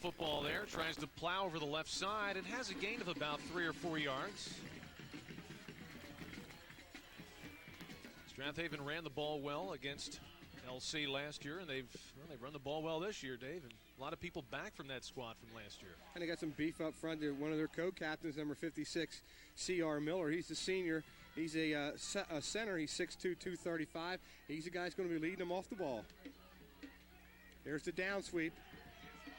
football there. Tries to plow over the left side and has a gain of about 3 or 4 yards. Strathaven ran the ball well against LC last year, and they've run the ball well this year, Dave. And a lot of people back from that squad from last year. And they got some beef up front. One of their co-captains, number 56, C.R. Miller. He's the senior. He's a center. He's 6'2", 235. He's the guy that's going to be leading them off the ball. There's the down sweep.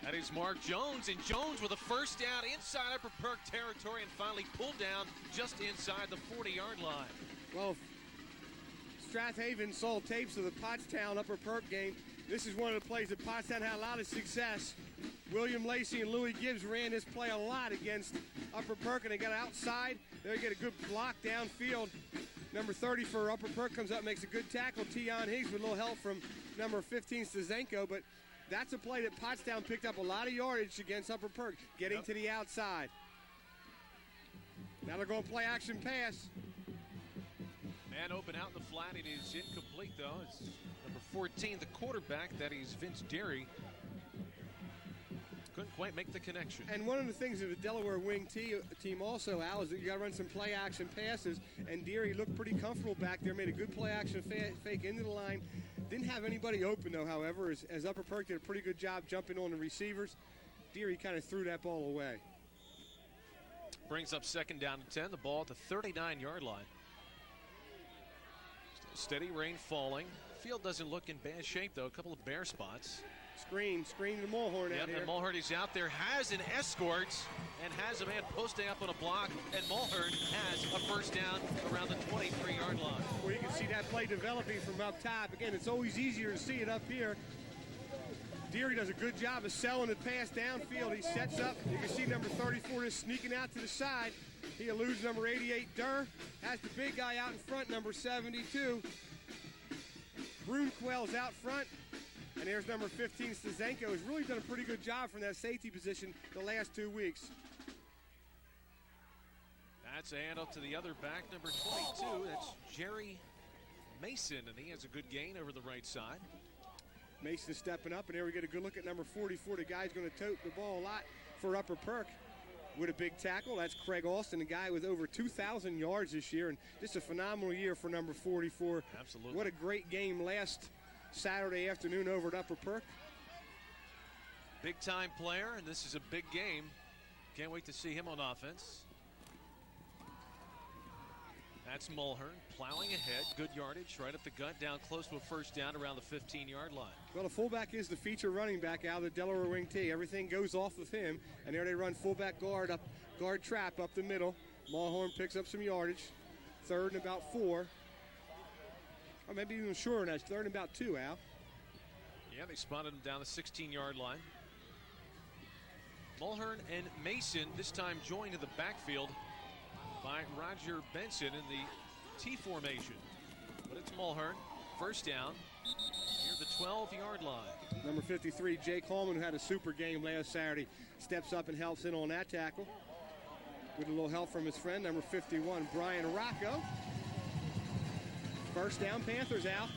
That is Mark Jones, and Jones with a first down inside Upper Perk territory and finally pulled down just inside the 40-yard line. Well, Strathaven saw tapes of the Pottstown Upper Perk game. This is one of the plays that Pottstown had a lot of success. William Lacey and Louis Gibbs ran this play a lot against Upper Perk, and they got outside. They get a good block downfield. Number 30 for Upper Perk comes up, makes a good tackle. Tion Higgs with a little help from number 15, Stazenko, but that's a play that Pottstown picked up a lot of yardage against Upper Perk, getting to the outside. Now they're going to play action pass. Man open out in the flat. It is incomplete, though. It's number 14, the quarterback. That is Vince Derry. Couldn't quite make the connection. And one of the things of the Delaware wing team also, Al, is that you got to run some play action passes. And Derry looked pretty comfortable back there, made a good play action fake into the line. Didn't have anybody open, though, however, as Upper Perk did a pretty good job jumping on the receivers. Derry kind of threw that ball away. Brings up second down and 10. The ball at the 39-yard line. Steady rain falling. Field doesn't look in bad shape, though. A couple of bare spots. Screen to Mulhorn out here. And Mulhern is out there, has an escort, and has a man posting up on a block, and Mulhern has a first down around the 23-yard line. Well, you can see that play developing from up top. Again, it's always easier to see it up here. Derry does a good job of selling the pass downfield. He sets up. You can see number 34 is sneaking out to the side. He eludes number 88, Durr. Has the big guy out in front, number 72. Brunquell's out front. And there's number 15, Stazenko, who's really done a pretty good job from that safety position the last 2 weeks. That's a handoff to the other back, number 22. That's Jerry Mason, and he has a good gain over the right side. Mason stepping up, and there we get a good look at number 44. The guy's going to tote the ball a lot for Upper Perk with a big tackle. That's Craig Austin, a guy with over 2,000 yards this year, and just a phenomenal year for number 44. Absolutely. What a great game last Saturday afternoon over at Upper Perk. Big-time player, and this is a big game. Can't wait to see him on offense. That's Mulhern plowing ahead. Good yardage right up the gut, down close to a first down around the 15-yard line. Well, the fullback is the feature running back out of the Delaware wing tee. Everything goes off of him, and there they run fullback guard trap up the middle. Mulhern picks up some yardage. Third and about 4. Or maybe even shorter than that. Third and about 2, Al. Yeah, they spotted him down the 16-yard line. Mulhern and Mason this time joined in the backfield by Roger Benson in the T formation. But it's Mulhern. First down near the 12-yard line. Number 53, Jay Coleman, who had a super game last Saturday, steps up and helps in on that tackle with a little help from his friend, number 51, Brian Rocco. First down, Panthers out.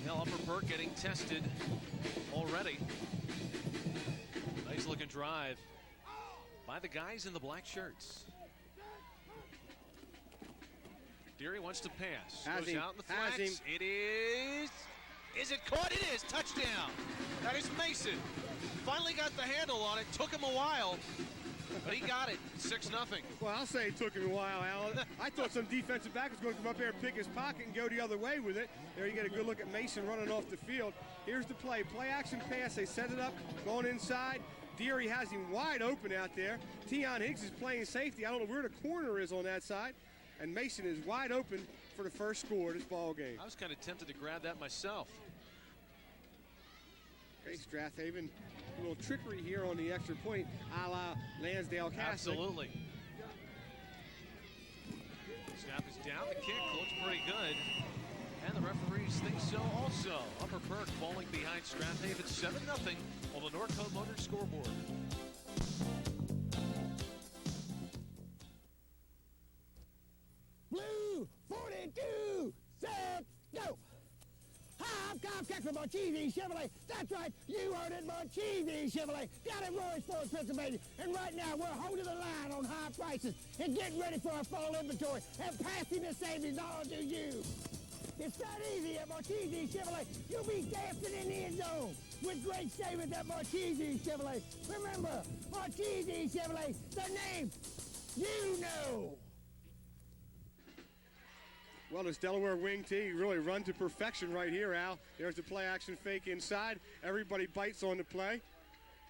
Now Upper Perk getting tested already. Nice looking drive by the guys in the black shirts. Derry wants to pass. Goes out in the flats. It is. Is it caught? It is. Touchdown. That is Mason. Finally got the handle on it. Took him a while, but he got it. 6-0. Well, I'll say it took him a while, Alan. I thought some defensive back was going to come up there and pick his pocket and go the other way with it. There you get a good look at Mason running off the field. Here's the play. Play action pass. They set it up, going inside. Derry has him wide open out there. Tion Higgs is playing safety. I don't know where the corner is on that side. And Mason is wide open for the first score of this ball game. I was kind of tempted to grab that myself. Okay, Strathaven, a little trickery here on the extra point, a la Lansdale Catholic. Absolutely. Snap is down. The kick looks pretty good. And the referees think so also. Upper Perk falling behind Strathaven 7-0 on the Norco Motors scoreboard. Blue 42, set, go! I've got a for my Marchese Chevrolet. That's right, you heard it, Marchese Chevrolet. Down in Royersford, Pennsylvania. And right now, we're holding the line on high prices and getting ready for our fall inventory and passing the savings on to you. It's that easy at Marchese Chevrolet. You'll be dancing in the end zone with great savings at Marchese Chevrolet. Remember, Marchese Chevrolet, the name you know. Well, this Delaware wing tee really run to perfection right here, Al. There's the play action fake inside. Everybody bites on the play.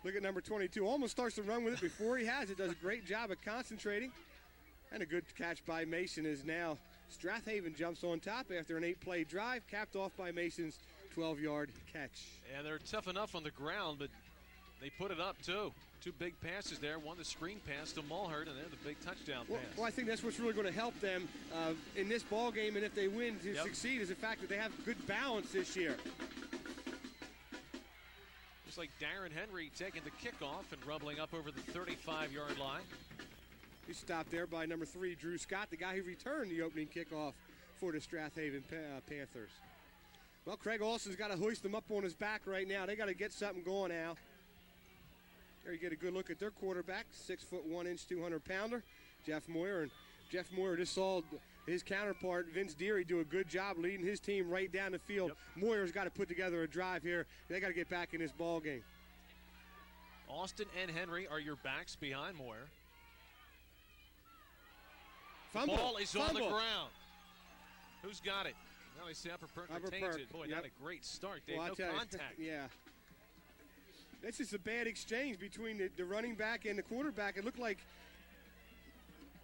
Look at number 22. Almost starts to run with it before he has it. Does a great job of concentrating. And a good catch by Mason is now Strathaven jumps on top after an 8-play drive, capped off by Mason's 12-yard catch. And they're tough enough on the ground, but they put it up, too. Two big passes there. One the screen pass to Mulhern, and then the big touchdown pass. Well, I think that's what's really going to help them in this ball game, and if they win to succeed, is the fact that they have good balance this year. Looks like Darren Henry taking the kickoff and rumbling up over the 35-yard line. He's stopped there by number 3, Drew Scott, the guy who returned the opening kickoff for the Strathaven Panthers. Well, Craig Olson's got to hoist them up on his back right now. They got to get something going, Al. There you get a good look at their quarterback, 6'1", 200-pounder, Jeff Moyer. And Jeff Moyer just saw his counterpart, Vince Deary, do a good job leading his team right down the field. Moyer's got to put together a drive here. They got to get back in this ball game. Austin and Henry are your backs behind Moyer. Fumble. The ball is on the ground. Who's got it? Now they say Upper Perk retains it. Boy, not a great start, Dave. Well, no contact. Yeah. This is a bad exchange between the running back and the quarterback. It looked like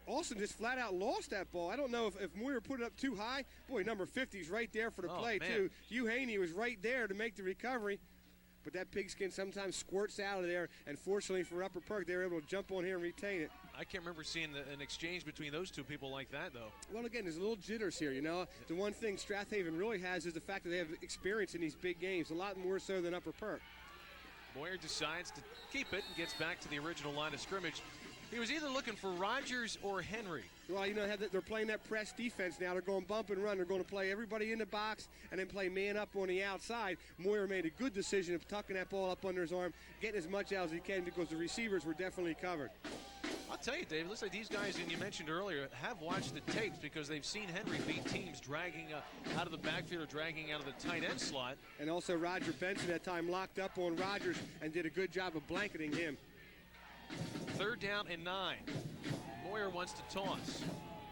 Austin just flat out lost that ball. I don't know if Moyer put it up too high. Boy, number 50's right there for the play, too. Hugh Haney was right there to make the recovery. But that pigskin sometimes squirts out of there, and fortunately for Upper Perk, they were able to jump on here and retain it. I can't remember seeing an exchange between those two people like that, though. Well, again, there's a little jitters here, you know. The one thing Strathaven really has is the fact that they have experience in these big games, a lot more so than Upper Perk. Moyer decides to keep it and gets back to the original line of scrimmage. He was either looking for Rogers or Henry. Well, you know, they're playing that press defense now. They're going bump and run. They're going to play everybody in the box and then play man up on the outside. Moyer made a good decision of tucking that ball up under his arm, getting as much out as he can because the receivers were definitely covered. I'll tell you, Dave, it looks like these guys, and you mentioned earlier, have watched the tapes because they've seen Henry beat teams dragging out of the backfield or dragging out of the tight end slot. And also Roger Benson that time locked up on Rogers and did a good job of blanketing him. 3rd down and 9. Moyer wants to toss.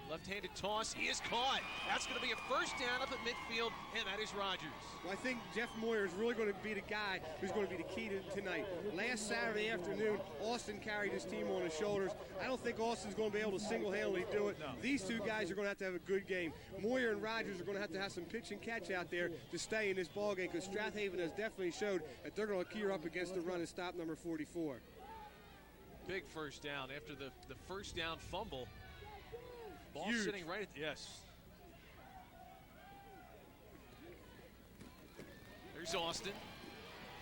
Left-handed toss. He is caught. That's going to be a first down up at midfield, and that is Rogers. Well, I think Jeff Moyer is really going to be the guy who's going to be the key to tonight. Last Saturday afternoon, Austin carried his team on his shoulders. I don't think Austin's going to be able to single-handedly do it. No. These two guys are going to have a good game. Moyer and Rogers are going to have some pitch and catch out there to stay in this ball game because Strathaven has definitely showed that they're going to gear up against the run and stop number 44. Big first down after the first down fumble. Ball Huge. sitting right at yes. There's Austin.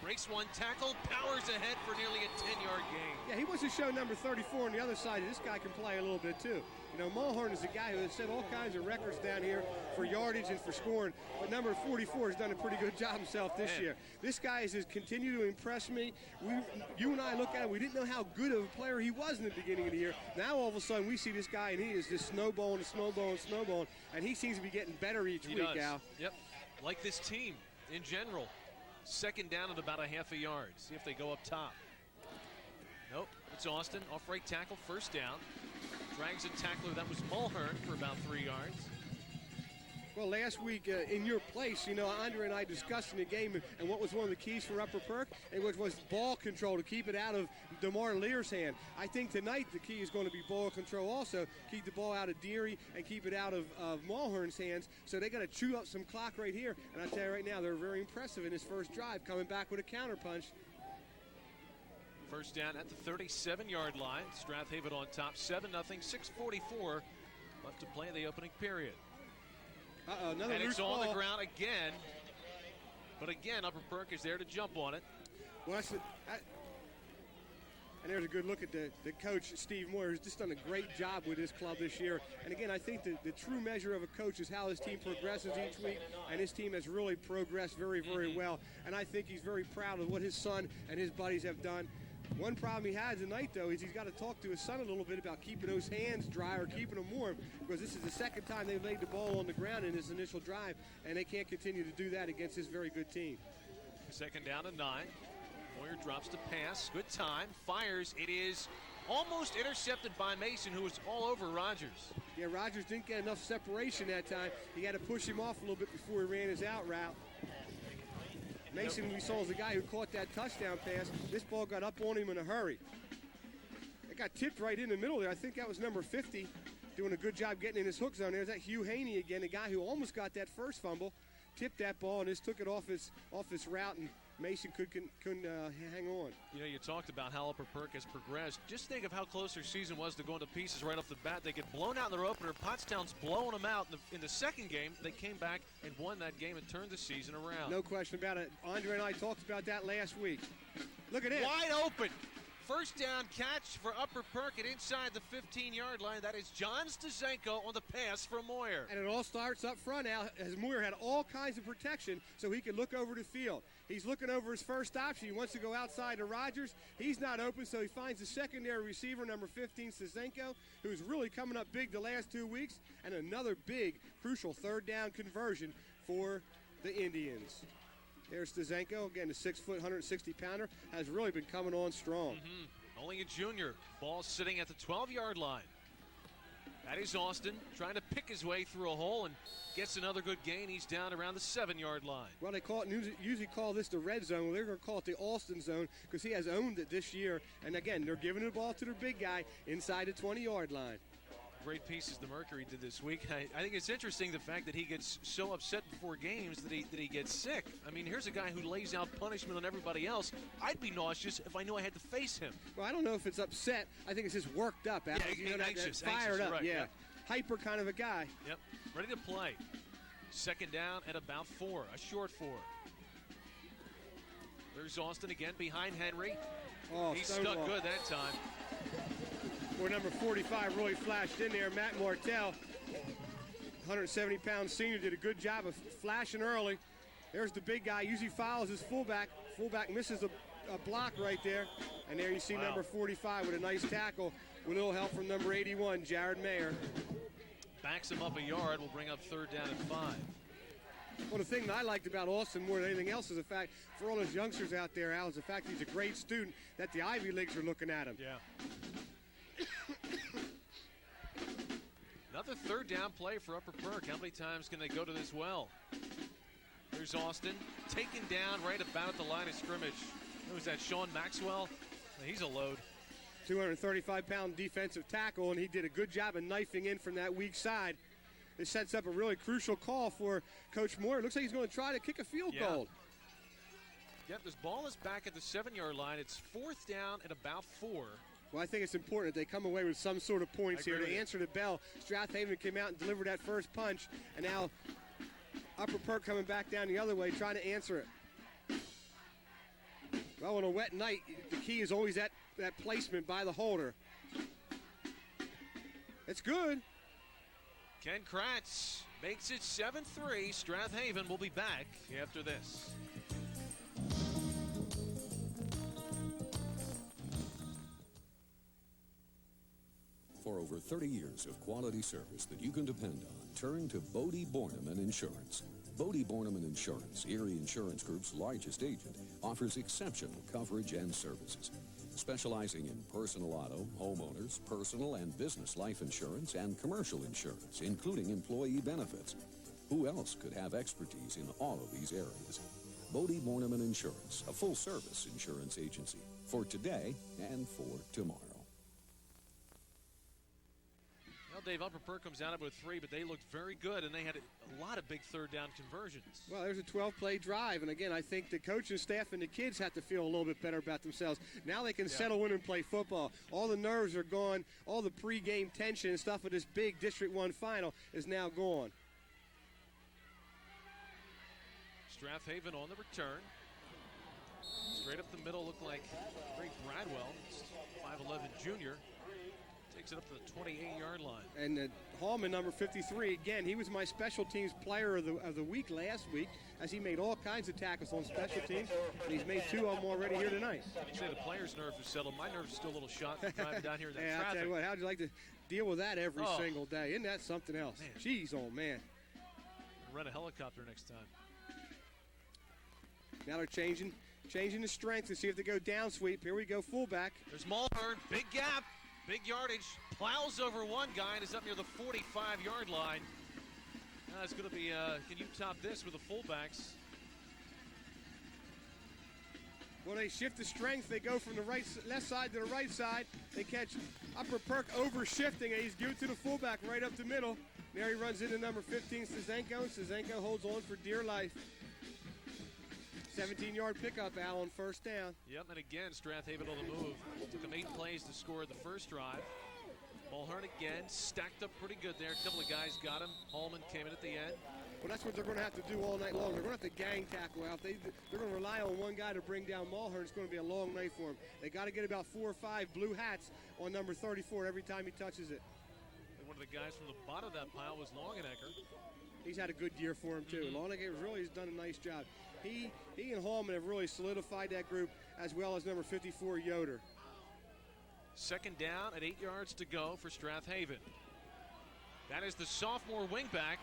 Breaks one tackle, powers ahead for nearly a 10-yard gain. Yeah, he wants to show number 34 on the other side. This guy can play a little bit too. You know, Mulhern is a guy who has set all kinds of records down here for yardage and for scoring, but number 44 has done a pretty good job himself this year. This guy has continued to impress me. You and I look at him, we didn't know how good of a player he was in the beginning of the year. Now all of a sudden we see this guy and he is just snowballing, and he seems to be getting better each week, Al. Yep, like this team in general. 2nd down at about a half a yard. See if they go up top. Nope, it's Austin. Off right tackle, first down. Drags a tackler. That was Mulhern for about 3 yards. Well, last week in your place, you know, Andre and I discussed in the game and what was one of the keys for Upper Perk, and which was ball control to keep it out of DeMar Lear's hand. I think tonight the key is going to be ball control also. Keep the ball out of Deary and keep it out of Mulhern's hands. So they got to chew up some clock right here. And I tell you right now, they're very impressive in this first drive, coming back with a counterpunch. First down at the 37-yard line. Strathaven on top, 7-0, 6:44 left to play in the opening period. Another and loose it's on ball. the ground again. But again, Upper Perk is there to jump on it. Well, And there's a good look at the coach, Steve Moyer, who's just done a great job with this club this year. And again, I think the true measure of a coach is how his team progresses each week, and his team has really progressed very, very well. And I think he's very proud of what his son and his buddies have done. One problem he has tonight, though, is he's got to talk to his son a little bit about keeping those hands dry or keeping them warm, because this is the second time they've laid the ball on the ground in this initial drive, and they can't continue to do that against this very good team. Second down and 9. Moyer drops to pass. Good time. Fires. It is almost intercepted by Mason, who was all over Rogers. Yeah, Rogers didn't get enough separation that time. He had to push him off a little bit before he ran his out route. Mason, we saw, is the guy who caught that touchdown pass. This ball got up on him in a hurry. It got tipped right in the middle there. I think that was number 50, doing a good job getting in his hook zone. There's that Hugh Haney again, the guy who almost got that first fumble, tipped that ball and just took it off his route, and Mason couldn't hang on. You know, you talked about how Upper Perk has progressed. Just think of how close their season was to going to pieces right off the bat. They get blown out in their opener. Pottstown's blowing them out. In the second game, they came back and won that game and turned the season around. No question about it. Andre and I talked about that last week. Look at it. Wide open. First down catch for Upper Perk and inside the 15-yard line. That is John Stazenko on the pass for Moyer. And it all starts up front now, as Moyer had all kinds of protection so he could look over the field. He's looking over his first option. He wants to go outside to Rogers. He's not open, so he finds the secondary receiver, number 15, Stazenko, who's really coming up big the last 2 weeks, and another big, crucial third down conversion for the Indians. There's Stazenko, again, the 6-foot, 160-pounder, has really been coming on strong. Only a junior. Ball sitting at the 12-yard line. That is Austin trying to pick his way through a hole and gets another good gain. He's down around the 7-yard line. Well, they usually call this the red zone. Well, they're going to call it the Austin zone because he has owned it this year. And again, they're giving the ball to their big guy inside the 20-yard line. Great pieces the Mercury did this week. I think it's interesting the fact that he gets so upset before games that he gets sick. I mean, here's a guy who lays out punishment on everybody else. I'd be nauseous if I knew I had to face him. Well, I don't know if it's upset. I think it's just worked up. Yeah, you know, anxious, fired up. Right, yeah, hyper kind of a guy. Yep, ready to play. Second down at about 4, a short 4. There's Austin again behind Henry. Oh, he's stuck good that time. Where number 45 really flashed in there. Matt Martell, 170-pound senior, did a good job of flashing early. There's the big guy, usually follows his fullback. Fullback misses a block right there. And there you see number 45 with a nice tackle with a little help from number 81, Jared Mayer. Backs him up a yard, will bring up third down at 5. Well, the thing that I liked about Austin more than anything else is the fact, for all those youngsters out there, Al, is the fact he's a great student, that the Ivy Leagues are looking at him. Yeah. Another third down play for Upper Perk. How many times can they go to this well? There's Austin, taken down right about at the line of scrimmage. Who was that, Sean Maxwell? He's a load. 235-pound defensive tackle, and he did a good job of knifing in from that weak side. This sets up a really crucial call for Coach Moore. It looks like he's going to try to kick a field goal. Yep, this ball is back at the 7-yard line. It's fourth down at about 4. Well, I think it's important that they come away with some sort of points here to answer the bell. Strathaven came out and delivered that first punch, and now Upper Perk coming back down the other way trying to answer it. Well, on a wet night, the key is always that placement by the holder. It's good. Ken Kratz makes it 7-3. Strathaven will be back after this. For over 30 years of quality service that you can depend on, turn to Bodie Borneman Insurance. Bodie Borneman Insurance, Erie Insurance Group's largest agent, offers exceptional coverage and services. Specializing in personal auto, homeowners, personal and business life insurance, and commercial insurance, including employee benefits. Who else could have expertise in all of these areas? Bodie Borneman Insurance, a full-service insurance agency for today and for tomorrow. Well, Dave, Upper Perk comes out of it with 3, but they looked very good, and they had a lot of big third down conversions. Well, there's a 12-play drive, and again, I think the coaching staff and the kids have to feel a little bit better about themselves. Now they can settle in and play football. All the nerves are gone. All the pregame tension and stuff of this big District 1 final is now gone. Strathaven on the return. Straight up the middle, looked like Ray Bradwell, 5'11 junior. Takes it up to the 28-yard line. And Hallman, number 53, again, he was my special teams player of the week last week, as he made all kinds of tackles on special teams, and he's made 2 of them already here tonight. I'd say the players' nerves are settled. My nerves are still a little shot from driving down here in that I'll traffic. tell you what, how'd you like to deal with that every single day? Isn't that something else? Man. Jeez, oh man. Run a helicopter next time. Now they're changing the strength to see if they go down sweep. Here we go, fullback. There's Mulhern, big gap, big yardage, plows over one guy and is up near the 45-yard line. Now it's going to be, can you top this with the fullbacks? Well, they shift the strength. They go from the left side to the right side. They catch Upper Perk over shifting, and he's given to the fullback right up the middle. There he runs into number 15, Stazenko, and Stazenko holds on for dear life. 17-yard pickup, Al, on first down. Yep, and again, Strathaven on the move. Took him 8 plays to score the first drive. Mulhern again, stacked up pretty good there. A couple of guys got him. Hallman came in at the end. Well, that's what they're going to have to do all night long. They're going to have to gang tackle out. They're going to rely on one guy to bring down Mulhern. It's going to be a long night for him. They got to get about 4 or 5 blue hats on number 34 every time he touches it. And one of the guys from the bottom of that pile was Longenecker. He's had a good year for him, too. Longenecker really has done a nice job. He and Hallman have really solidified that group, as well as number 54, Yoder. Second down at 8 yards to go for Strathaven. That is the sophomore wingback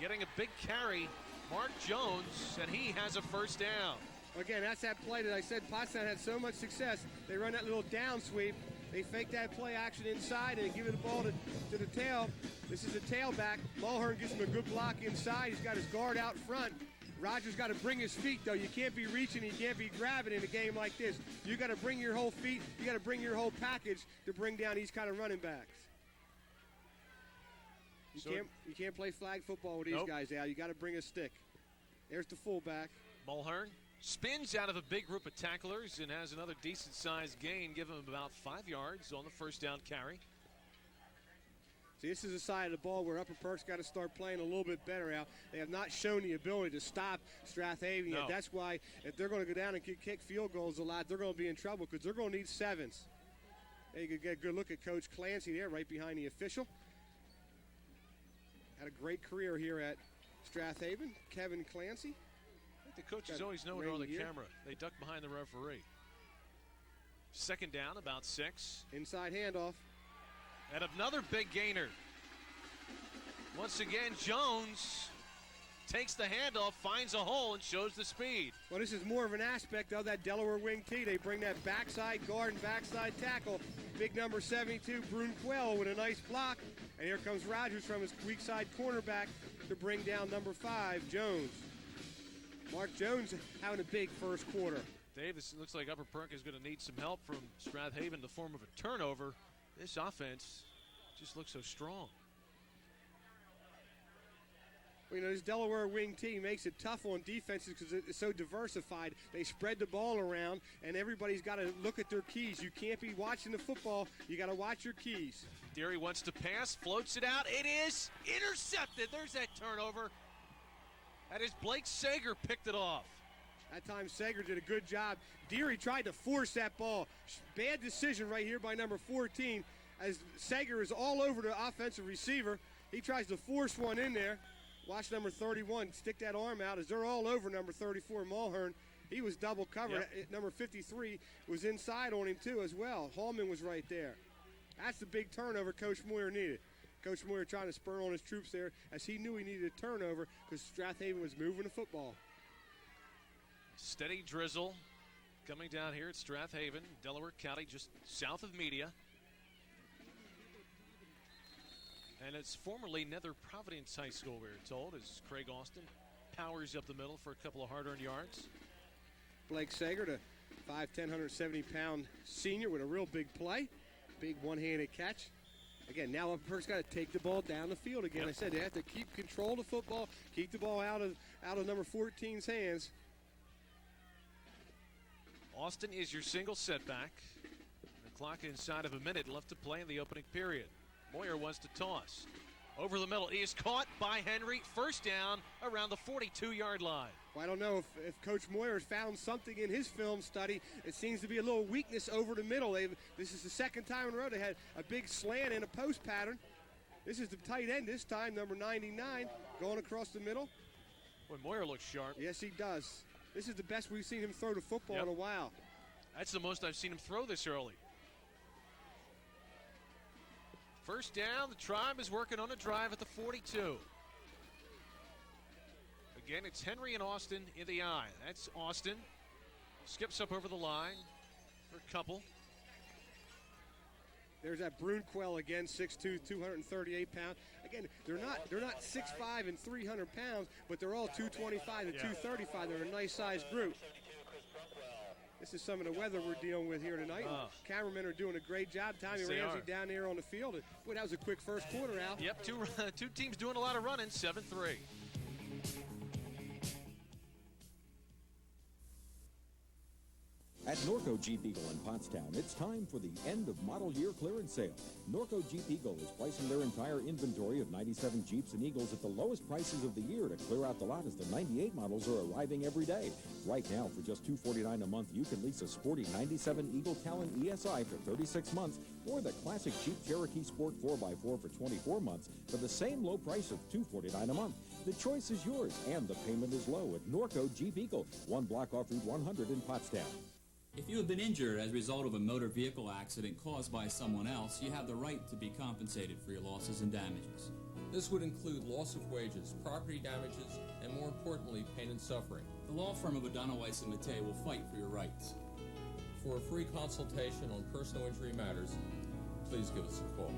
getting a big carry, Mark Jones, and he has a first down. Again, that's that play that I said Pottstown had so much success. They run that little down sweep. They fake that play action inside and give it the ball to the tail. This is a tailback. Mulhern gives him a good block inside. He's got his guard out front. Rogers got to bring his feet, though. You can't be reaching, you can't be grabbing in a game like this. You got to bring your whole feet, you got to bring your whole package to bring down these kind of running backs. You can't play flag football with these guys, Al. You got to bring a stick. There's the fullback. Mulhern spins out of a big group of tacklers and has another decent-sized gain, giving him about 5 yards on the first down carry. See, this is a side of the ball where Upper Perk's got to start playing a little bit better, Al. They have not shown the ability to stop Strathaven yet. That's why if they're going to go down and kick field goals a lot, they're going to be in trouble because they're going to need 7s. There you can get a good look at Coach Clancy there right behind the official. Had a great career here at Strathaven, Kevin Clancy. I think the coaches always know when they're on the camera. They duck behind the referee. Second down, about 6. Inside handoff. And another big gainer. Once again, Jones takes the handoff, finds a hole, and shows the speed. Well, this is more of an aspect of that Delaware wing tee. They bring that backside guard and backside tackle. Big number 72, Brunquell, with a nice block. And here comes Rogers from his weak side cornerback to bring down number 5, Jones. Mark Jones having a big first quarter. Dave, this looks like Upper Perk is going to need some help from Strathaven in the form of a turnover. This offense just looks so strong. Well, you know, this Delaware wing team makes it tough on defenses because it's so diversified. They spread the ball around, and everybody's got to look at their keys. You can't be watching the football. You got to watch your keys. Deary wants to pass, floats it out. It is intercepted. There's that turnover. That is Blake Sager picked it off. That time Sager did a good job. Deary tried to force that ball. Bad decision right here by number 14 as Sager is all over the offensive receiver. He tries to force one in there. Watch number 31 stick that arm out as they're all over number 34, Mulhern. He was double covered. Yep. Number 53 was inside on him too as well. Hallman was right there. That's the big turnover Coach Moyer needed. Coach Moyer trying to spur on his troops there as he knew he needed a turnover because Strathaven was moving the football. Steady drizzle coming down here at Strathaven, Delaware County, just south of Media. And it's formerly Nether Providence High School, we're told, as Craig Austin powers up the middle for a couple of hard-earned yards. Blake Sager, the 5'10", 170-pound senior with a real big play. Big one-handed catch. Again, now Upper Perk's got to take the ball down the field again. Yep. I said they have to keep control of the football, keep the ball out of number 14's hands. Austin is your single setback. The clock inside of a minute left to play in the opening period. Moyer wants to toss. Over the middle, he is caught by Henry. First down around the 42-yard line. Well, I don't know if Coach Moyer found something in his film study. It seems to be a little weakness over the middle. This is the second time in a row they had a big slant and a post pattern. This is the tight end this time, number 99, going across the middle. Boy, Moyer looks sharp. Yes, he does. This is the best we've seen him throw the football in a while. That's the most I've seen him throw this early. First down, the Tribe is working on a drive at the 42. Again, it's Henry and Austin in the eye. That's Austin. Skips up over the line for a couple. There's that Brunquell again, 6'2", 238 pounds. Again, they're not 6'5" and 300 pounds, but they're all 225 and 235. They're a nice sized group. This is some of the weather we're dealing with here tonight. Cameramen are doing a great job. Tommy Ramsey down there on the field. And, boy, that was a quick first quarter, Al. Yep, two teams doing a lot of running, 7-3. At Norco Jeep Eagle in Pottstown, it's time for the end of model year clearance sale. Norco Jeep Eagle is pricing their entire inventory of 97 Jeeps and Eagles at the lowest prices of the year to clear out the lot as the 98 models are arriving every day. Right now, for just $249 a month, you can lease a sporty 97 Eagle Talon ESI for 36 months or the classic Jeep Cherokee Sport 4x4 for 24 months for the same low price of $249 a month. The choice is yours, and the payment is low at Norco Jeep Eagle, 1 block off Route 100 in Pottstown. If you have been injured as a result of a motor vehicle accident caused by someone else, you have the right to be compensated for your losses and damages. This would include loss of wages, property damages, and more importantly, pain and suffering. The law firm of O'Donnell, Weiss & Mattei will fight for your rights. For a free consultation on personal injury matters, please give us a call.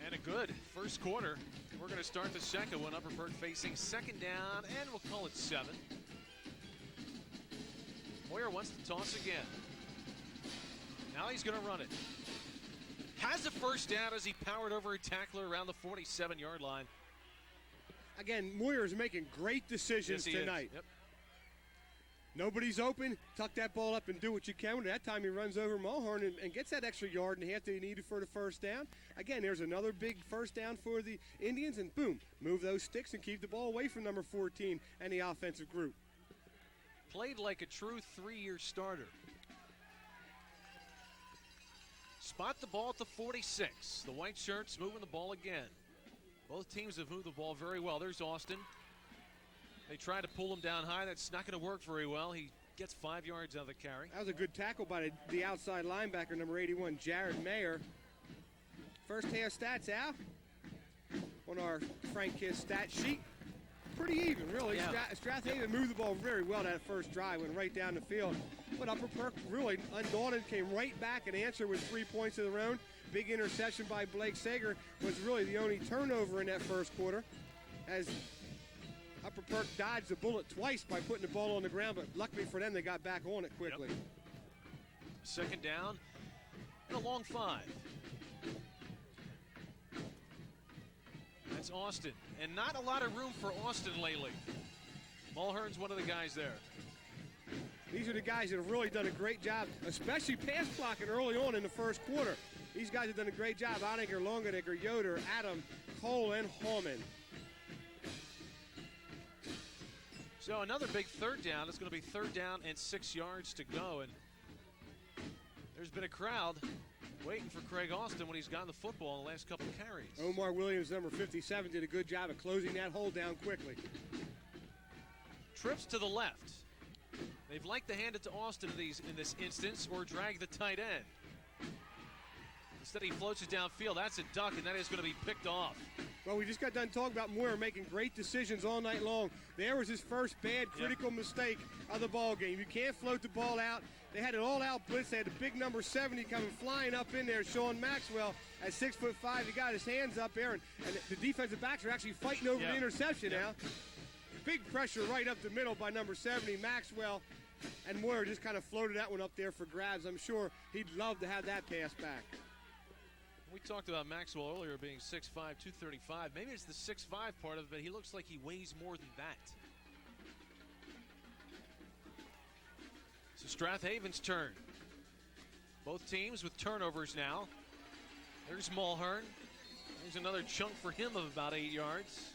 And a good first quarter. We're going to start the second one. Upper Perk facing second down, and we'll call it 7. Moyer wants to toss again. Now he's going to run it. Has a first down as he powered over a tackler around the 47-yard line. Again, Moyer is making great decisions tonight. Yep. Nobody's open. Tuck that ball up and do what you can. And that time he runs over Mulhorn and gets that extra yard and a half that he needed for the first down. Again, there's another big first down for the Indians, and boom, move those sticks and keep the ball away from number 14 and the offensive group. Played like a true 3-year starter. Spot the ball at the 46. The white shirts moving the ball again. Both teams have moved the ball very well. There's Austin. They try to pull him down high. That's not going to work very well. He gets 5 yards out of the carry. That was a good tackle by the outside linebacker, number 81, Jared Mayer. First half stats, Al, on our Frank Kiss stat sheet. Pretty even, really. Yeah. Strathaven moved the ball very well that first drive, went right down the field. But Upper Perk really undaunted, came right back and answered with 3 points of their own. Big interception by Blake Sager was really the only turnover in that first quarter, as Upper Perk dodged the bullet twice by putting the ball on the ground, but luckily for them, they got back on it quickly. Yep. Second down and a long 5. That's Austin, and not a lot of room for Austin lately. Mulhern's one of the guys there. These are the guys that have really done a great job, especially pass blocking early on in the first quarter. These guys have done a great job. Oettinger, Longenegger, Yoder, Adam, Cole, and Hallman. So another big third down. It's going to be 3rd down and 6 yards to go. And there's been a crowd waiting for Craig Austin when he's gotten the football in the last couple of carries. Omar Williams, number 57, did a good job of closing that hole down quickly. Trips to the left. They've liked to hand it to Austin in this instance or drag the tight end. Instead, he floats it downfield. That's a duck, and that is going to be picked off. Well, we just got done talking about Moyer making great decisions all night long. There was his first bad, critical mistake of the ball game. You can't float the ball out. They had an all-out blitz. They had the big number 70 coming flying up in there. Sean Maxwell at 6'5". He got his hands up there, and the defensive backs are actually fighting over the interception now. Big pressure right up the middle by number 70, Maxwell. And Moyer just kind of floated that one up there for grabs. I'm sure he'd love to have that pass back. We talked about Maxwell earlier being 6'5", 235. Maybe it's the 6'5" part of it, but he looks like he weighs more than that. So Strathaven's turn. Both teams with turnovers now. There's Mulhern. There's another chunk for him of about 8 yards.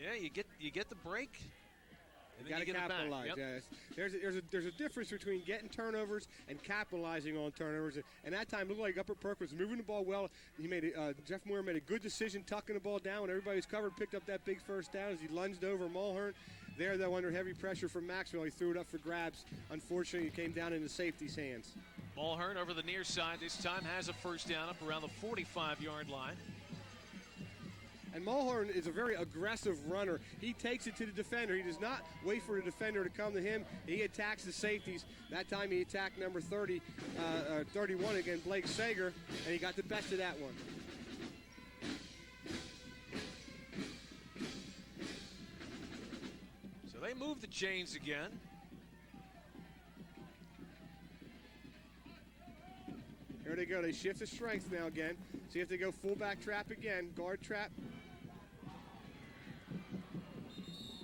Yeah, you get the break. You got to capitalize. Yep. Yes. There's a difference between getting turnovers and capitalizing on turnovers. And that time looked like Upper Perk was moving the ball well. Jeff Moore made a good decision tucking the ball down when everybody was covered, picked up that big first down as he lunged over Mulhern. There, though, under heavy pressure from Maxwell, he threw it up for grabs. Unfortunately, it came down into safety's hands. Mulhern over the near side this time has a first down up around the 45-yard line. And Mulhern is a very aggressive runner. He takes it to the defender. He does not wait for the defender to come to him. He attacks the safeties. That time he attacked number 31 again, Blake Sager, and he got the best of that one. So they move the chains again. Here they go. They shift the strength now again. See if they go fullback trap again, guard trap.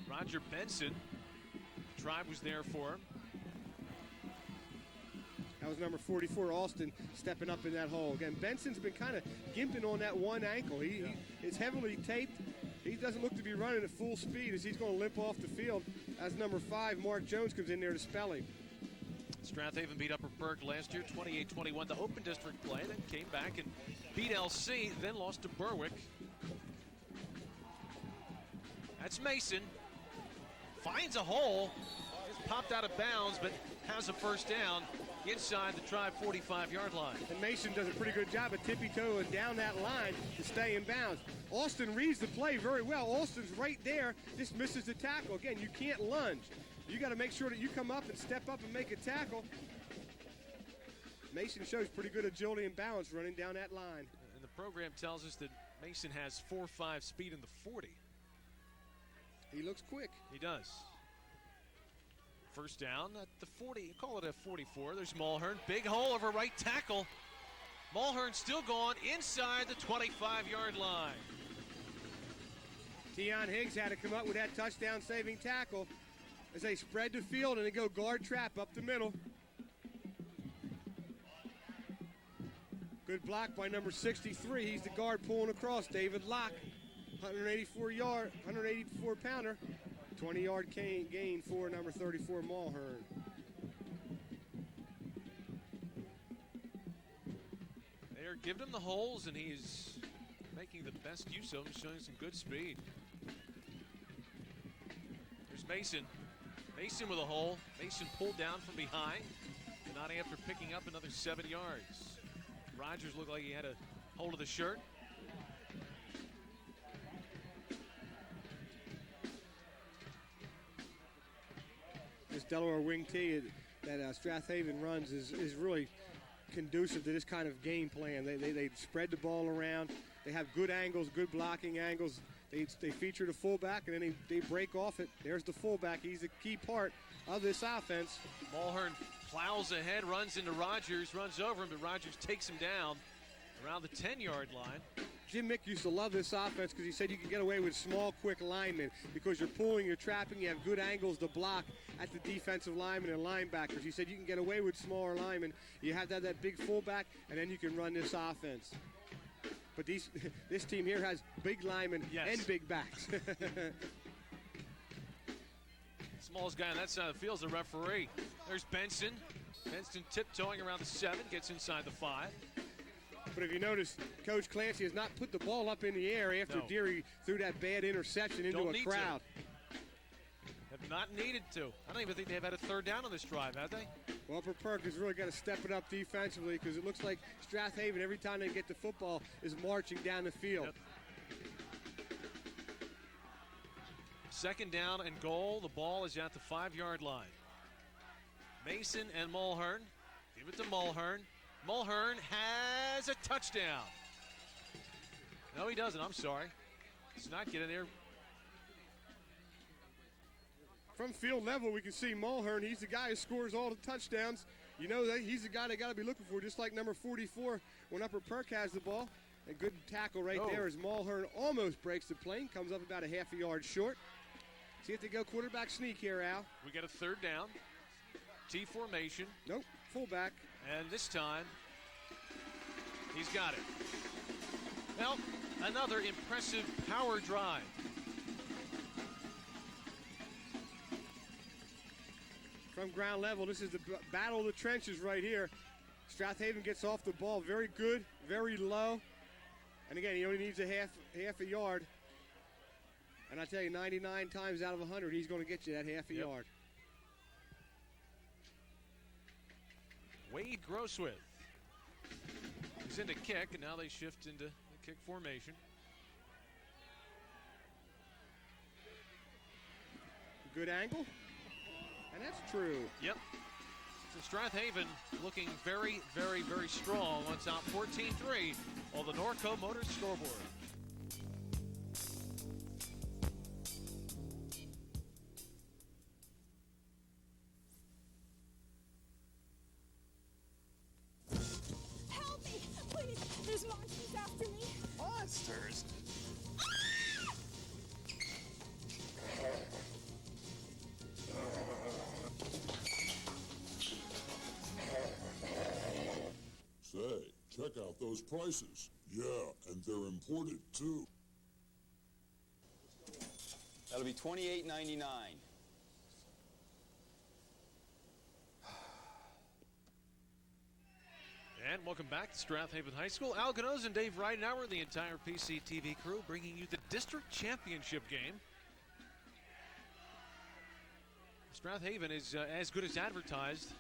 Roger Benson. Tribe was there for him. That was number 44, Alston, stepping up in that hole. Again, Benson's been kind of gimping on that one ankle. He is heavily taped. He doesn't look to be running at full speed as he's going to limp off the field as number 5, Mark Jones, comes in there to spell him. Strathaven beat Upper Perk last year, 28-21, the Open District play, then came back and beat LC, then lost to Berwick. That's Mason. Finds a hole, just popped out of bounds, but has a first down inside the Tribe 45-yard line. And Mason does a pretty good job of tippy-toeing down that line to stay in bounds. Austin reads the play very well. Austin's right there, just misses the tackle. Again, you can't lunge. You got to make sure that you come up and step up and make a tackle. Mason shows pretty good agility and balance running down that line. And the program tells us that Mason has 4.5 speed in the 40. He looks quick. He does. First down at the 40, call it a 44. There's Mulhern, big hole over right tackle. Mulhern still going inside the 25-yard line. Tion Higgs had to come up with that touchdown-saving tackle as they spread the field and they go guard trap up the middle. Good block by number 63. He's the guard pulling across, David Locke. 184-pounder. 20-yard gain for number 34, Mulhern. They are giving him the holes, and he's making the best use of them, showing some good speed. There's Mason. Mason with a hole. Mason pulled down from behind, not after picking up another 7 yards. Rogers looked like he had a hold of the shirt. This Delaware wing tee that Strathaven runs is really conducive to this kind of game plan. They spread the ball around. They have good angles, good blocking angles. They feature the fullback, and then they break off it. There's the fullback. He's a key part of this offense. Mulhern plows ahead, runs into Rogers, runs over him, but Rogers takes him down around the 10-yard line. Jim Mick used to love this offense because he said you can get away with small, quick linemen because you're pulling, you're trapping, you have good angles to block at the defensive linemen and linebackers. He said you can get away with smaller linemen. You have to have that big fullback, and then you can run this offense. But this team here has big linemen and big backs. Smallest guy on that side of the field is the referee. There's Benson. Benson tiptoeing around the 7, gets inside the 5. But if you notice, Coach Clancy has not put the ball up in the air after Deary threw that bad interception into a crowd. Have not needed to. I don't even think they've had a third down on this drive, have they? Well, Upper Perk has really got to step it up defensively because it looks like Strathaven, every time they get the football, is marching down the field. Yep. Second down and goal. The ball is at the 5-yard line. Mason and Mulhern. Give it to Mulhern. Mulhern has a touchdown. No, he doesn't. I'm sorry. He's not getting there. From field level, we can see Mulhern. He's the guy who scores all the touchdowns. You know that he's the guy they got to be looking for, just like number 44 when Upper Perk has the ball. A good tackle right there as Mulhern almost breaks the plane, comes up about a half a yard short. See if they go quarterback sneak here, Al. We get a third down. T formation. Nope, fullback. And this time, he's got it. Well, another impressive power drive. From ground level, this is the battle of the trenches right here. Strathaven gets off the ball very good, very low. And again, he only needs a half a yard. And I tell you, 99 times out of 100, he's going to get you that half a yard. Wade Grosswith is into kick, and now they shift into the kick formation. Good angle. And that's true. Yep. So Strathaven looking very, very, very strong on top 14-3 on the Norco Motors scoreboard. Help me, please. There's monsters after me. Monsters? Say, check out those prices. Yeah, and they're imported too. That'll be $28.99. And welcome back to Strathaven High School. Al Ganoz and Dave Ridenauer and the entire PCTV crew bringing you the district championship game. Strathaven is as good as advertised.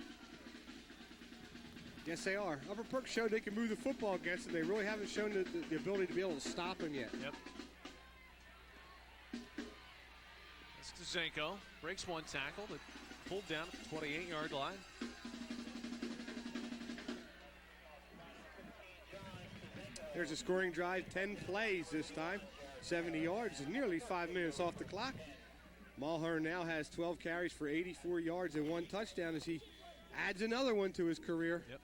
Yes, they are. Upper Perk showed they can move the football against them. They really haven't shown the ability to be able to stop them yet. Yep. That's Zenko. Breaks one tackle, but pulled down at the 28-yard line. There's a scoring drive, 10 plays this time, 70 yards, nearly 5 minutes off the clock. Mulhern now has 12 carries for 84 yards and 1 touchdown as he adds another one to his career. Yep.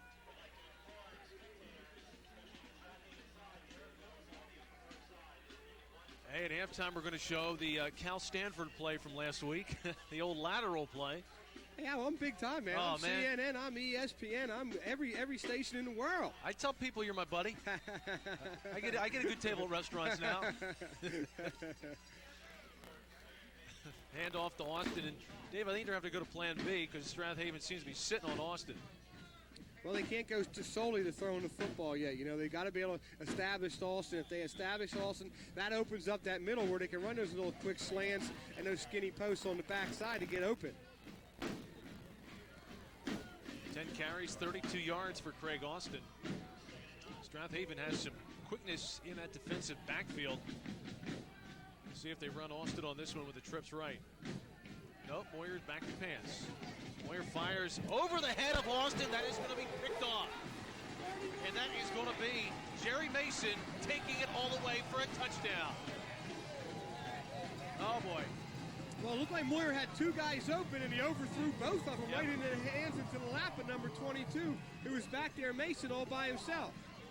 Hey, at halftime we're going to show the Cal Stanford play from last week, the old lateral play. Yeah, well, I'm big time, man. Oh, I'm man. CNN, I'm ESPN, I'm every station in the world. I tell people you're my buddy. I get a good table at restaurants now. Hand off to Austin, and Dave, I think they're going to have to go to plan B because Strathaven seems to be sitting on Austin. Well, they can't go solely to throwing the football yet. You know, they got to be able to establish Austin. If they establish Austin, that opens up that middle where they can run those little quick slants and those skinny posts on the backside to get open. 10 carries, 32 yards for Craig Austin. Strathaven has some quickness in that defensive backfield. See if they run Austin on this one with the trips right. Nope, Moyer's back to pass. Moyer fires over the head of Austin. That is going to be picked off. And that is going to be Jerry Mason taking it all the way for a touchdown. Oh, boy. Well, it looked like Moyer had 2 guys open, and he overthrew both of them right into the hands into the lap of number 22, who was back there, Mason, all by himself.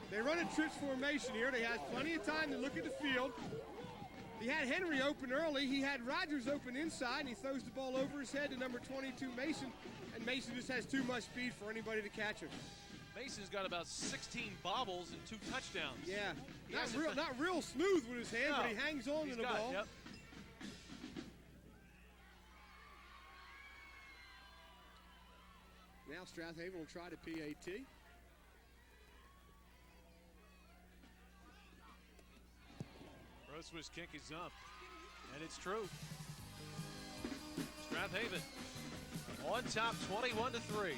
They run a trips formation here. They had plenty of time to look at the field. He had Henry open early. He had Rogers open inside, and he throws the ball over his head to number 22, Mason, and Mason just has too much speed for anybody to catch him. Mason's got about 16 bobbles and 2 touchdowns. Yeah, not real smooth with his hand, but he hangs on to the ball. Yep. Now Strathaven will try to PAT. Grosswith's kick is up, and it's true. Strathaven on top, 21-3.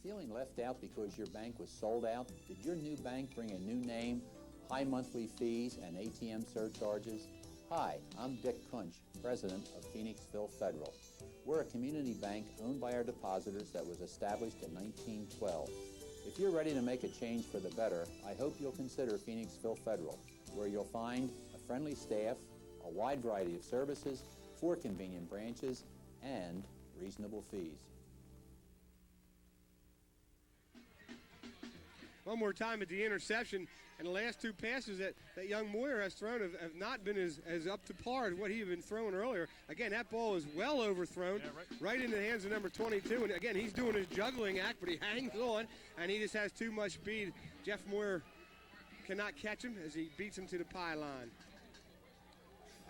Feeling left out because your bank was sold out? Did your new bank bring a new name, high monthly fees, and ATM surcharges? Hi, I'm Dick Kunch, president of Phoenixville Federal. We're a community bank owned by our depositors that was established in 1912. If you're ready to make a change for the better, I hope you'll consider Phoenixville Federal, where you'll find a friendly staff, a wide variety of services, 4 convenient branches, and reasonable fees. one more time at the interception. And the last two passes that young Moyer has thrown have not been as up to par as what he had been throwing earlier. Again, that ball is well overthrown, right into the hands of number 22. And again, he's doing his juggling act, but he hangs on, and he just has too much speed. Jeff Moyer cannot catch him as he beats him to the pylon.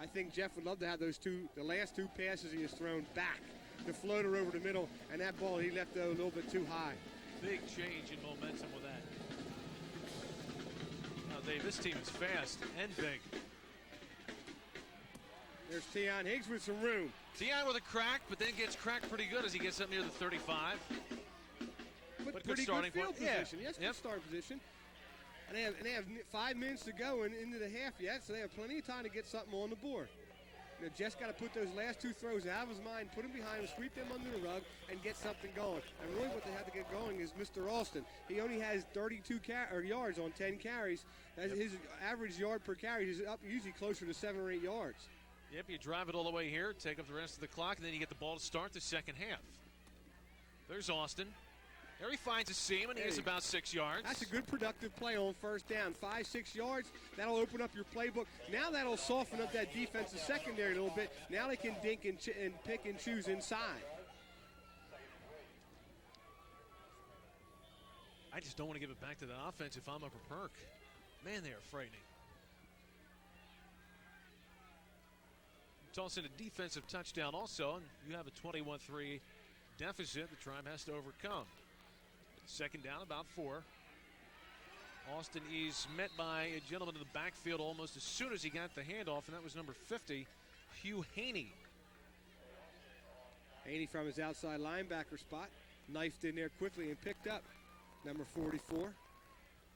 I think Jeff would love to have the last two passes he has thrown back. The floater over the middle, and that ball he left a little bit too high. Big change in momentum with that. Now, Dave, this team is fast and big. There's Tion Higgs with some room. Tion with a crack, but then gets cracked pretty good as he gets up near the 35. But pretty good field position. Yes, good start position. And they have 5 minutes to go into the half yet, so they have plenty of time to get something on the board. Jeff's got to put those last two throws out of his mind, put them behind him, sweep them under the rug, and get something going. And really what they have to get going is Mr. Alston. He only has 32 yards on 10 carries. His average yard per carry is up usually closer to 7 or 8 yards. Yep, you drive it all the way here, take up the rest of the clock, and then you get the ball to start the second half. There's Austin. There he finds a seam, and he is about 6 yards. That's a good productive play on first down. 5-6 yards, that'll open up your playbook. Now that'll soften up that defensive secondary a little bit. Now they can dink and pick and choose inside. I just don't want to give it back to the offense if I'm Upper Perk. Man, they are frightening. Toss in a defensive touchdown also, and you have a 21-3 deficit the Tribe has to overcome. Second down, about 4. Austin is met by a gentleman in the backfield almost as soon as he got the handoff, and that was number 50, Hugh Haney. Haney from his outside linebacker spot, knifed in there quickly and picked up number 44.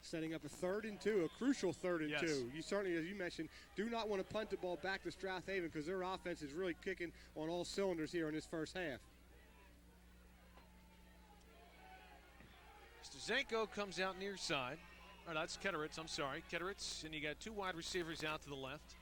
Setting up a 3rd and 2, a crucial 3rd and 2. You certainly, as you mentioned, do not want to punt the ball back to Strathaven because their offense is really kicking on all cylinders here in this first half. Zenko comes out near side. Oh, that's Ketteritz, I'm sorry. Ketteritz, and you got 2 wide receivers out to the left.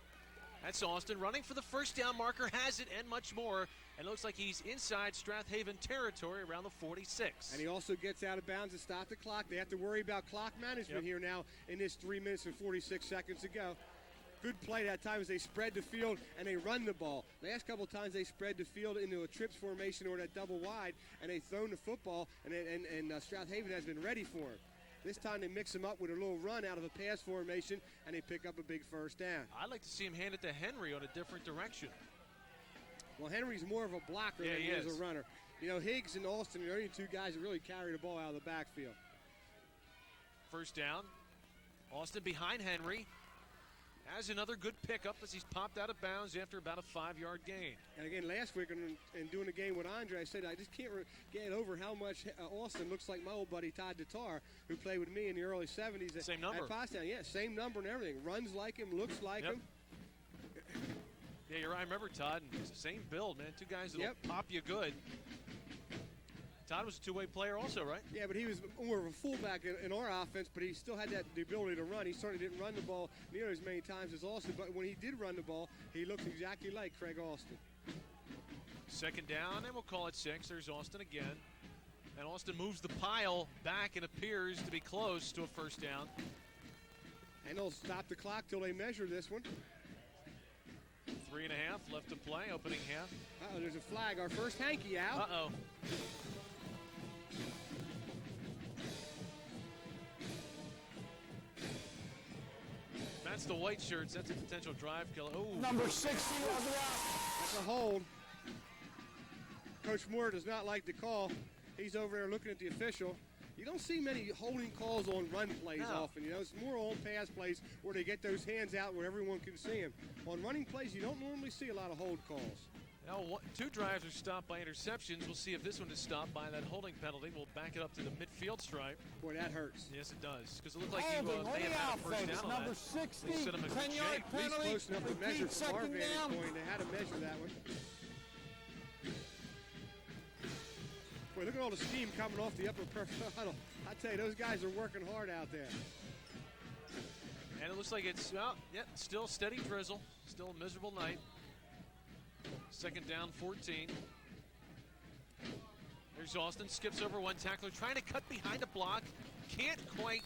That's Austin running for the first down marker, has it, and much more. And looks like he's inside Strathaven territory around the 46. And he also gets out of bounds to stop the clock. They have to worry about clock management here now in this 3 minutes and 46 seconds to go. Good play that time as they spread the field and they run the ball. Last couple times they spread the field into a trips formation or that double wide, and they've thrown the football, and Strathaven has been ready for it. This time they mix him up with a little run out of a pass formation, and they pick up a big first down. I'd like to see him hand it to Henry on a different direction. Well, Henry's more of a blocker than he is a runner. You know, Higgs and Austin are the only 2 guys that really carry the ball out of the backfield. First down. Austin behind Henry. Has another good pickup as he's popped out of bounds after about a 5-yard gain. And again, last week in doing the game with Andre, I said I just can't get over how much Austin looks like my old buddy Todd Tatar, who played with me in the early 70s. Same number. At Pottstown. Yeah, same number and everything. Runs like him, looks like him. Yeah, you're right. I remember Todd. And he's the same build, man. 2 guys that'll pop you good. Todd was a 2-way player also, right? Yeah, but he was more of a fullback in our offense, but he still had the ability to run. He certainly didn't run the ball near as many times as Austin, but when he did run the ball, he looked exactly like Craig Austin. Second down, and we'll call it 6. There's Austin again. And Austin moves the pile back and appears to be close to a first down. And they'll stop the clock till they measure this one. 3.5 left to play, opening half. Uh-oh, there's a flag. Our first hanky out. Uh-oh. That's the white shirts. That's a potential drive killer. Ooh. Number 60 on the out. That's a hold. Coach Moore does not like the call. He's over there looking at the official. You don't see many holding calls on run plays often. You know, it's more on pass plays where they get those hands out where everyone can see them. On running plays, you don't normally see a lot of hold calls. Now, 2 drives are stopped by interceptions. We'll see if this one is stopped by that holding penalty. We'll back it up to the midfield stripe. Boy, that hurts. Yes, it does. Because it looked like you may have had a first down on number that. 60, 10-yard penalty. Close enough to measure from our vantage point. They had to measure that one. Boy, look at all the steam coming off the upper huddle. I tell you, those guys are working hard out there. And it looks like it's, still steady drizzle. Still a miserable night. Second down, 14. There's Austin, skips over one tackler, trying to cut behind a block. Can't quite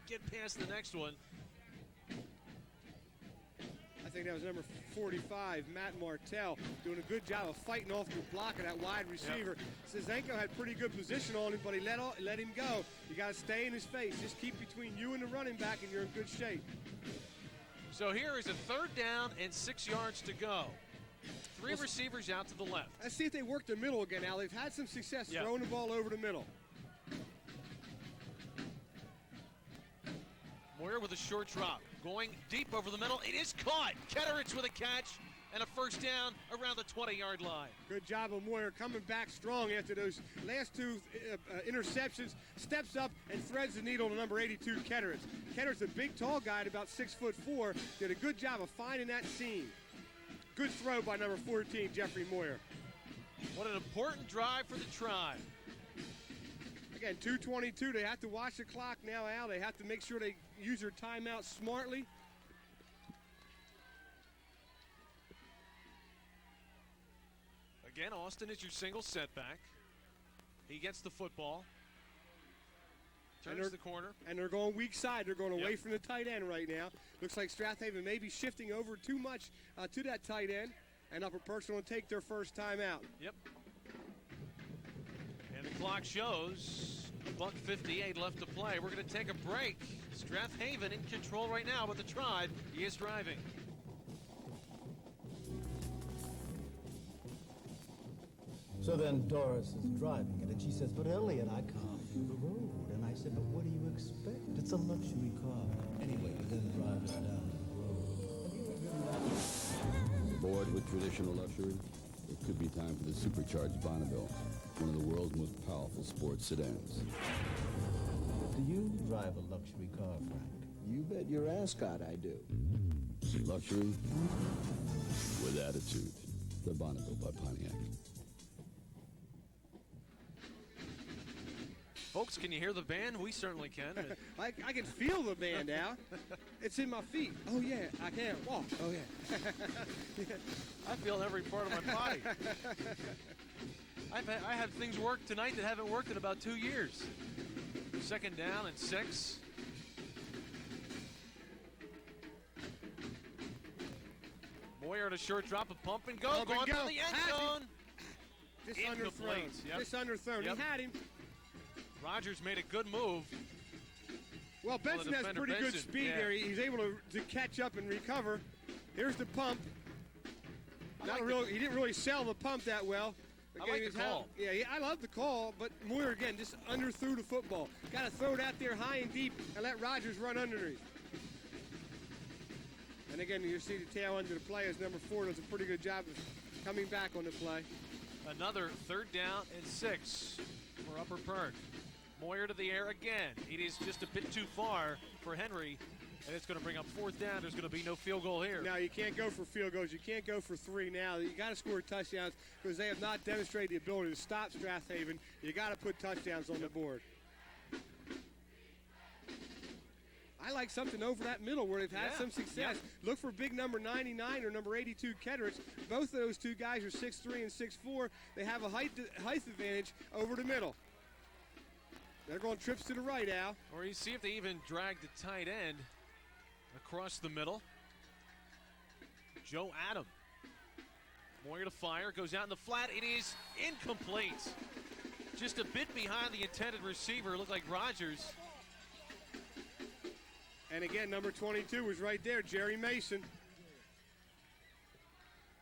get past the next one. I think that was number 45, Matt Martell, doing a good job of fighting off the block of that wide receiver. Zizenko had pretty good position on him, but he let him go. You got to stay in his face. Just keep between you and the running back, and you're in good shape. So here is a 3rd down and 6 yards to go. 3 receivers out to the left. Let's see if they work the middle again. Now, they've had some success throwing the ball over the middle. Moyer with a short drop. Going deep over the middle. It is caught. Ketteridge with a catch and a 1st down around the 20-yard line. Good job of Moyer coming back strong after those last 2 interceptions. Steps up and threads the needle to number 82, Ketteridge. Ketteridge's a big, tall guy at about 6'4". Did a good job of finding that seam. Good throw by number 14, Jeffrey Moyer. What an important drive for the Tribe. Again, 2:22. They have to watch the clock now, Al. They have to make sure they use their timeout smartly. Again, Austin is your single setback. He gets the football. Turns the corner. And they're going weak side. They're going away from the tight end right now. Looks like Strathaven may be shifting over too much to that tight end. And Upper Perk's going to take their first timeout. Yep. And the clock shows $1:58 left to play. We're going to take a break. Strathaven in control right now, but the Tribe, he is driving. So then Doris is driving it, and she says, "But Elliot, I can't do the road." And I said, "But what do you expect? It's a luxury car. Anyway, you then drive us down the road." Have you ever driven that? Bored with traditional luxury? It could be time for the supercharged Bonneville, one of the world's most powerful sports sedans. Do you drive a luxury car, Frank? You bet your ascot I do. Luxury with attitude. The Bonneville by Pontiac. Folks, can you hear the band? We certainly can. I can feel the band now. It's in my feet. Oh, yeah, I can walk. Oh, yeah. I feel every part of my body. I had things work tonight that haven't worked in about 2 years. 2nd down and 6. Moyer at a short drop, a pump and go. Going to the end zone. Just underthrown. Just underthrown. He had him. Rogers made a good move. Well, Benson has pretty good speed there. He's able to catch up and recover. Here's the pump. He didn't really sell the pump that well. I like the call. Yeah, I love the call, but Moyer, again, just underthrew the football. Got to throw it out there high and deep and let Rogers run underneath. And again, you see the tail end of the play as number 4 does a pretty good job of coming back on the play. Another 3rd down and 6 for Upper Perk. Moyer to the air again. It is just a bit too far for Henry, and it's going to bring up 4th down. There's going to be no field goal here. Now, you can't go for field goals. You can't go for 3 now. You got to score touchdowns because they have not demonstrated the ability to stop Strathaven. You got to put touchdowns on the board. I like something over that middle where they've had some success. Look for big number 99 or number 82, Ketteridge. Both of those two guys are 6'3" and 6'4". They have a height advantage over the middle. They're going trips to the right, Al. Or you see if they even drag the tight end across the middle. Joe Adam. Moyer to fire, goes out in the flat. It is incomplete. Just a bit behind the intended receiver. Looked like Rogers. And again, number 22 was right there, Jerry Mason.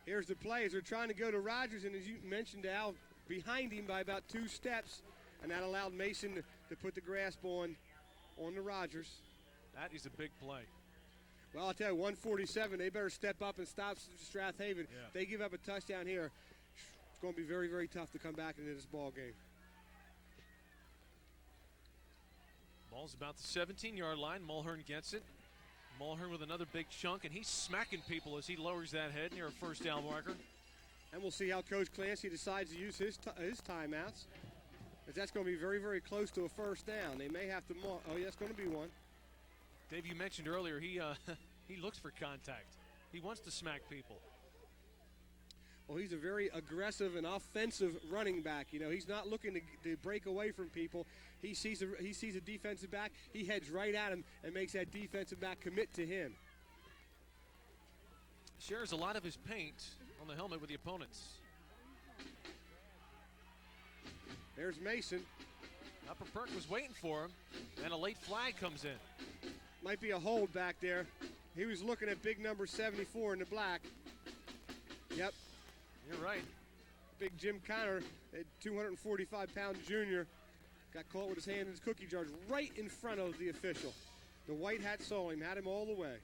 Here's the play as they're trying to go to Rogers, and as you mentioned, Al, behind him by about 2 steps. And that allowed Mason to put the grasp on the Rogers. That is a big play. Well, I'll tell you, 147, they better step up and stop Strathaven. If they give up a touchdown here, it's going to be very, very tough to come back into this ball game. Ball's about the 17-yard line. Mulhern gets it. Mulhern with another big chunk, and he's smacking people as he lowers that head near a 1st down marker. And we'll see how Coach Clancy decides to use his timeouts. As that's going to be very, very close to a 1st down. They may have to it's going to be one. Dave, you mentioned earlier he looks for contact. He wants to smack people. Well, he's a very aggressive and offensive running back. You know, he's not looking to break away from people. He sees a defensive back, he heads right at him and makes that defensive back commit to him. Shares a lot of his paint on the helmet with the opponents. There's Mason. Upper Perk was waiting for him, and a late flag comes in. Might be a hold back there. He was looking at big number 74 in the black. Yep. You're right. Big Jim Connor, a 245-pound junior, got caught with his hand in his cookie jars right in front of the official. The white hat saw him, had him all the way.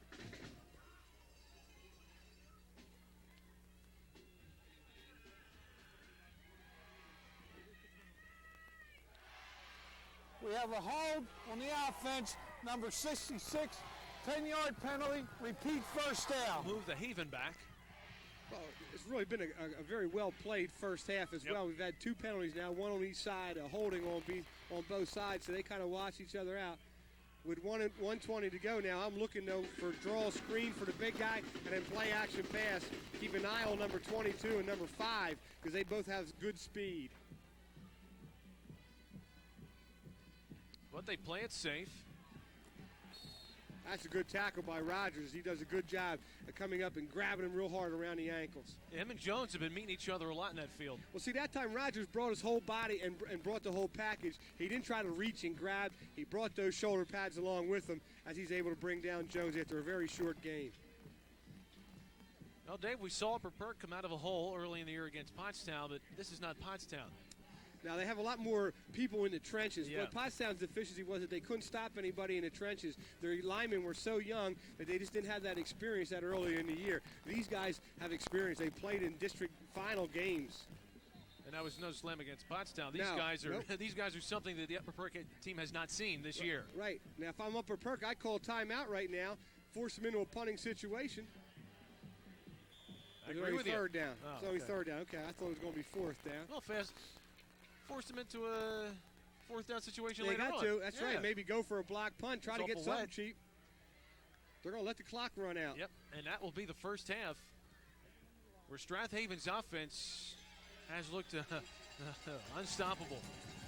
We have a hold on the offense, number 66, 10-yard penalty, repeat first down. Move the Haven back. Well, it's really been a very well-played first half as well. We've had 2 penalties now, one on each side, a holding on both sides, so they kind of watch each other out. With 1:20 to go now, I'm looking, though, for draw screen for the big guy and then play-action pass. Keep an eye on number 22 and number 5 because they both have good speed. But they play it safe. That's a good tackle by Rogers. He does a good job of coming up and grabbing him real hard around the ankles. Him and Jones have been meeting each other a lot in that field. Well, see, that time Rogers brought his whole body and brought the whole package. He didn't try to reach and grab. He brought those shoulder pads along with him as he's able to bring down Jones after a very short game. Well, Dave, we saw Upper Perk come out of a hole early in the year against Pottstown, but this is not Pottstown. Now, they have a lot more people in the trenches. Yeah. What Pottstown's deficiency was that they couldn't stop anybody in the trenches. Their linemen were so young that they just didn't have that experience that earlier in the year. These guys have experience. They played in district final games. And that was no slam against Pottstown. These guys are something that the Upper Perk team has not seen this year. Right. Now, if I'm Upper Perk, I call timeout right now, force them into a punting situation. I agree with you. Third down. Oh, it's only okay. third down. Okay, I thought it was going to be fourth down. Well, fast. Forced them into a fourth down situation They later got on. to. That's Yeah. right. Maybe go for a block punt. Try to It's get awful something wet. cheap. They're going to let the clock run out. Yep, and that will be the first half where Strathaven's offense has looked unstoppable.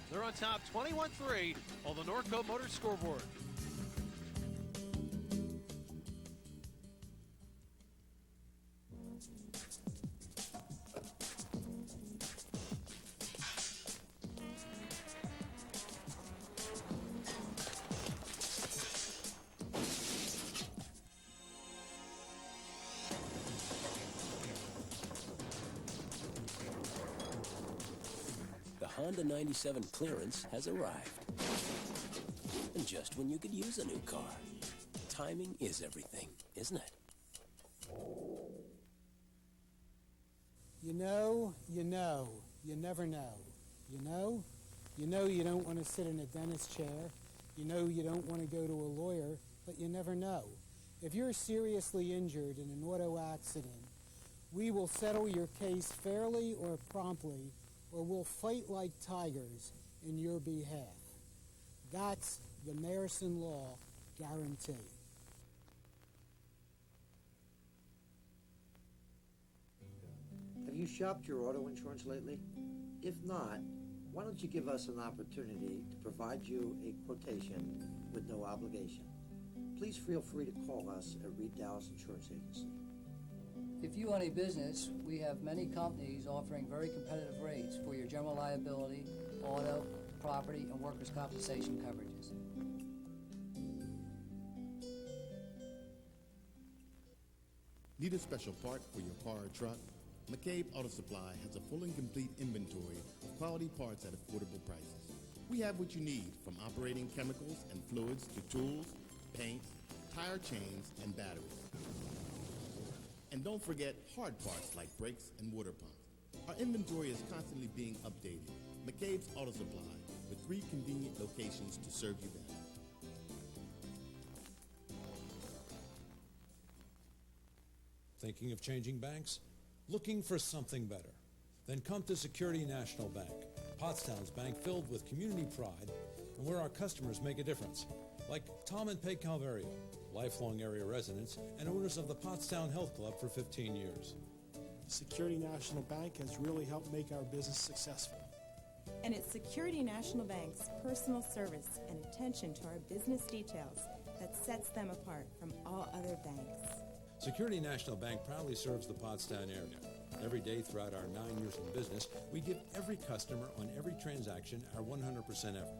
They're on top 21-3 on the Norco Motors scoreboard. Honda 97 clearance has arrived. And just when you could use a new car. Timing is everything, isn't it? You know, you never know. You know you don't want to sit in a dentist chair. You know you don't want to go to a lawyer, but you never know. If you're seriously injured in an auto accident, we will settle your case fairly or promptly, or we'll fight like tigers in your behalf. That's the Mayerson Law guarantee. Have you shopped your auto insurance lately? If not, why don't you give us an opportunity to provide you a quotation with no obligation? Please feel free to call us at Reed Dallas Insurance Agency. If you own a business, we have many companies offering very competitive rates for your general liability, auto, property, and workers' compensation coverages. Need a special part for your car or truck? McCabe Auto Supply has a full and complete inventory of quality parts at affordable prices. We have what you need, from operating chemicals and fluids to tools, paints, tire chains, and batteries. And don't forget hard parts like brakes and water pumps. Our inventory is constantly being updated. McCabe's Auto Supply, with 3 convenient locations to serve you better. Thinking of changing banks? Looking for something better? Then come to Security National Bank, Pottstown's bank filled with community pride and where our customers make a difference. Like Tom and Peg Calvario, lifelong area residents and owners of the Pottstown Health Club for 15 years. Security National Bank has really helped make our business successful. And it's Security National Bank's personal service and attention to our business details that sets them apart from all other banks. Security National Bank proudly serves the Pottstown area. Every day throughout our 9 years in business, we give every customer on every transaction our 100% effort.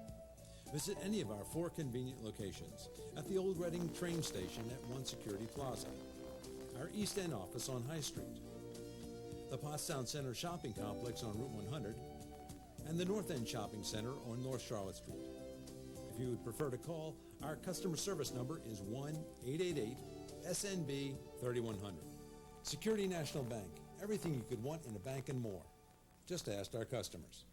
Visit any of our 4 convenient locations: at the Old Reading train station at One Security Plaza, our East End office on High Street, the Pottstown Center Shopping Complex on Route 100, and the North End Shopping Center on North Charlotte Street. If you would prefer to call, our customer service number is 1-888-SNB-3100. Security National Bank, everything you could want in a bank and more. Just ask our customers.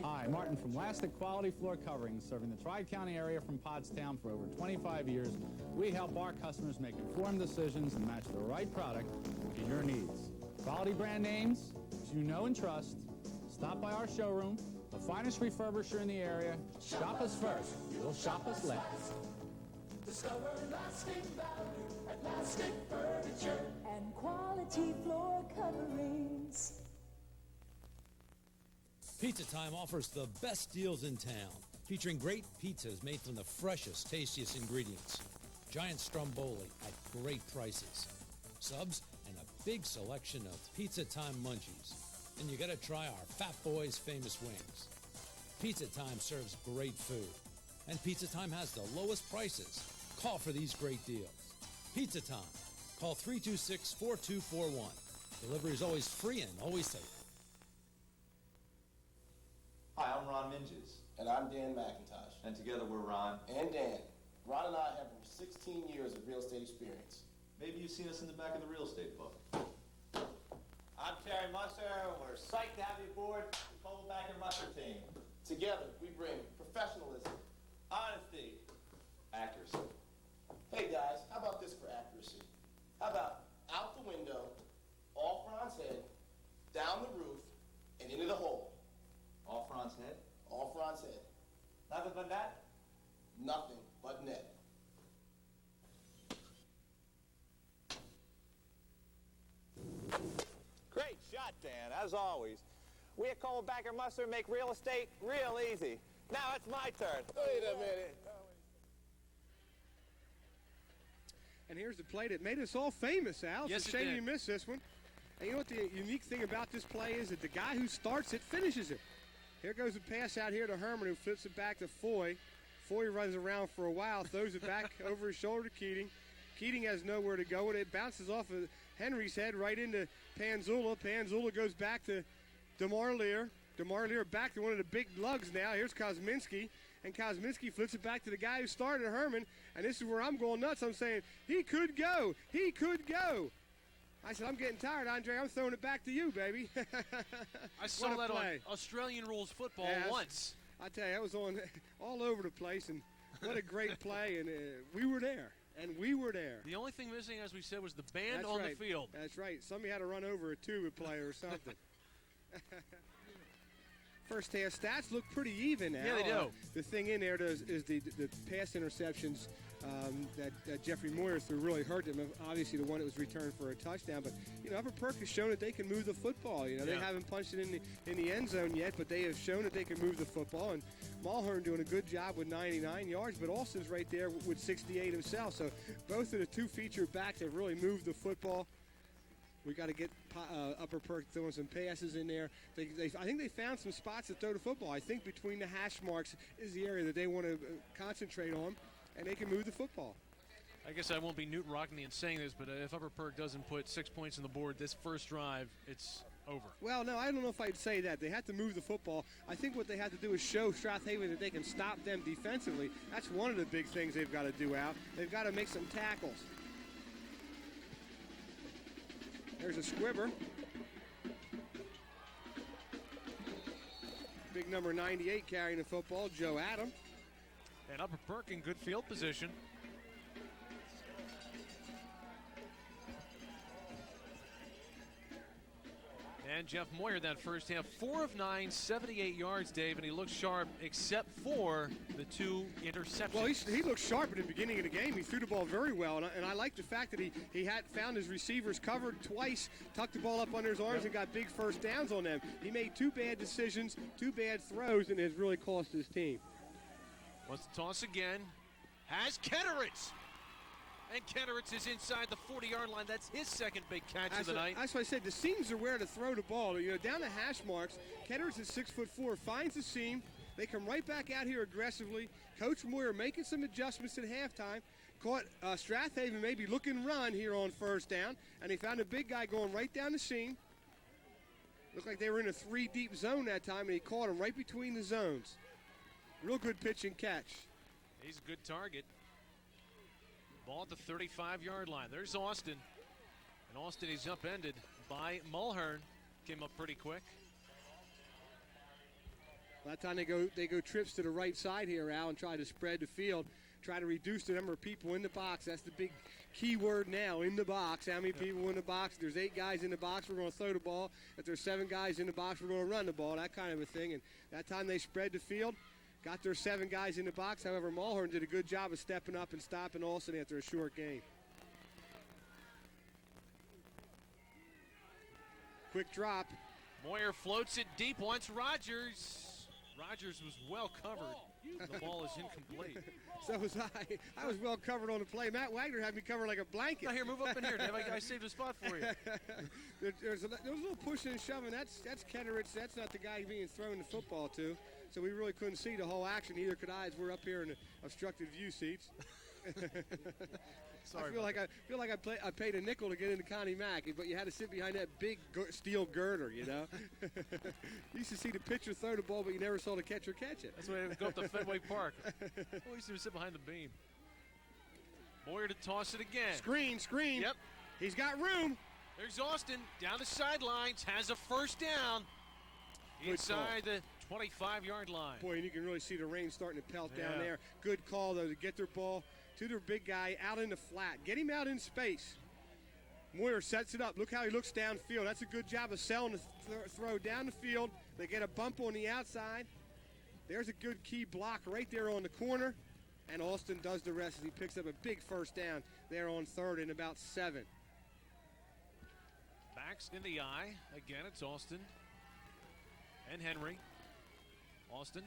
Hi, Martin from Lastic Quality Floor Coverings, serving the Tri-County area from Pottstown for over 25 years. We help our customers make informed decisions and match the right product to your needs. Quality brand names that you know and trust. Stop by our showroom, the finest refurbisher in the area. Shop us first, you'll shop us last. Discover lasting value at Lastic Furniture and quality floor coverings. Pizza Time offers the best deals in town, featuring great pizzas made from the freshest, tastiest ingredients. Giant stromboli at great prices. Subs and a big selection of Pizza Time munchies. And you gotta try our Fat Boys famous wings. Pizza Time serves great food. And Pizza Time has the lowest prices. Call for these great deals. Pizza Time. Call 326-4241. Delivery is always free and always safe. Hi, I'm Ron Minges. And I'm Dan McIntosh. And together we're Ron. And Dan. Ron and I have over 16 years of real estate experience. Maybe you've seen us in the back of the real estate book. I'm Terry Musser. We're psyched to have you aboard the Coldback and Musser team. Together, we bring professionalism, honesty, accuracy. Hey guys, how about this for accuracy? How about out the window, off Ron's head, down the roof, and into the hole? Off Ron's head? Off Ron's head. Nothing but net? Nothing but net. Great shot, Dan, as always. We at Coldback and Musser make real estate real easy. Now it's my turn. Wait a minute. And here's the play that made us all famous, Al. Yes, it's a shame you missed this one. And you know what the unique thing about this play is? That the guy who starts it finishes it. Here goes a pass out here to Herman, who flips it back to Foy. Foy runs around for a while, throws it back over his shoulder to Keating. Keating has nowhere to go, and it bounces off of Henry's head right into Panzula. Panzula goes back to DeMarlier. DeMarlier back to one of the big lugs now. Here's Kosminski. And Kosminski flips it back to the guy who started, Herman. And this is where I'm going nuts. I'm saying, he could go. He could go. I said, I'm getting tired, Andre. I'm throwing it back to you, baby. I saw that on Australian Rules Football once. I tell you, that was on all over the place. And what a great play. And we were there. And we were there. The only thing missing, as we said, was the band on the field. That's right. Somebody had to run over a tuba player or something. First half stats look pretty even now. Yeah, they do. The thing in there is the pass interceptions that Jeffrey Moyer threw really hurt them. Obviously, the one that was returned for a touchdown. But, you know, Upper Perk has shown that they can move the football. You know, they haven't punched it in the end zone yet, but they have shown that they can move the football. And Mulhern doing a good job with 99 yards, but Alston's right there with 68 himself. So both of the two featured backs have really moved the football. We got to get Upper Perk throwing some passes in there. I think they found some spots to throw the football. I think between the hash marks is the area that they want to concentrate on, and they can move the football. I guess I won't be Newton Rockney in saying this, but if Upper Perk doesn't put 6 points on the board this first drive, it's over. Well, no, I don't know if I'd say that. They have to move the football. I think what they have to do is show Strathaven that they can stop them defensively. That's one of the big things they've got to do out. They've got to make some tackles. There's a squibber. Big number 98 carrying the football, Joe Adam. And Upper Perk in good field position. And Jeff Moyer that first half, 4 of 9, 78 yards, Dave, and he looks sharp except for the 2 interceptions. Well, he looked sharp at the beginning of the game. He threw the ball very well, and I like the fact that he had found his receivers covered twice, tucked the ball up under his arms, and got big first downs on them. He made 2 bad decisions, 2 bad throws, and it has really cost his team. Wants to toss again. Has Ketteritz. And Ketteritz is inside the 40-yard line. That's his second big catch of the night. That's why I said the seams are where to throw the ball. You know, down the hash marks, Ketteritz is 6'4", finds the seam. They come right back out here aggressively. Coach Moyer making some adjustments at halftime. Caught Strathaven maybe looking run here on first down, and he found a big guy going right down the seam. Looked like they were in a 3-deep zone that time, and he caught him right between the zones. Real good pitch and catch. He's a good target. Ball at the 35-yard line. There's Austin. And Austin is upended by Mulhern. Came up pretty quick. That time they go trips to the right side here, Al, and try to spread the field. Try to reduce the number of people in the box. That's the big key word now, in the box. How many people in the box? If there's 8 guys in the box, we're going to throw the ball. If there's 7 guys in the box, we're going to run the ball, that kind of a thing. And that time they spread the field. Got their 7 guys in the box. However, Mulhern did a good job of stepping up and stopping Austin after a short game. Quick drop. Moyer floats it deep once. Rogers was well covered. The ball is incomplete. So was I. I was well covered on the play. Matt Wagner had me covered like a blanket. Now here, move up in here, Dave. I saved a spot for you. There's a little pushing and shoving. That's Ketteritz. That's not the guy being thrown the football to. So we really couldn't see the whole action. Neither could I, as we're up here in the obstructed view seats. Sorry. I feel like I paid a nickel to get into Connie Mack, but you had to sit behind that big steel girder, you know. You used to see the pitcher throw the ball, but you never saw the catcher catch it. That's why they go up to Fenway Park. We used to sit behind the beam. Moyer to toss it again. Screen. Yep. He's got room. There's Austin down the sidelines, has a first down inside the 25-yard line. Boy, and you can really see the rain starting to pelt down there. Good call, though, to get their ball to their big guy out in the flat. Get him out in space. Moyer sets it up. Look how he looks downfield. That's a good job of selling the throw down the field. They get a bump on the outside. There's a good key block right there on the corner. And Austin does the rest as he picks up a big first down there on 3rd and about 7. Backs in the eye. Again, it's Austin and Henry. Austin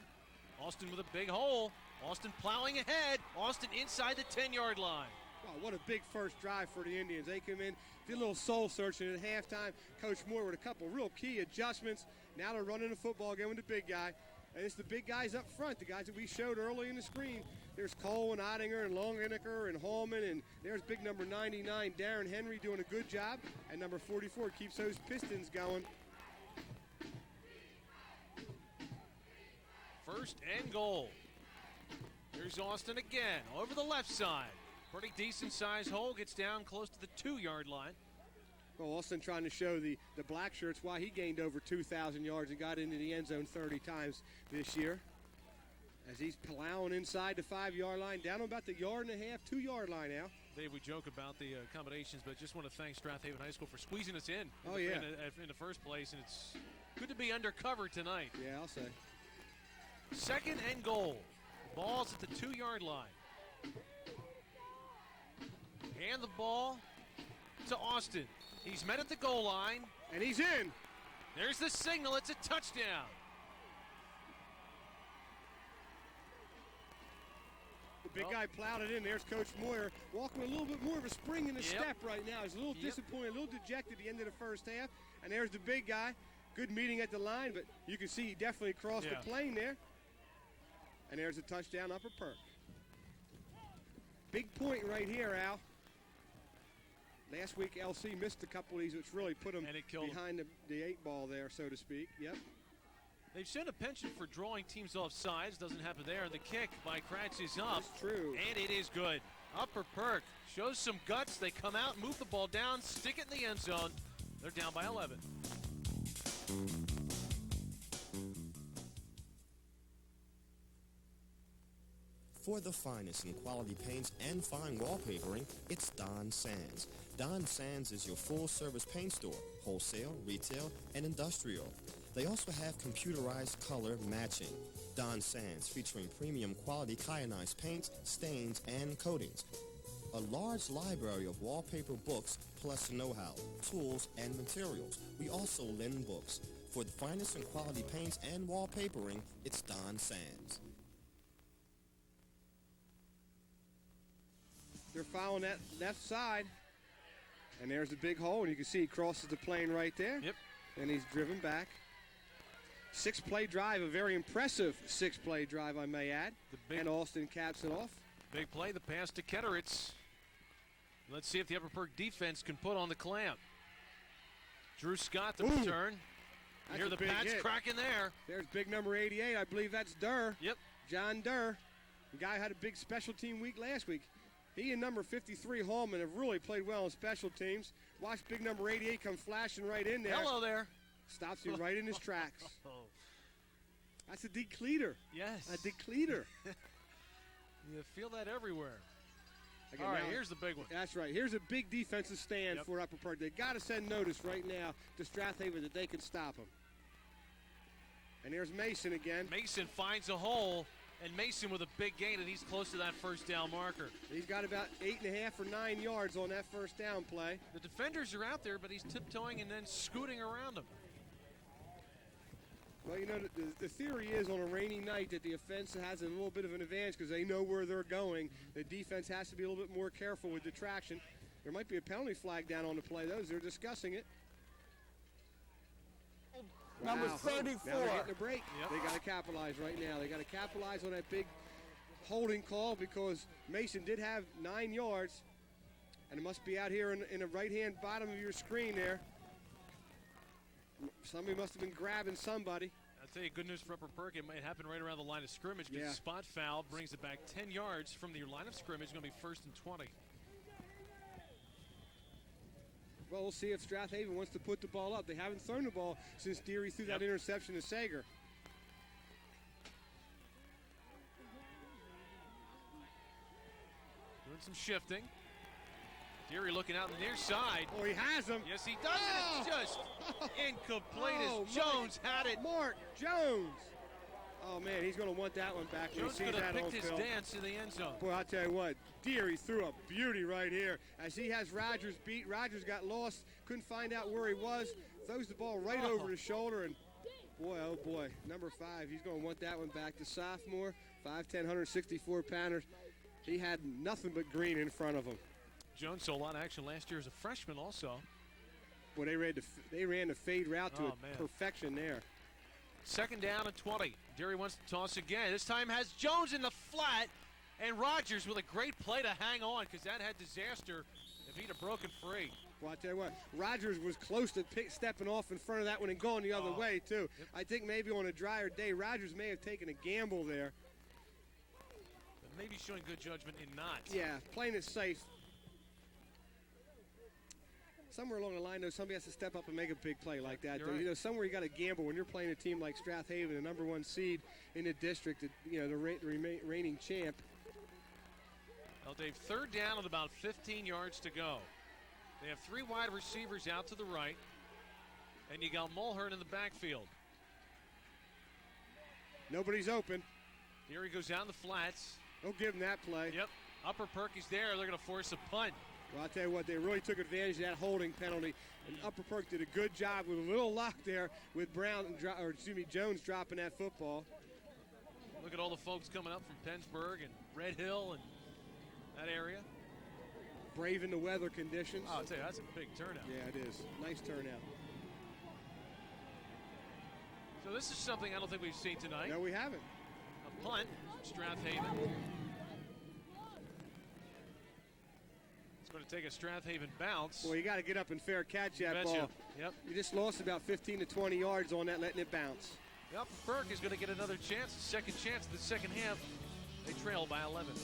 with a big hole. Austin plowing ahead. Austin inside the 10-yard line. Wow, what a big first drive for the Indians. They come in, did a little soul searching at halftime. Coach Moore with a couple real key adjustments. Now they're running the football again with the big guy. And it's the big guys up front, the guys that we showed early in the screen. There's Cole and Ottinger and Longenecker and Hallman, and there's big number 99, Darren Henry, doing a good job. And number 44 keeps those Pistons going. 1st and goal. Here's Austin again, over the left side. Pretty decent sized hole, gets down close to the 2-yard line. Well, Austin trying to show the black shirts why he gained over 2,000 yards and got into the end zone 30 times this year. As he's plowing inside the 5-yard line, down about the 1.5 yard, 2-yard line now. Dave, we joke about the accommodations, but just want to thank Strathaven High School for squeezing us in. In the first place, and it's good to be undercover tonight. Yeah, I'll say. 2nd and goal. The ball's at the 2-yard line. Hand the ball to Austin. He's met at the goal line. And he's in. There's the signal. It's a touchdown. The big guy plowed it in. There's Coach Moyer walking with a little bit more of a spring in his step right now. He's a little disappointed, a little dejected at the end of the first half. And there's the big guy. Good meeting at the line, but you can see he definitely crossed the plane there. And there's a touchdown, Upper Perk. Big point right here, Al. Last week, LC missed a couple of these, which really put them behind the 8 ball there, so to speak. Yep. They've shown a penchant for drawing teams off sides. Doesn't happen there. The kick by Kratz is up. That's true. And it is good. Upper Perk shows some guts. They come out, move the ball down, stick it in the end zone. They're down by 11. For the finest in quality paints and fine wallpapering, it's Don Sands. Don Sands is your full-service paint store, wholesale, retail, and industrial. They also have computerized color matching. Don Sands, featuring premium quality kyanized paints, stains, and coatings. A large library of wallpaper books, plus know-how, tools, and materials. We also lend books. For the finest in quality paints and wallpapering, it's Don Sands. They're fouling that left side. And there's a big hole, and you can see he crosses the plane right there. Yep. And he's driven back. 6-play drive, a very impressive 6-play drive, I may add. And Austin caps it off. Big play, the pass to Ketteritz. Let's see if the Upper Perk defense can put on the clamp. Drew Scott the return. Hear the pads cracking there. There's big number 88. I believe that's Durr. Yep. John Durr. The guy had a big special team week last week. He and number 53, Hallman, have really played well in special teams. Watch big number 88 come flashing right in there. Hello there. Stops him right in his tracks. That's a decleater. Yes. A decleater. You feel that everywhere. Okay, all right, now, here's the big one. That's right. Here's a big defensive stand for Upper Perk. They got to send notice right now to Strathaven that they can stop him. And there's Mason again. Mason finds a hole, and Mason with a big gain, and he's close to that first down marker. He's got about 8.5 or 9 yards on that first down play. The defenders are out there, but he's tiptoeing and then scooting around them. Well, you know, the theory is on a rainy night that the offense has a little bit of an advantage because they know where they're going. The defense has to be a little bit more careful with detraction. There might be a penalty flag down on the play, though. They're discussing it. Number Wow. 34. Now they're getting a break. They got to capitalize right now. They got to capitalize on that big holding call because Mason did have 9 yards, and it must be out here in the right-hand bottom of your screen there. Somebody must have been grabbing somebody. I'll tell you, good news for Upper Perk. It might happen right around the line of scrimmage because the spot foul brings it back 10 yards from the line of scrimmage. It's going to be 1st and 20. Well, we'll see if Strathaven wants to put the ball up. They haven't thrown the ball since Deary threw that interception to Sager. Doing some shifting. Deary looking out on the near side. Oh, he has him. Yes, he does. And it's just incomplete as Jones had it. Mark Jones. Oh, man, he's going to want that one back when Jones he sees could have that on picked his film. dance in the end zone. Boy, I'll tell you what, Deary threw a beauty right here. As he has Rogers beat, Rogers got lost, couldn't find out where he was, throws the ball right over his shoulder, and boy, oh boy, number 5, he's going to want that one back. The sophomore, 5'10", 164-pounder. He had nothing but green in front of him. Jones saw a lot of action last year as a freshman also. Boy, they ran the fade route to perfection there. 2nd down and 20. Deary wants to toss again. This time has Jones in the flat, and Rogers with a great play to hang on because that had disaster if he'd have broken free. Well, I tell you what, Rogers was close to stepping off in front of that one and going the other way, too. Yep. I think maybe on a drier day, Rogers may have taken a gamble there. But maybe showing good judgment in not. Yeah, playing it safe. Somewhere along the line, though, somebody has to step up and make a big play like that. Though. Right. You know, somewhere you got to gamble when you're playing a team like Strathaven, the number 1 seed in the district, you know, the reigning champ. Well, Dave, 3rd down with about 15 yards to go. They have 3 wide receivers out to the right, and you got Mulhern in the backfield. Nobody's open. Deary goes down the flats. Don't give him that play. Yep. Upper Perk is there. They're going to force a punt. Well, I'll tell you what, they really took advantage of that holding penalty. And Upper Perk did a good job with a little luck there with Jones dropping that football. Look at all the folks coming up from Pennsburg and Red Hill and that area. Braving the weather conditions. Oh, I'll tell you, that's a big turnout. Yeah, it is. Nice turnout. So this is something I don't think we've seen tonight. No, we haven't. A punt from Strathaven. Going to take a Strathaven bounce. Well, you got to get up and fair catch that ball. Yep. You just lost about 15 to 20 yards on that, letting it bounce. Yep, Perk is going to get another chance, a second chance in the second half. They trail by 11.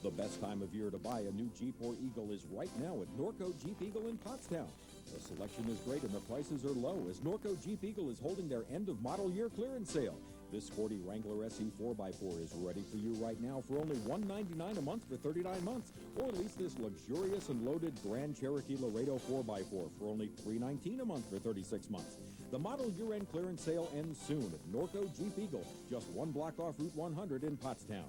The best time of year to buy a new Jeep or Eagle is right now at Norco Jeep Eagle in Pottstown. The selection is great and the prices are low as Norco Jeep Eagle is holding their end of model year clearance sale. This sporty Wrangler SE 4x4 is ready for you right now for only $199 a month for 39 months. Or lease this luxurious and loaded Grand Cherokee Laredo 4x4 for only $319 a month for 36 months. The model year-end clearance sale ends soon at Norco Jeep Eagle, just one block off Route 100 in Pottstown.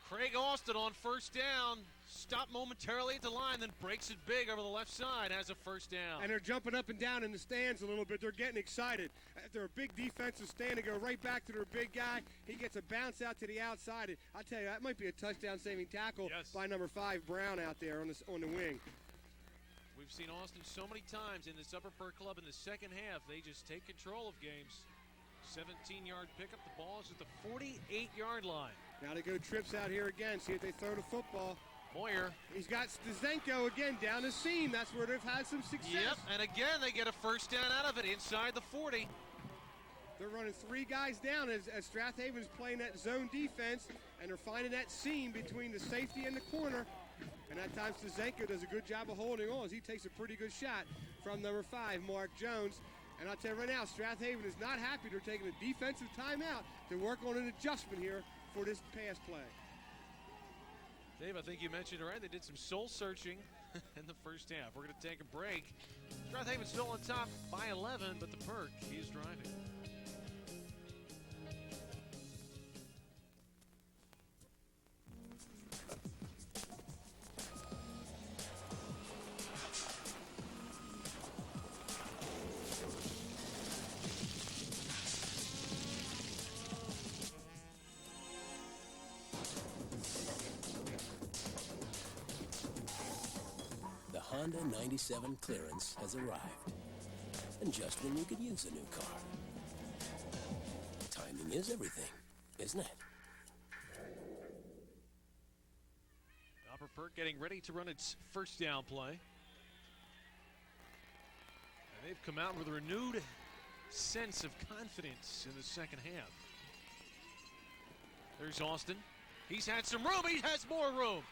Craig Austin on first down. Stopped momentarily at the line, then breaks it big over the left side, has a first down. And they're jumping up and down in the stands a little bit. They're getting excited. After a big defensive stand, they go right back to their big guy. He gets a bounce out to the outside. And I'll tell you, that might be a touchdown-saving tackle by number 5, Brown, out there on the wing. We've seen Austin so many times in this Upper Perk club in the second half. They just take control of games. 17-yard pickup. The ball is at the 48-yard line. Now they go trips out here again. See if they throw the football. Moyer. He's got Stazenko again down the seam. That's where they've had some success. Yep, and again they get a first down out of it inside the 40. They're running 3 guys down as Strathaven's playing that zone defense, and they're finding that seam between the safety and the corner. And at times Stazenko does a good job of holding on as he takes a pretty good shot from number 5, Mark Jones. And I'll tell you right now, Strathaven is not happy. They're taking a defensive timeout to work on an adjustment here for this pass play. Dave, I think you mentioned it right. They did some soul searching in the first half. We're going to take a break. Strathaven still on top by 11, but the Perk, he's driving. Honda 97 clearance has arrived. And just when you could use a new car. Timing is everything, isn't it? Upper Perk getting ready to run its first down play. And they've come out with a renewed sense of confidence in the second half. There's Austin. He's had some room. He has more room.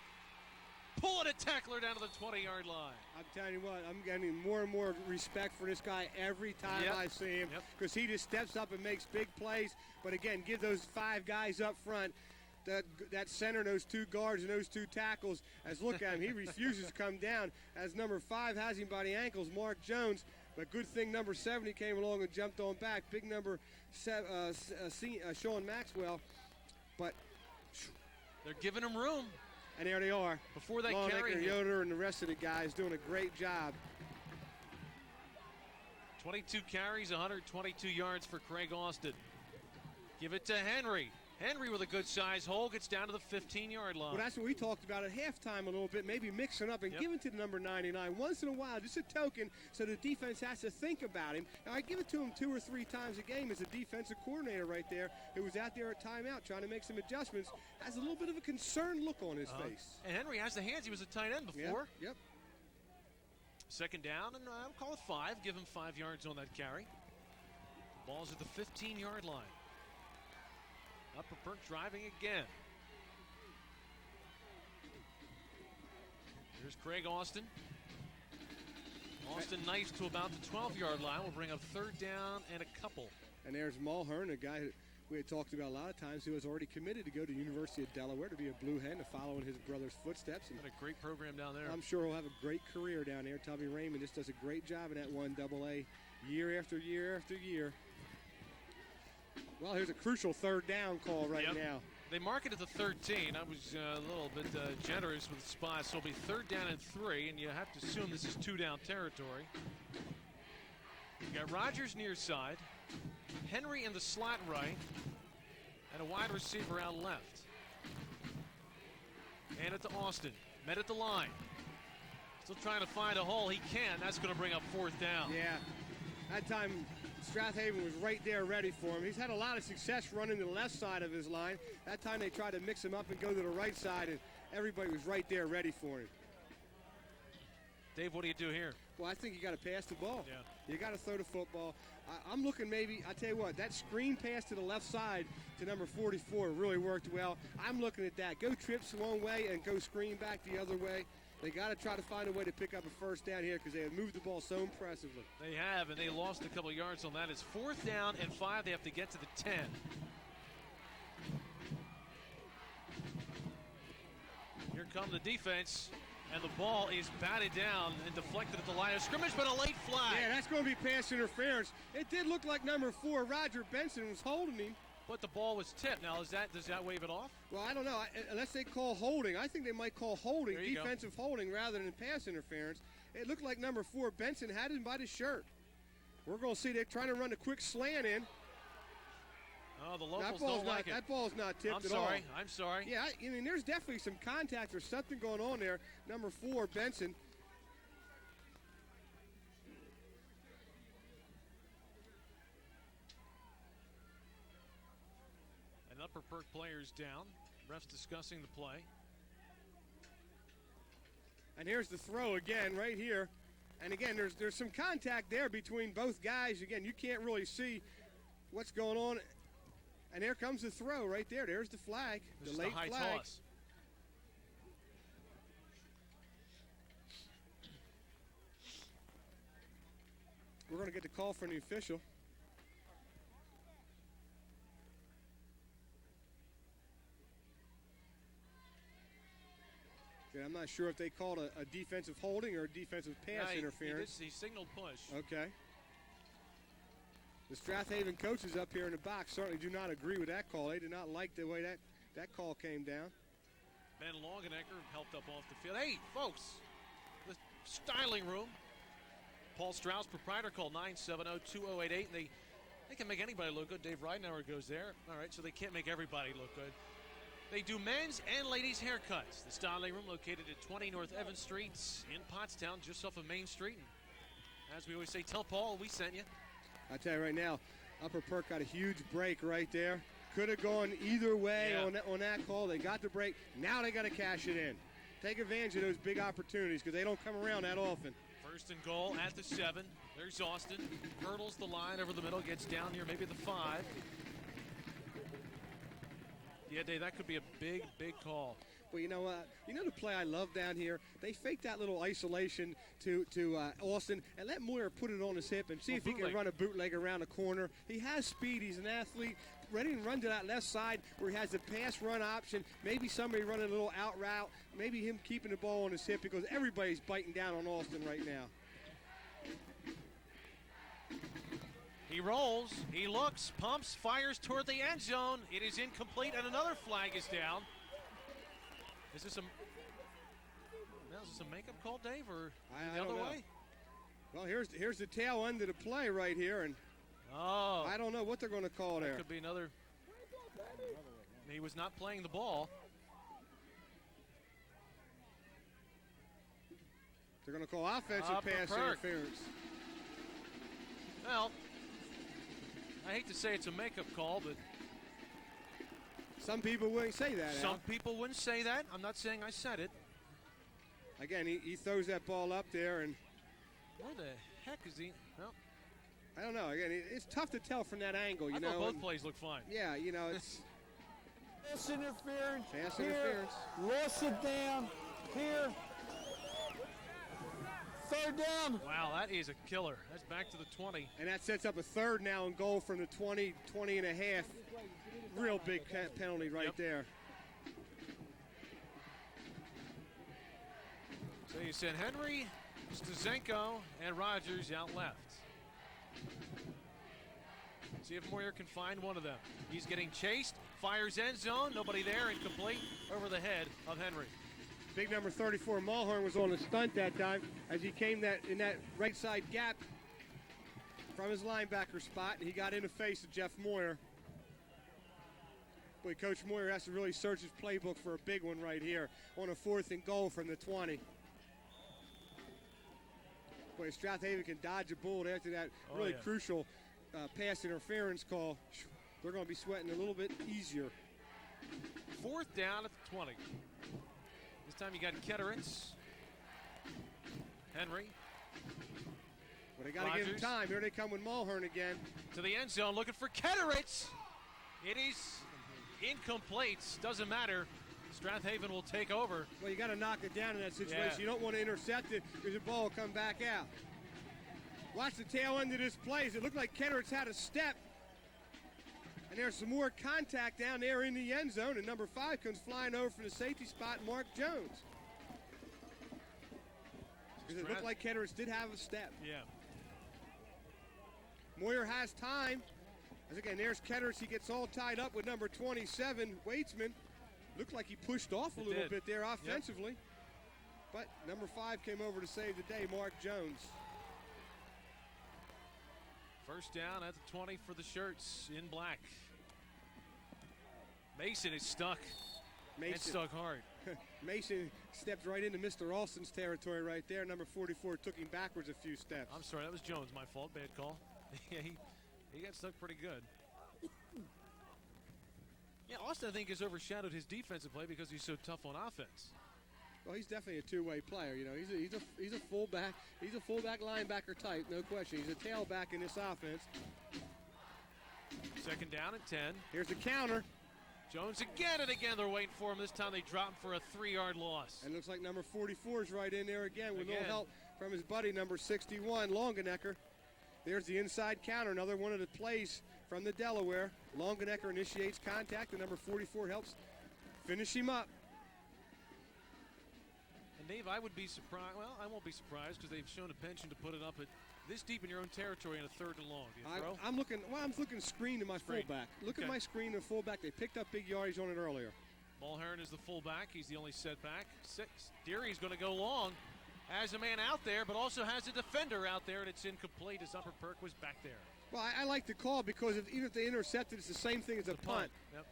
Pulling a tackler down to the 20-yard line. I'm telling you what, I'm getting more and more respect for this guy every time I see him because he just steps up and makes big plays. But again, give those 5 guys up front, that center, those 2 guards and those 2 tackles, as look at him, he refuses to come down as number 5 has him by the ankles, Mark Jones. But good thing number 70 came along and jumped on back. Big number 7, Sean Maxwell. But they're giving him room. And there they are. Before they carry him. Yoder and the rest of the guys doing a great job. 22 carries, 122 yards for Craig Austin. Give it to Henry. Henry with a good size hole gets down to the 15-yard line. Well, that's what we talked about at halftime a little bit, maybe mixing up and giving to the number 99 once in a while, just a token, so the defense has to think about him. Now, I give it to him 2 or 3 times a game as a defensive coordinator right there who was out there at timeout trying to make some adjustments. Has a little bit of a concerned look on his face. And Henry has the hands. He was a tight end before. Yep. Second down, and I'll call it 5. Give him 5 yards on that carry. Ball's at the 15-yard line. Upper Perk driving again. Here's Craig Austin. Austin knifes to about the 12-yard line. Will bring up 3rd down and a couple. And there's Mulhern, a guy we had talked about a lot of times who has already committed to go to the University of Delaware to be a Blue Hen, to follow in his brother's footsteps. And a great program down there. I'm sure he'll have a great career down there. Tubby Raymond just does a great job in that 1AA year after year after year. Well, here's a crucial 3rd down call right now. They mark it at the 13. I was a little bit generous with the spots. So it'll be 3rd down and 3, and you have to assume this is 2-down territory. You got Rogers near side, Henry in the slot right, and a wide receiver out left. And it to Austin. Met at the line. Still trying to find a hole. He can. That's going to bring up 4th down. Yeah. That time Strathaven was right there ready for him. He's had a lot of success running to the left side of his line. That time they tried to mix him up and go to the right side, and everybody was right there ready for him. Dave, what do you do here? Well, I think you got to pass the ball. Yeah. You got to throw the football. I'm looking maybe, I tell you what, that screen pass to the left side to number 44 really worked well. I'm looking at that. Go trips one way and go screen back the other way. They got to try to find a way to pick up a first down here because they have moved the ball so impressively. They have, and they lost a couple yards on that. It's 4th down and 5. They have to get to the 10. Here come the defense, and the ball is batted down and deflected at the line of scrimmage, but a late flag. Yeah, that's going to be pass interference. It did look like number 4, Roger Benson, was holding him. But the ball was tipped. Now, does that wave it off? Well, I don't know. Unless they call holding. I think they might call holding, defensive holding, rather than pass interference. It looked like number 4, Benson, had him by the shirt. We're going to see they're trying to run a quick slant in. Oh, the locals don't like it. That ball's not tipped at all. I'm sorry. Yeah, I mean, there's definitely some contact or something going on there. Number 4, Benson. And Upper Perk players down. Refs discussing the play. And here's the throw again right here. And again, there's some contact there between both guys. Again, you can't really see what's going on. And here comes the throw right there. There's the flag, the late high flag. Toss. We're going to get the call from the official. I'm not sure if they called a defensive holding or a defensive pass interference. He signaled push. Okay. The Strathaven coaches up here in the box certainly do not agree with that call. They did not like the way that call came down. Ben Longenecker helped up off the field. Hey, folks, the styling room. Paul Strauss, proprietor, call 970-2088. They can make anybody look good. Dave Ridenour goes there. All right, so they can't make everybody look good. They do men's and ladies' haircuts. The styling room located at 20 North Evans Street in Pottstown, just off of Main Street. And as we always say, tell Paul we sent you. I tell you right now, Upper Perk got a huge break right there. Could have gone either way on that call. They got the break. Now they got to cash it in. Take advantage of those big opportunities because they don't come around that often. 1st and goal at the 7. There's Austin. Hurdles the line over the middle. Gets down here, maybe the 5. Yeah, Dave, that could be a big, big call. Well, you know what? You know the play I love down here? They fake that little isolation to Austin and let Moyer put it on his hip and see if he can run a bootleg around the corner. He has speed. He's an athlete. Ready to run to that left side where he has the pass-run option. Maybe somebody running a little out route. Maybe him keeping the ball on his hip because everybody's biting down on Austin right now. He rolls, he looks, pumps, fires toward the end zone. It is incomplete, and another flag is down. Is this a makeup call, Dave, or the other way? Well, here's the tail end of the play right here, and I don't know what they're going to call there. Could be another. He was not playing the ball. They're going to call offensive pass interference. Well, I hate to say it's a makeup call, but some people wouldn't say that. Some people wouldn't say that. I'm not saying I said it. Again, he throws that ball up there, and where the heck is he? Well, I don't know. Again, it's tough to tell from that angle. I thought both plays look fine. Yeah, you know it's pass interference. Pass here, interference. Lost it down here. 3rd down. Wow, that is a killer. That's back to the 20. And that sets up a 3rd now and goal from the 20 and a half. Real big penalty right there. So you said Henry, Stazenko, and Rogers out left. See if Moyer can find one of them. He's getting chased, fires end zone, nobody there, incomplete, over the head of Henry. Big number 34, Mulhorn, was on a stunt that time as he came in that right side gap from his linebacker spot, and he got in the face of Jeff Moyer. Boy, Coach Moyer has to really search his playbook for a big one right here on a 4th and goal from the 20. Boy, Strathaven can dodge a bullet after that crucial pass interference call. They're going to be sweating a little bit easier. 4th down at the 20. This time you got Ketteritz. Henry. Well, they got to give him time. Here they come with Mulhern again. To the end zone, looking for Ketteritz. It is incomplete. Doesn't matter. Strathaven will take over. Well, you got to knock it down in that situation. Yeah. You don't want to intercept it because the ball will come back out. Watch the tail end of this play. It looked like Ketteritz had a step. And there's some more contact down there in the end zone. And number 5 comes flying over from the safety spot, Mark Jones. Because it looked like Ketteritz did have a step. Yeah. Moyer has time. As again, there's Ketteritz. He gets all tied up with number 27, Waitsman. Looked like he pushed off a little bit there offensively. Yep. But number 5 came over to save the day, Mark Jones. First down at the 20 for the Shirts in black. Mason is stuck. And stuck hard. Mason stepped right into Mr. Alston's territory right there. Number 44 took him backwards a few steps. I'm sorry, that was Jones. My fault. Bad call. he got stuck pretty good. Yeah, Austin, I think, has overshadowed his defensive play because he's so tough on offense. Well, he's definitely a two-way player. You know, he's a fullback. He's a fullback linebacker type, no question. He's a tailback in this offense. Second down and 10. Here's the counter. Jones again and again. They're waiting for him. This time they drop him for a 3-yard loss. And looks like number 44 is right in there again with a little help from his buddy, number 61, Longenecker. There's the inside counter, another one of the plays from the Delaware. Longenecker initiates contact, and number 44 helps finish him up. And Dave, I would be surprised. Well, I won't be surprised because they've shown a penchant to put it up at this deep in your own territory in a 3rd and long. Do you throw? I'm looking screen to my fullback. Look at my screen to fullback. They picked up big yardage on it earlier. Mulhern is the fullback. He's the only setback. Deary's going to go long. Has a man out there, but also has a defender out there, and it's incomplete as Upper Perk was back there. Well, I like the call because even if they intercepted, it's the same thing as a punt. Yep.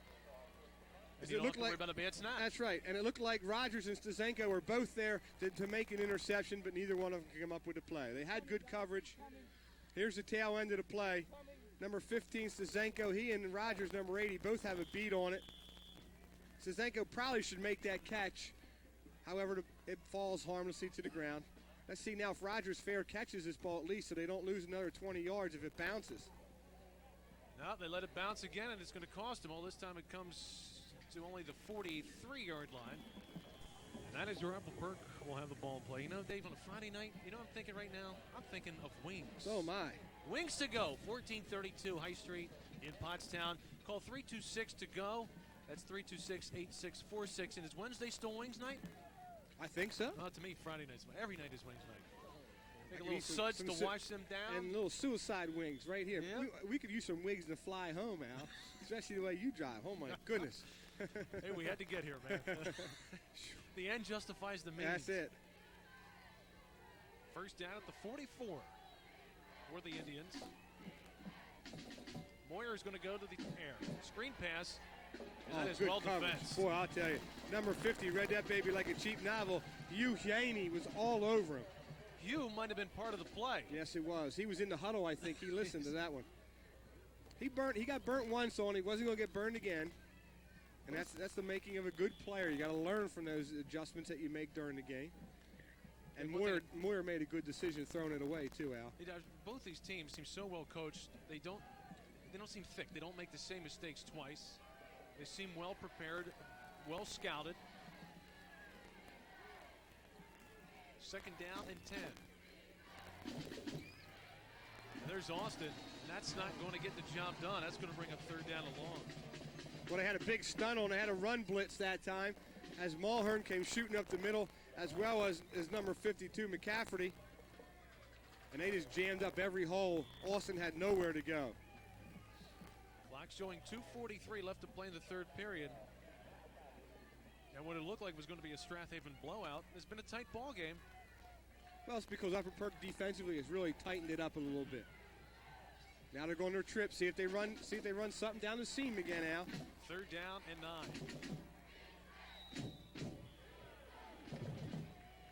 It looked like about a bad snap. That's right, and it looked like Rogers and Stazenko were both there to make an interception, but neither one of them came up with a play. They had good coverage. Here's the tail end of the play. Number 15, Stazenko, he and Rogers, number 80, both have a beat on it. Stazenko probably should make that catch. However, it falls harmlessly to the ground. Let's see now if Rogers fair catches this ball at least so they don't lose another 20 yards if it bounces. No, they let it bounce again, and it's going to cost them. All this time it comes to only the 43-yard line. And that is where Upper Perk will have the ball in play. You know, Dave, on a Friday night, you know what I'm thinking right now? I'm thinking of wings. So am I. Wings to go, 1432 High Street in Pottstown. Call 326 to go. That's 326-8646. And is Wednesday still Wings night? I think so. To me, Friday night's every night is Wings night. Take a little suds to wash them down. And little suicide wings right here. Yeah. We could use some wings to fly home, Al. Especially the way you drive. Oh, my goodness. Hey, we had to get here, man. The end justifies the means. That's it. First down at the 44 for the Indians. Moyer is going to go to the air. Screen pass. And that is good well coverage. defensed. Boy, I'll tell you. Number 50 read that baby like a cheap novel. Hugh Haney was all over him. Hugh might have been part of the play. Yes, it was. He was in the huddle, I think. He listened to that one. He got burnt once on. He wasn't going to get burned again. And that's the making of a good player. You got to learn from those adjustments that you make during the game. And Moyer made a good decision throwing it away too, Al. Both these teams seem so well coached. They don't seem thick. They don't make the same mistakes twice. They seem well prepared, well scouted. Second down and 10. And there's Austin. And that's not going to get the job done. That's going to bring up 3rd down and long. Well, they had a big stun on. They had a run blitz that time as Mulhern came shooting up the middle, as well as number 52, McCafferty. And they just jammed up every hole. Austin had nowhere to go. Clock showing 2:43 left to play in the 3rd period. And what it looked like was going to be a Strathaven blowout. It's been a tight ball game. Well, it's because Upper Perk defensively has really tightened it up a little bit. Now they're going their trip. See if they run something down the seam again, Al. 3rd down and 9.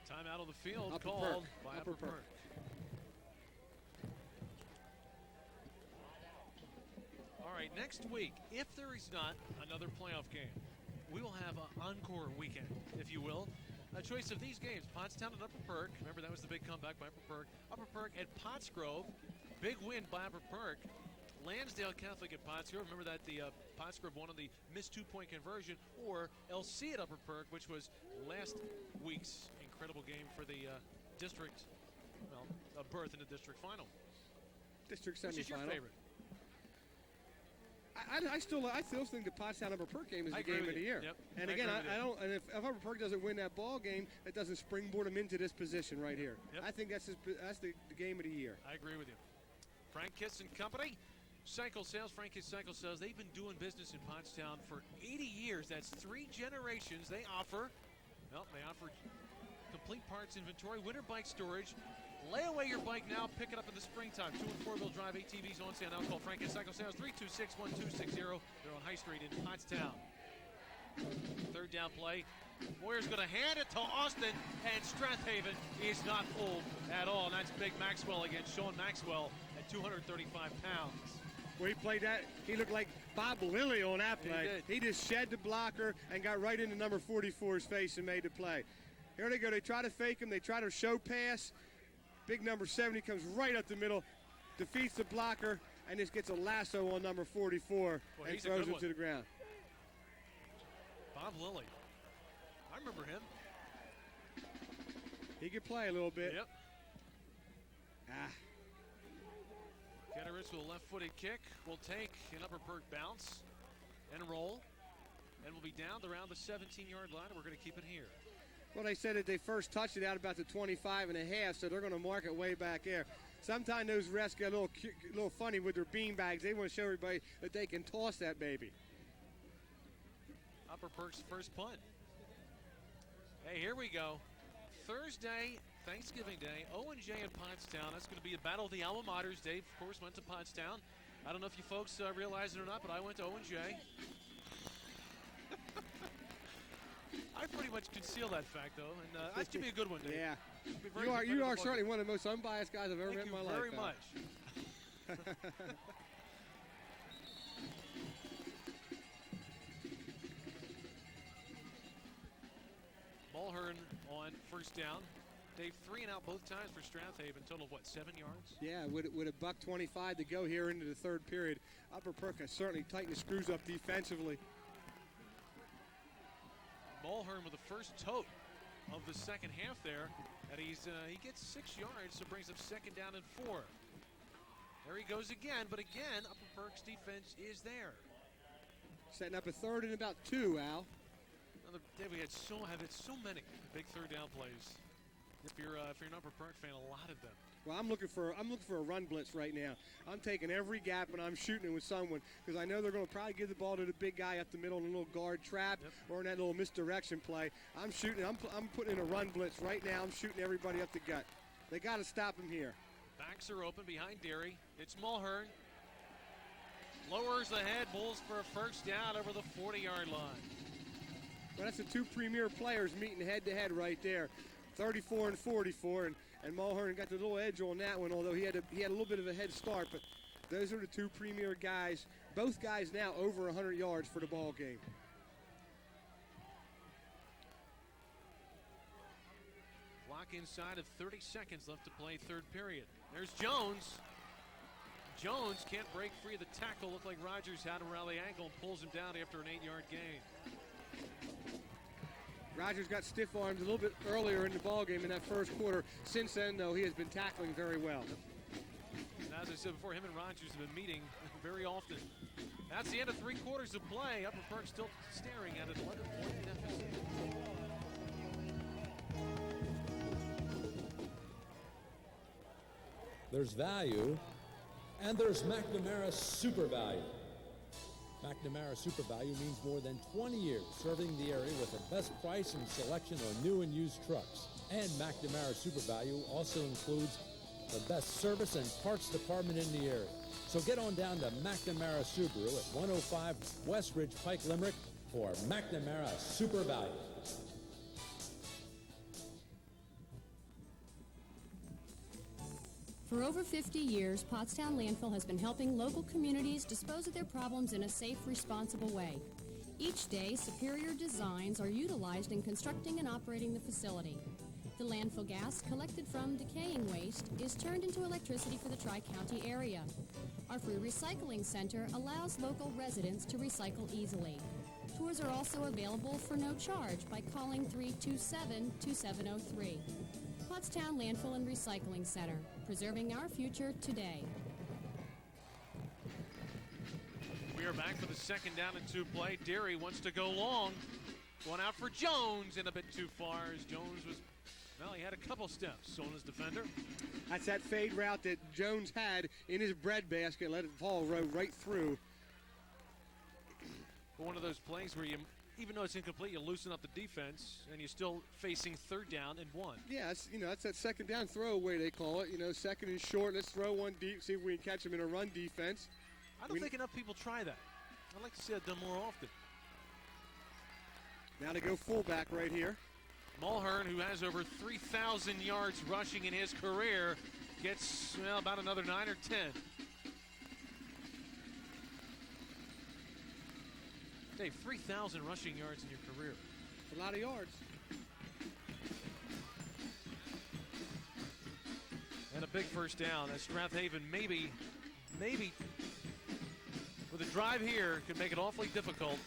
Timeout on the field called by Upper Perk. All right, next week, if there is not another playoff game, we will have an encore weekend, if you will. a choice of these games, Pottstown and Upper Perk. Remember, that was the big comeback by Upper Perk. Upper Perk at Pottsgrove. Big win by Upper Perk. Lansdale Catholic at Pottsgrove. Remember that the Pottsgrove won on the missed two-point conversion. Or LC at Upper Perk, which was last week's incredible game for the district, well, a berth in the district final. District semifinal. Which is your favorite? I still think the Pottstown Upper Perk game is the game of the year. Yep. And again, and if Upper Perk doesn't win that ball game, it doesn't springboard him into this position right here. Yep. I think that's the game of the year. I agree with you. Frank Kitts and Company, Cycle Sales. Frank Kitts Cycle Sales. They've been doing business in Pottstown for 80 years. That's 3 generations. They offer complete parts inventory, winter bike storage. Lay away your bike now, pick it up in the springtime. 2- and 4-wheel drive ATVs on sale now. Call Frank Kitts Cycle Sales 326-1260. They're on High Street in Pottstown. Third down play. Warriors going to hand it to Austin, and Strathaven is not fooled at all. And that's Big Maxwell against Sean Maxwell at 235 pounds. Well, he played that. He looked like Bob Lilly on that play. He just shed the blocker and got right into number 44's face and made the play. Here they go. They try to fake him. They try to show pass. Big number 70 comes right up the middle, defeats the blocker, and just gets a lasso on number 44 and throws him to the ground. Bob Lilly. I remember him. He could play a little bit. Yep. Ketteris with a left-footed kick will take an Upper Perk bounce and roll, and will be down around the 17-yard line, and we're going to keep it here. Well, they said that they first touched it out about the 25 and a half, so they're going to mark it way back there. Sometimes those refs get a little funny with their bean bags. They want to show everybody that they can toss that baby. Upper Perk's first punt. Hey, here we go. Thursday, Thanksgiving Day, O&J at Pottstown. That's going to be a battle of the alma maters. Dave, of course, went to Pottstown. I don't know if you folks realize it or not, but I went to O&J. I pretty much conceal that fact, though, and that should be a good one, Dave. Yeah. You are certainly one of the most unbiased guys I've ever met in my life. Thank you very much. Mulhern on first down. Dave, 3 and out both times for Strathaven. Total of, 7 yards? Yeah, with a $1.25 to go here into the third period. Upper Perk has certainly tightened the screws up defensively. Mulhern with the first tote of the second half there, and he gets 6 yards, so brings up second down and 4. There he goes again, but again, Upper Perk's defense is there. Setting up a third and about 2, Al. Another day we had so many big third down plays. If you're an Upper Perk fan, a lot of them. Well, I'm looking for a run blitz right now. I'm taking every gap and I'm shooting it with someone because I know they're going to probably give the ball to the big guy up the middle in a little guard trap or in that little misdirection play. I'm shooting. I'm putting in a run blitz right now. I'm shooting everybody up the gut. They got to stop him here. Backs are open behind Deary. It's Mulhern. Lowers the head. Bulls for a first down over the 40-yard line. Well, that's the 2 premier players meeting head-to-head right there. 34 and 44, and Mulhern got the little edge on that one, although he had a little bit of a head start, but those are the 2 premier guys. Both guys now over 100 yards for the ball game. Clock inside of 30 seconds left to play third period. There's Jones. Jones can't break free of the tackle. Looked like Rogers had him around the ankle and pulls him down after an 8-yard gain. Rogers got stiff arms a little bit earlier in the ballgame in that first quarter. Since then, though, he has been tackling very well. And as I said before, him and Rogers have been meeting very often. That's the end of 3 quarters of play. Upper Perk still staring at an 11-point deficit. There's value, and there's McNamara Super Value. McNamara Super Value means more than 20 years serving the area with the best price and selection on new and used trucks. And McNamara Super Value also includes the best service and parts department in the area. So get on down to McNamara Subaru at 105 West Ridge Pike, Limerick for McNamara Super Value. For over 50 years, Pottstown Landfill has been helping local communities dispose of their problems in a safe, responsible way. Each day, superior designs are utilized in constructing and operating the facility. The landfill gas collected from decaying waste is turned into electricity for the Tri-County area. Our free recycling center allows local residents to recycle easily. Tours are also available for no charge by calling 327-2703. Pottstown Landfill and Recycling Center, preserving our future today. We are back for the second down and 2 play. Deary wants to go long. Going out for Jones and a bit too far as Jones was, well, he had a couple steps on his defender. That's that fade route that Jones had in his breadbasket. Let it fall right through. One of those plays where you, even though it's incomplete, you loosen up the defense and you're still facing 3rd down and 1. Yeah, that's that second down throwaway they call it. Second and short. Let's throw one deep, see if we can catch them in a run defense. I don't think enough people try that. I'd like to see that done more often. Now to go fullback right here. Mulhern, who has over 3,000 yards rushing in his career, gets, well, about another 9 or 10. Dave, 3,000 rushing yards in your career. A lot of yards. And a big first down as Strathaven maybe with a drive here could make it awfully difficult.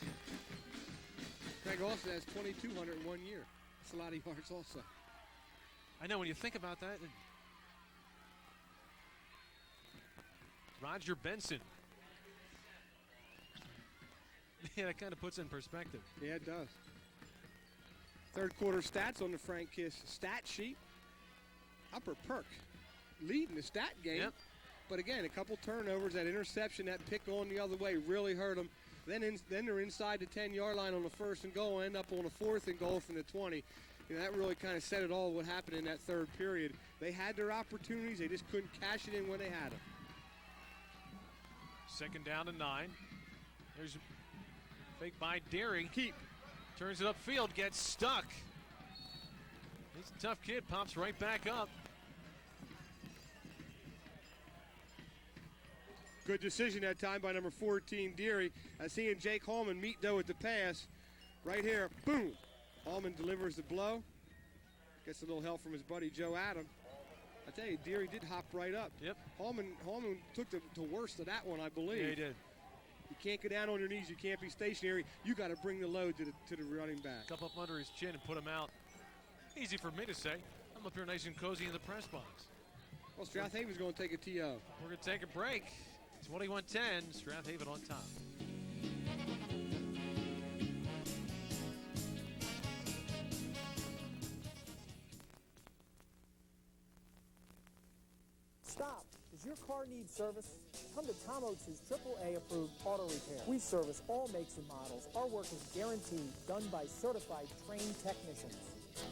Craig also has 2,200 in 1 year. That's a lot of yards also. I know when you think about that. Roger Benson. Yeah, that kind of puts it in perspective. Yeah, it does. Third quarter stats on the Frank Kiss stat sheet. Upper Perk leading the stat game. Yep. But again, a couple turnovers, that interception, that pick going the other way really hurt them. Then they're inside the 10-yard line on the 1st and goal, end up on a 4th and goal from the 20. That really kind of said it all what happened in that third period. They had their opportunities. They just couldn't cash it in when they had them. 2nd down and 9. There's a fake by Deary. Keep. Turns it upfield, gets stuck. He's a tough kid, pops right back up. Good decision that time by number 14, Deary. Seeing Jake Hallman meet though with the pass. Right here, boom. Hallman delivers the blow. Gets a little help from his buddy Joe Adam. I tell you, Deary did hop right up. Yep. Hallman took the worst of that one, I believe. Yeah, he did. You can't go down on your knees. You can't be stationary. You got to bring the load to the running back. Cup up under his chin and put him out. Easy for me to say. I'm up here nice and cozy in the press box. Well, Strathaven's going to take a TO. We're going to take a break. 21-10, Strathaven on top. Stop. Does your car need service? Come to Tom Oates' AAA approved auto repair. We service all makes and models. Our work is guaranteed, done by certified trained technicians.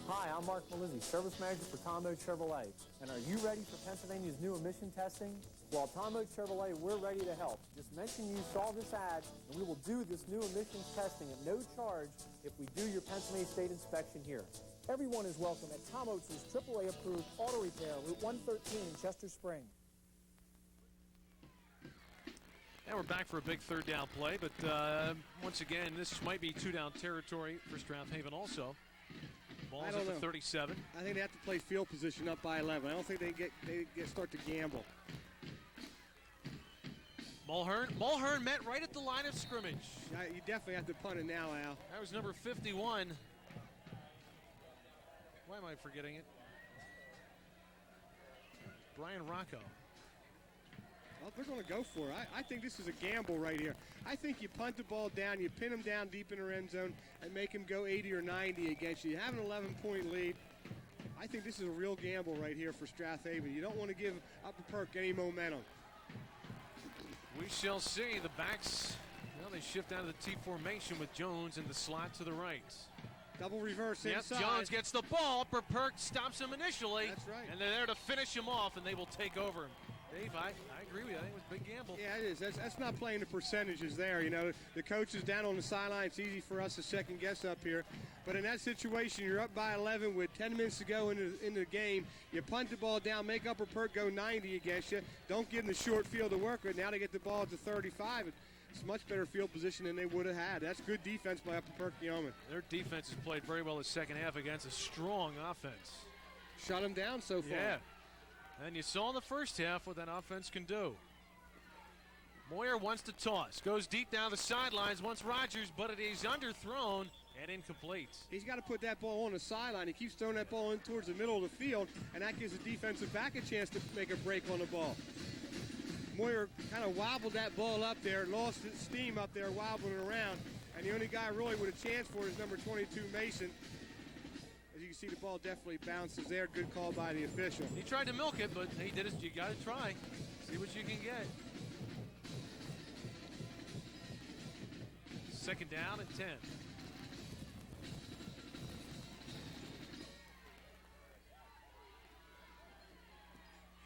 Hi, I'm Mark Melizzi, Service Manager for Tom Oates Chevrolet. And are you ready for Pennsylvania's new emission testing? Well, at Tom Oates Chevrolet, we're ready to help. Just mention you saw this ad, and we will do this new emissions testing at no charge if we do your Pennsylvania State inspection here. Everyone is welcome at Tom Oates' AAA approved auto repair, Route 113 in Chester Spring. And we're back for a big 3rd down play, but once again, this might be 2-down territory for Strathaven also. Ball's at the 37. I think they have to play field position up by 11. I don't think they start to gamble. Mulhern met right at the line of scrimmage. Yeah, you definitely have to punt it now, Al. That was number 51. Why am I forgetting it? Brian Rocco. Well, they're going to go for it. I think this is a gamble right here. I think you punt the ball down, you pin them down deep in their end zone, and make them go 80 or 90 against you. You have an 11-point lead. I think this is a real gamble right here for Strathaven. You don't want to give Upper Perk any momentum. We shall see. The backs, well, they shift out of the T formation with Jones in the slot to the right. Double reverse inside. Jones gets the ball. Upper Perk stops him initially. That's right. And they're there to finish him off, and they will take over him. Dave, I agree with you. I think it was a big gamble. Yeah, it is. That's not playing the percentages there. You know, the coach is down on the sideline. It's easy for us to second guess up here. But in that situation, you're up by 11 with 10 minutes to go in the game. You punt the ball down, make Upper Perk go 90 against you. Don't give them the short field to work with. Now they get the ball at the 35. It's much better field position than they would have had. That's good defense by Upper Perk Yeoman. Their defense has played very well the second half against a strong offense. Shut them down so far. Yeah. And you saw in the first half what that offense can do. Moyer wants to toss. Goes deep down the sidelines, wants Rogers, but it is underthrown and incomplete. He's got to put that ball on the sideline. He keeps throwing that ball in towards the middle of the field, and that gives the defensive back a chance to make a break on the ball. Moyer kind of wobbled that ball up there, lost its steam up there, wobbling it around, and the only guy really with a chance for it is number 22, Mason. As you can see, the ball definitely bounces there. Good call by the official. He tried to milk it, but he did it. You got to try. See what you can get. Second down and 10.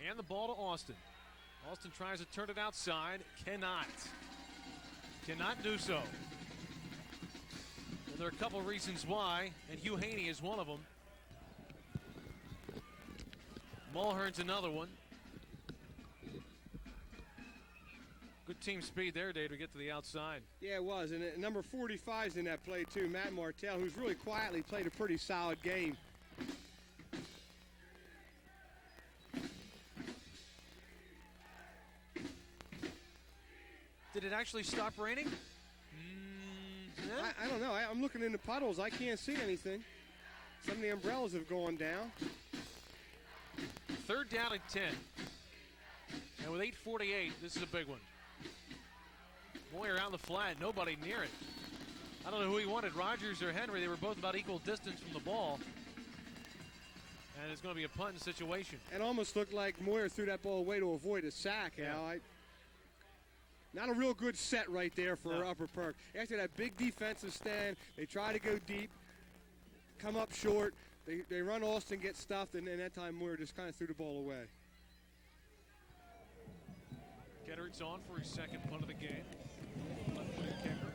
Hand the ball to Austin. Austin tries to turn it outside. Cannot do so. And there are a couple of reasons why, and Hugh Haney is one of them. Mulhern's another one. Good team speed there, Dave, to get to the outside. Yeah, it was. And number 45's in that play, too, Matt Martell, who's really quietly played a pretty solid game. Did it actually stop raining? I don't know. I'm looking in the puddles. I can't see anything. Some of the umbrellas have gone down. Third down and 10. And with 8:48, this is a big one. Moyer out in the flat, nobody near it. I don't know who he wanted, Rogers or Henry. They were both about equal distance from the ball. And it's going to be a punting situation. It almost looked like Moyer threw that ball away to avoid a sack, Al. Not a real good set right there for Upper Perk. After that big defensive stand, they try to go deep, come up short. They run Austin, get stuffed, and then that time Moyer just kind of threw the ball away. Ketter's on for his second punt of the game. Left-footed kicker.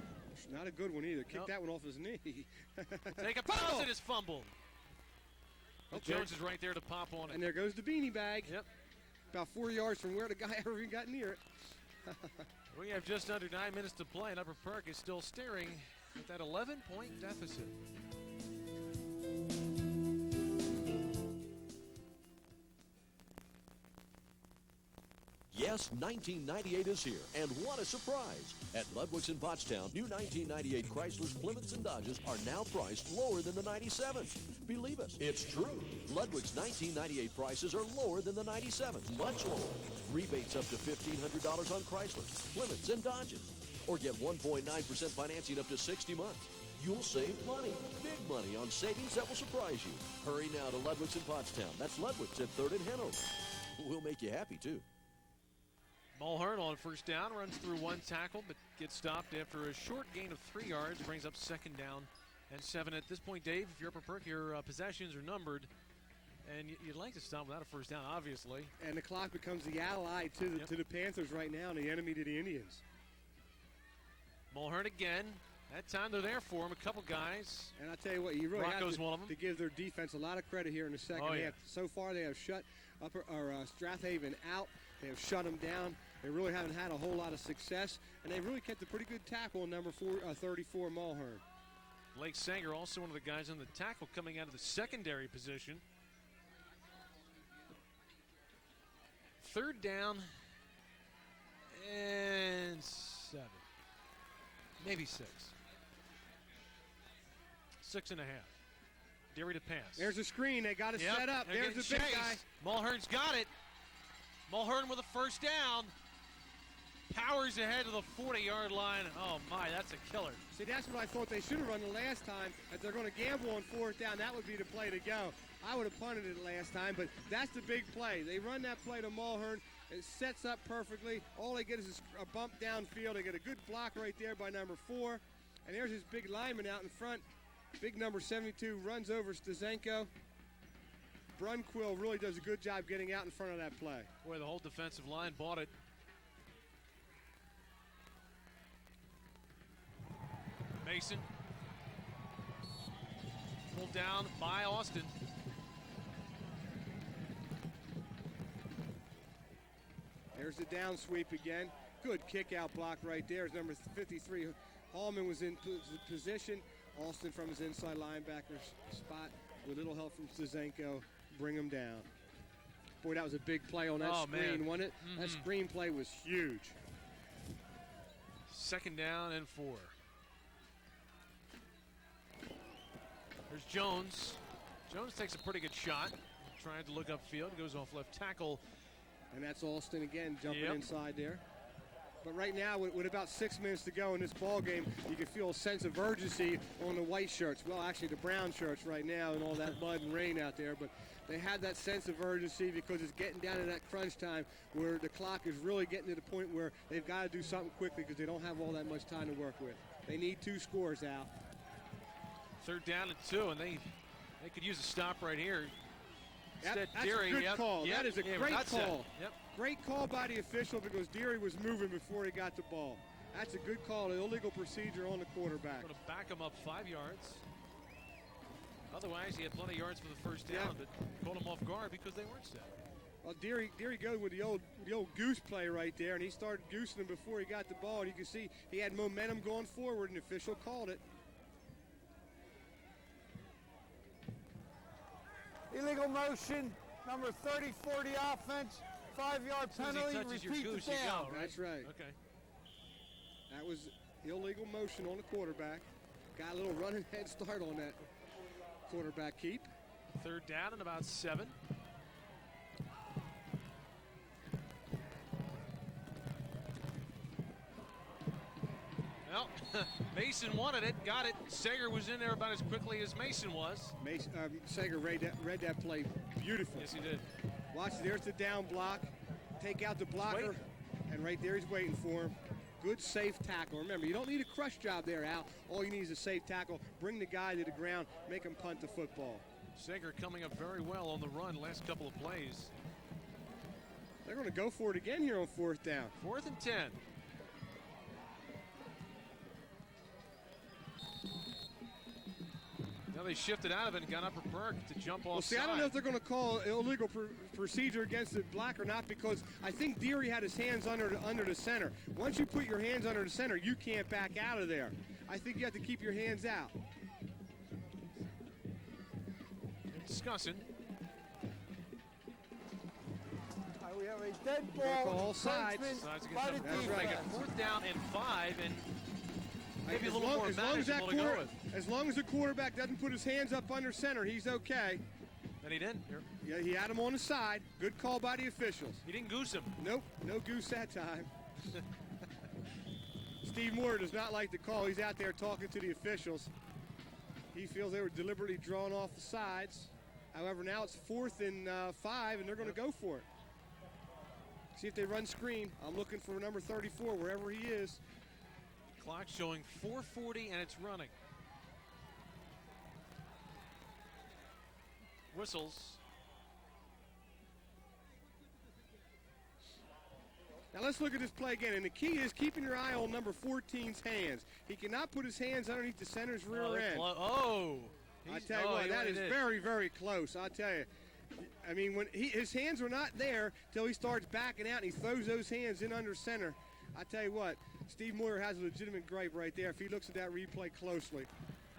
Not a good one either. Kicked that one off his knee. Take a pass, it is fumbled. Okay. Jones is right there to pop on it. And there goes the beanie bag. Yep. About 4 yards from where the guy ever even got near it. We have just under 9 minutes to play, and Upper Perk is still staring at that 11-point deficit. Yes, 1998 is here, and what a surprise! At Ludwig's in Pottstown, new 1998 Chryslers, Plymouths, and Dodges are now priced lower than the 97s. Believe us, it's true. Ludwig's 1998 prices are lower than the 97s, much lower. Rebates up to $1,500 on Chryslers, Plymouths, and Dodges. Or get 1.9% financing up to 60 months. You'll save money, big money, on savings that will surprise you. Hurry now to Ludwig's in Pottstown. That's Ludwig's at 3rd and Hanover. We'll make you happy, too. Mulhern on first down, runs through one tackle, but gets stopped after a short gain of 3 yards, brings up second down and 7. At this point, Dave, if you're Upper Perk, your possessions are numbered, and you'd like to stop without a first down, obviously. And the clock becomes the ally to the Panthers right now and the enemy to the Indians. Mulhern again. That time they're there for him, a couple guys. And I tell you what, you really Rocco's have one of them. to give their defense a lot of credit here in the second half. So far, they have shut Strathaven out. They have shut them down. They really haven't had a whole lot of success, and they've really kept a pretty good tackle on number 34, Mulhern. Blake Sanger, also one of the guys on the tackle coming out of the secondary position. Third down and 7. Maybe 6. 6.5. Deary to pass. There's a screen. They got it set up. There's the big guy. Mulhern's got it. Mulhern with a first down. Powers ahead to the 40-yard line. Oh, my, that's a killer. See, that's what I thought they should have run the last time. If they're going to gamble on fourth down, that would be the play to go. I would have punted it last time, but that's the big play. They run that play to Mulhern. It sets up perfectly. All they get is a bump downfield. They get a good block right there by number 4. And there's his big lineman out in front. Big number 72 runs over Stazenko. Brunquill really does a good job getting out in front of that play. Boy, the whole defensive line bought it. Mason. Pulled down by Austin. There's the down sweep again. Good kick-out block right there. As number 53, Hallman was in position. Alston from his inside linebacker spot with little help from Stazenko, bring him down. Boy, that was a big play on that screen, wasn't it? That screen play was huge. 2nd down and 4. There's Jones. Jones takes a pretty good shot. Trying to look upfield. Goes off left tackle. And that's Alston again jumping inside there. But right now, with about 6 minutes to go in this ball game, you can feel a sense of urgency on the white shirts. Well, actually, the brown shirts right now and all that mud and rain out there. But they have that sense of urgency because it's getting down to that crunch time where the clock is really getting to the point where they've got to do something quickly because they don't have all that much time to work with. They need 2 scores out. 3rd down and 2, and they could use a stop right here. That's a good call. That is a great call. Great call by the official because Deary was moving before he got the ball. That's a good call. An illegal procedure on the quarterback. Going to back him up 5 yards. Otherwise, he had plenty of yards for the 1st down, but caught him off guard because they weren't set. Well, Deary goes with the old goose play right there, and he started goosing him before he got the ball. And you can see he had momentum going forward, and the official called it. Illegal motion, number 30 for the offense, 5-yard penalty, repeat the down. That's right. Okay. That was illegal motion on the quarterback. Got a little running head start on that quarterback keep. 3rd down and about 7. Well, Mason wanted it, got it. Sager was in there about as quickly as Mason was. Sager read that play beautifully. Yes, he did. Watch, there's the down block. Take out the blocker, and right there he's waiting for him. Good safe tackle. Remember, you don't need a crush job there, Al. All you need is a safe tackle. Bring the guy to the ground, make him punt the football. Sager coming up very well on the run last couple of plays. They're going to go for it again here on 4th down. 4th and 10. Now they shifted out of it and got Upper Perk to jump off. Well, see, I don't know if they're going to call illegal procedure against the black or not because I think Deary had his hands under the center. Once you put your hands under the center, you can't back out of there. I think you have to keep your hands out. They're discussing. We have a dead ball. All sides. By the That's right. 4th down and 5, and maybe a little more manageable to go with. As long as the quarterback doesn't put his hands up under center, he's okay. And he didn't. Yeah, he had him on the side. Good call by the officials. He didn't goose him. Nope, no goose that time. Steve Moore does not like the call. He's out there talking to the officials. He feels they were deliberately drawn off the sides. However, now it's 4th and 5, and they're going to go for it. See if they run screen. I'm looking for number 34, wherever he is. Clock showing 4:40, and it's running. Whistles. Now let's look at this play again, and the key is keeping your eye on number 14's hands. He cannot put his hands underneath the center's rear end. I tell you what, that is very, very close. I'll tell you. I mean, when his hands were not there till he starts backing out and he throws those hands in under center. I tell you what, Steve Moyer has a legitimate gripe right there if he looks at that replay closely.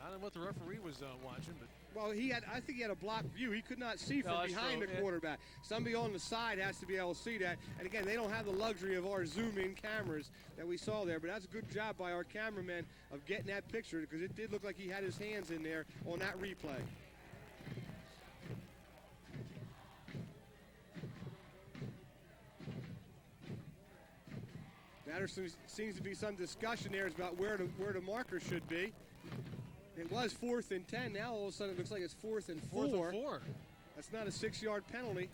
I don't know what the referee was watching, but well, I think he had a blocked view. He could not see from behind the quarterback. Somebody on the side has to be able to see that. And again, they don't have the luxury of our zoom-in cameras that we saw there. But that's a good job by our cameraman of getting that picture because it did look like he had his hands in there on that replay. Now there seems to be some discussion there about where the marker should be. It was 4th and 10. Now all of a sudden it looks like it's 4th and 4. 4th and 4. That's not a 6-yard penalty.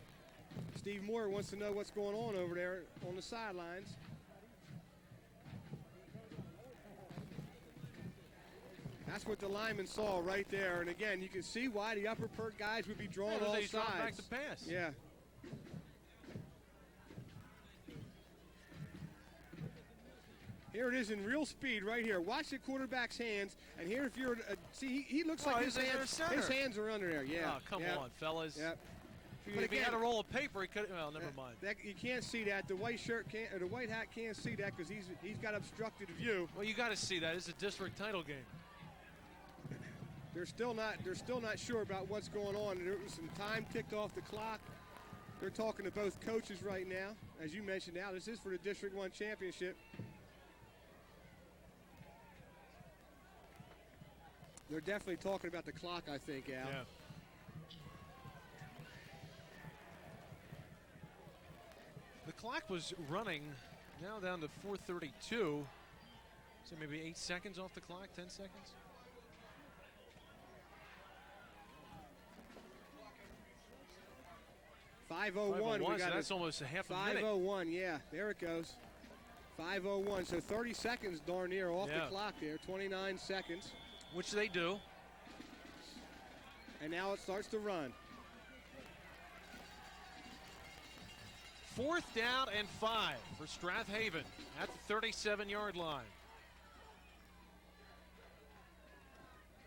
Steve Moore wants to know what's going on over there on the sidelines. That's what the lineman saw right there. And again, you can see why the Upper Perk guys would be drawn off sides. Back to pass. Yeah. Here it is in real speed right here. Watch the quarterback's hands. And here if you're see, he looks like his hands are under there. Yeah. Oh, come on, fellas. Yep. If he had a roll of paper, he could. Well, never mind. You can't see that. The white shirt can't, or the white hat can't see that because he's got obstructed view. Well, you got to see that. It's a district title game. They're still not sure about what's going on. There was some time ticked off the clock. They're talking to both coaches right now. As you mentioned, Al, this is for the District 1 championship. They're definitely talking about the clock, I think, Al. Yeah. The clock was running, now down to 4:32. So maybe 8 seconds off the clock, 10 seconds? .501. We got so that's almost a half a minute. 5:01, yeah. There it goes. 5:01. So 30 seconds darn near off the clock there. 29 seconds. Which they do. And now it starts to run. 4th down and 5 for Strathaven at the 37-yard line.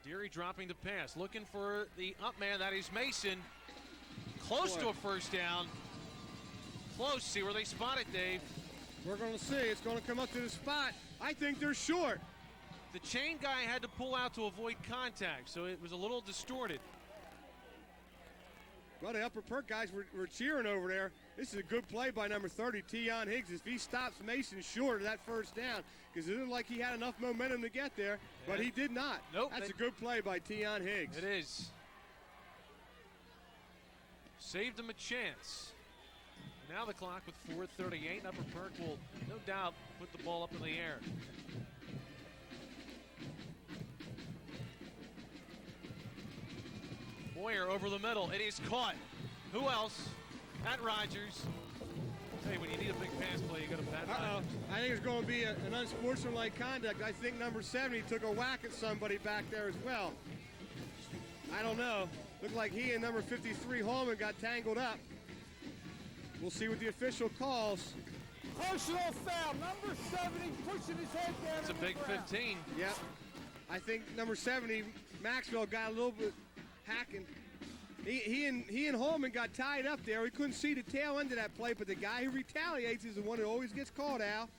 Deary dropping the pass, looking for the up man. That is Mason. Close to a first down. Close. See where they spot it, Dave. We're going to see. It's going to come up to the spot. I think they're short. The chain guy had to pull out to avoid contact, so it was a little distorted. Well, the Upper Perk guys were cheering over there. This is a good play by number 30, Tion Higgs. If he stops Mason short of that first down, because it looked like he had enough momentum to get there, but he did not. Nope. That's a good play by Tion Higgs. It is. Saved him a chance. Now the clock with 4:38. Upper Perk will no doubt put the ball up in the air. Boyer over the middle. It is caught. Who else? Pat Rogers. Hey, when you need a big pass play, you got a Pat Rogers. I think it's going to be an unsportsmanlike conduct. I think number 70 took a whack at somebody back there as well. I don't know. Looked like he and number 53 Holman got tangled up. We'll see what the official calls. Personal foul, number 70 pushing his head down. It's a big 15. Yep. I think number 70, Maxwell, got a little bit hacking. He and Holman got tied up there. We couldn't see the tail end of that play, but the guy who retaliates is the one who always gets caught, Al.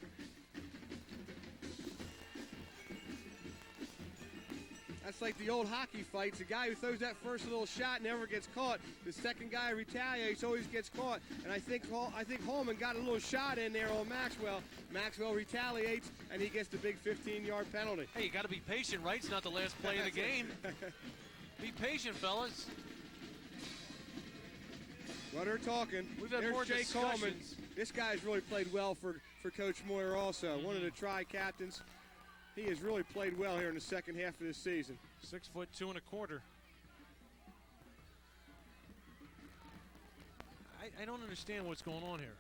That's like the old hockey fights. The guy who throws that first little shot never gets caught. The second guy who retaliates always gets caught. And I think Holman got a little shot in there on Maxwell. Maxwell retaliates, and he gets the big 15-yard penalty. Hey, you got to be patient, right? It's not the last play of the game. Be patient, fellas. Well, they're talking. We've had There's more Jake discussions. Coleman. This guy's really played well for Coach Moyer also. One of the tri-captains. He has really played well here in the second half of this season. 6'2" and 1/4. I don't understand what's going on here.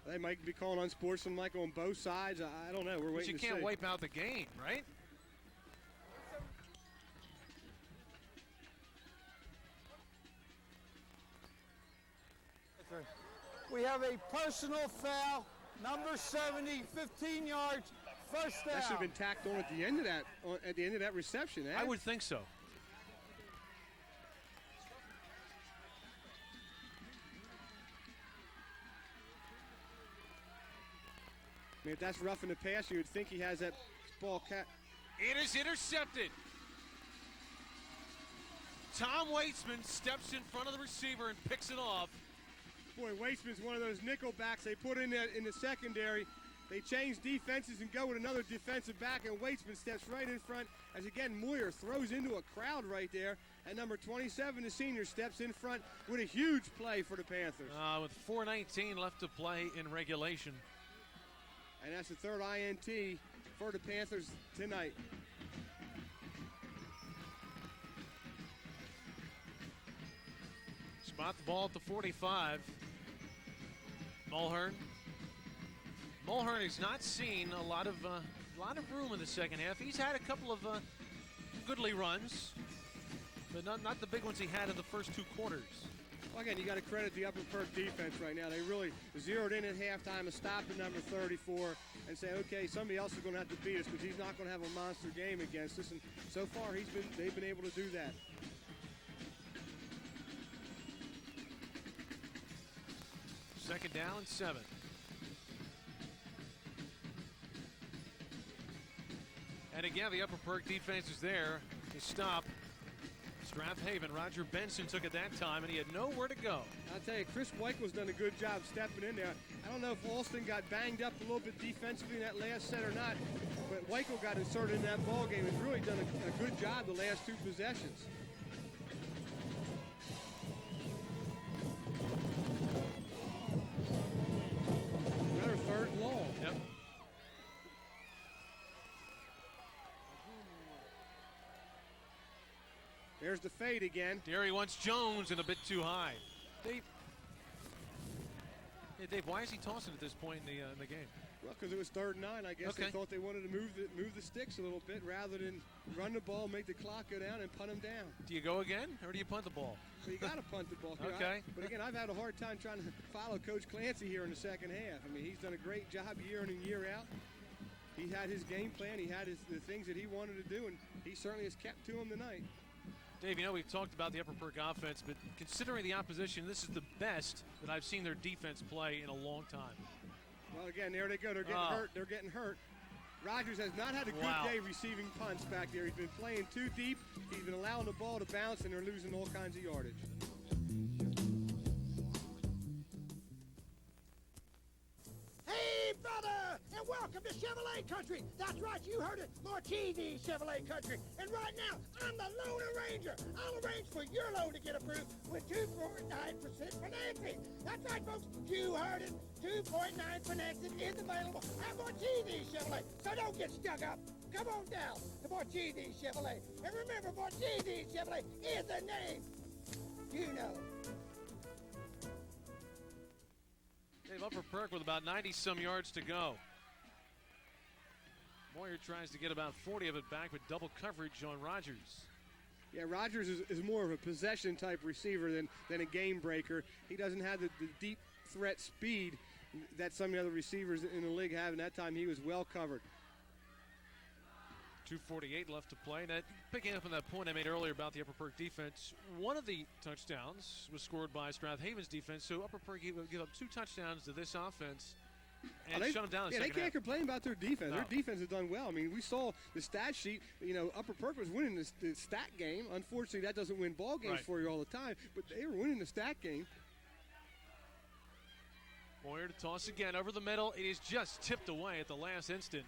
They might be calling unsportsmanlike on both sides. I don't know. We're waiting to see. You can't wipe out the game, right? We have a personal foul, number 70, 15 yards, first down. That should have been tacked on at the end of that reception. I would think so. I mean, if that's roughing the pass, you would think he has that ball cat. It is intercepted. Tom Waitsman steps in front of the receiver and picks it off. Boy, Waitsman's one of those nickel backs they put in the secondary. They change defenses and go with another defensive back, and Waitsman steps right in front as, again, Moyer throws into a crowd right there. And number 27, the senior, steps in front with a huge play for the Panthers. With 4:19 left to play in regulation. And that's the third INT for the Panthers tonight. Spot the ball at the 45. Mulhern. Mulhern has not seen a lot of room in the second half. He's had a couple of goodly runs, but not the big ones he had in the first 2 quarters. Well, again, you got to credit the Upper Perk defense right now. They really zeroed in at halftime and stopped at number 34 and say, okay, somebody else is going to have to beat us because he's not going to have a monster game against us. And so far, they've been able to do that. Second down and 7. And again, the Upper Perk defense is there to stop Strathaven. Roger Benson took it that time, and he had nowhere to go. I'll tell you, Chris Weichmel's done a good job stepping in there. I don't know if Alston got banged up a little bit defensively in that last set or not, but Weichel got inserted in that ball game. He's really done a good job the last 2 possessions. Another 3rd and long. Yep. There's the fade again. Derry wants Jones and a bit too high. Dave, why is he tossing at this point in the game? Well, because it was 3rd and 9. I guess they thought they wanted to move the sticks a little bit rather than run the ball, make the clock go down, and punt them down. Do you go again, or do you punt the ball? Well, you got to punt the ball. Okay. But again, I've had a hard time trying to follow Coach Clancy here in the second half. I mean, he's done a great job year in and year out. He had his game plan. He had the things that he wanted to do, and he certainly has kept to them tonight. Dave, you know, we've talked about the Upper Perk offense, but considering the opposition, this is the best that I've seen their defense play in a long time. Well, again, there they go. They're getting hurt. They're getting hurt. Rogers has not had a good day receiving punts back there. He's been playing too deep. He's been allowing the ball to bounce, and they're losing all kinds of yardage. Hey, brother, and welcome to Chevrolet Country. That's right, you heard it, Martini Chevrolet Country. And right now, I'm the Loaner Ranger. I'll arrange for your loan to get approved with 2.9% financing. That's right, folks, you heard it. 2.9 financing is available at Martini Chevrolet. So don't get stuck up. Come on down to Martini Chevrolet. And remember, Martini Chevrolet is the name you know. Dave, Upper Perk with about 90-some yards to go. Moyer tries to get about 40 of it back with double coverage on Rogers. Yeah, Rogers is more of a possession-type receiver than a game breaker. He doesn't have the deep threat speed that some of the other receivers in the league have, and that time he was well covered. 2:48 left to play. Now, picking up on that point I made earlier about the Upper Perk defense, one of the touchdowns was scored by Strathaven's defense, so Upper Perk give up 2 touchdowns to this offense and shut them down in the second they can't half. complain about their defense. No. Their defense has done well. I mean, we saw the stat sheet. You know, Upper Perk was winning the stat game. Unfortunately, that doesn't win ball games for you all the time, but they were winning the stat game. Moyer to toss again over the middle. It is just tipped away at the last instant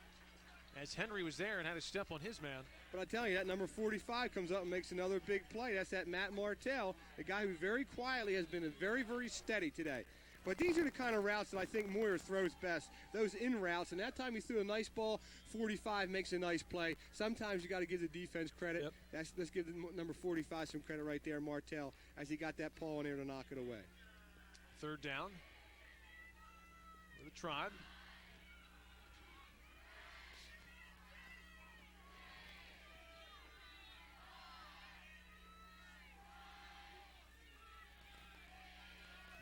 as Henry was there and had a step on his man. But I tell you, that number 45 comes up and makes another big play. That's that Matt Martell, a guy who very quietly has been very, very steady today. But these are the kind of routes that I think Moyer throws best, those in routes. And that time he threw a nice ball. 45 makes a nice play. Sometimes you got to give the defense credit. Yep. Let's give the number 45 some credit right there, Martell, as he got that ball in there to knock it away. 3rd down for the Tribe.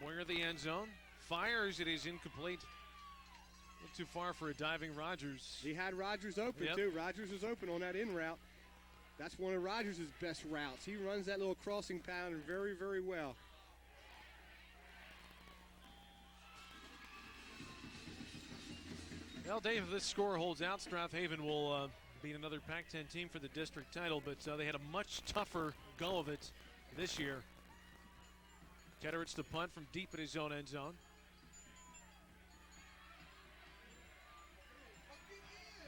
Moyer the end zone. Fires. It is incomplete. A little too far for a diving Rogers. He had Rogers open, too. Rogers was open on that in route. That's one of Rogers' best routes. He runs that little crossing pattern very, very well. Well, Dave, if this score holds out, Strathaven will beat another Pac-10 team for the district title, but they had a much tougher go of it this year. Ketteridge to punt from deep in his own end zone.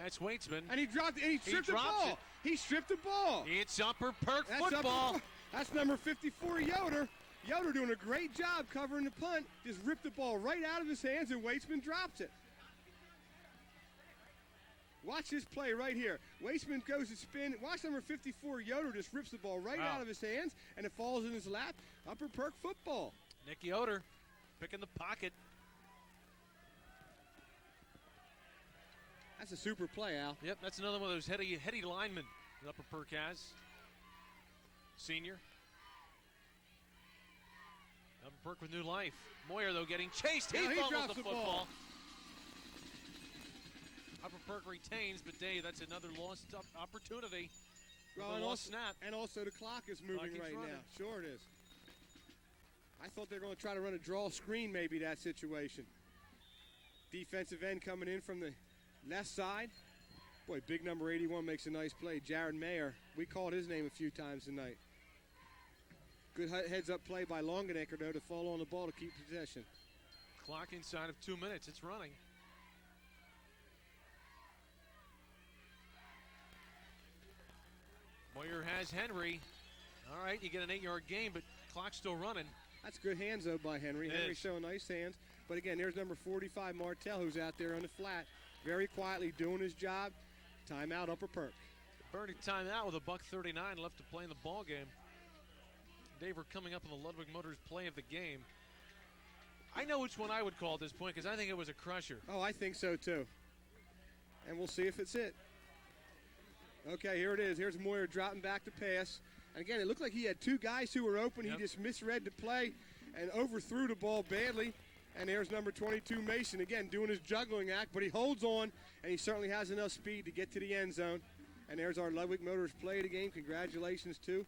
That's Waitsman. And he dropped it, and he stripped the ball. He stripped the ball. It's Upper Perk football. That's number 54, Yoder. Yoder doing a great job covering the punt. Just ripped the ball right out of his hands, and Waitsman drops it. Watch this play right here. Waitsman goes to spin. Watch number 54, Yoder just rips the ball right out of his hands, and it falls in his lap. Upper Perk football. Nick Yoder picking the pocket. That's a super play, Al. Yep, that's another one of those heady linemen that Upper Perk has. Senior. Upper Perk with new life. Moyer, though, getting chased. He fumbles the football. Upper Perk retains, but Dave, that's another lost opportunity. Well, lost snap. And also the clock is moving right now. Sure it is. I thought they were going to try to run a draw screen, maybe that situation. Defensive end coming in from the left side. Boy, big number 81 makes a nice play. Jared Mayer. We called his name a few times tonight. Good heads-up play by Longenecker, though, to fall on the ball to keep possession. Clock inside of 2 minutes. It's running. Moyer has Henry. All right, you get an 8-yard gain, but clock's still running. That's good hands, though, by Henry. Henry showing nice hands. But, again, there's number 45, Martell, who's out there on the flat, very quietly doing his job. Timeout, Upper Perk. Burning timeout with $1:39 left to play in the ball game. Dave, we're coming up on the Ludwig Motors play of the game. I know which one I would call at this point because I think it was a crusher. Oh, I think so, too. And we'll see if it's it. Okay, here it is. Here's Moyer dropping back to pass. And, again, it looked like he had two guys who were open. Yep. He just misread the play and overthrew the ball badly. And there's number 22, Mason, again, doing his juggling act. But he holds on, and he certainly has enough speed to get to the end zone. And there's our Ludwig Motors play of the game. Congratulations to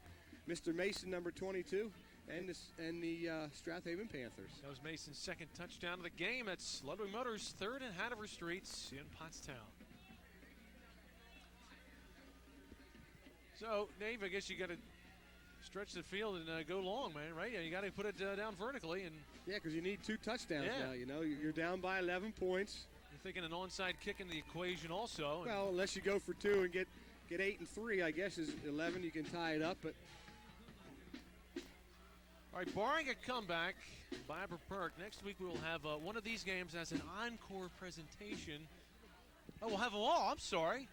Mr. Mason, number 22, and the Strathaven Panthers. That was Mason's second touchdown of the game. That's Ludwig Motors' third in Hanover Streets in Pottstown. So, Dave, I guess you got to stretch the field and go long, man, right? You got to put it down vertically. And yeah, because you need two touchdowns now. You know, you're down by 11 points. You're thinking an onside kick in the equation also. Well, unless you go for two and get 8 and 3, I guess is 11. You can tie it up, but. All right, barring a comeback by Upper Perk, next week we will have one of these games as an encore presentation. Oh, we'll have them all. I'm sorry.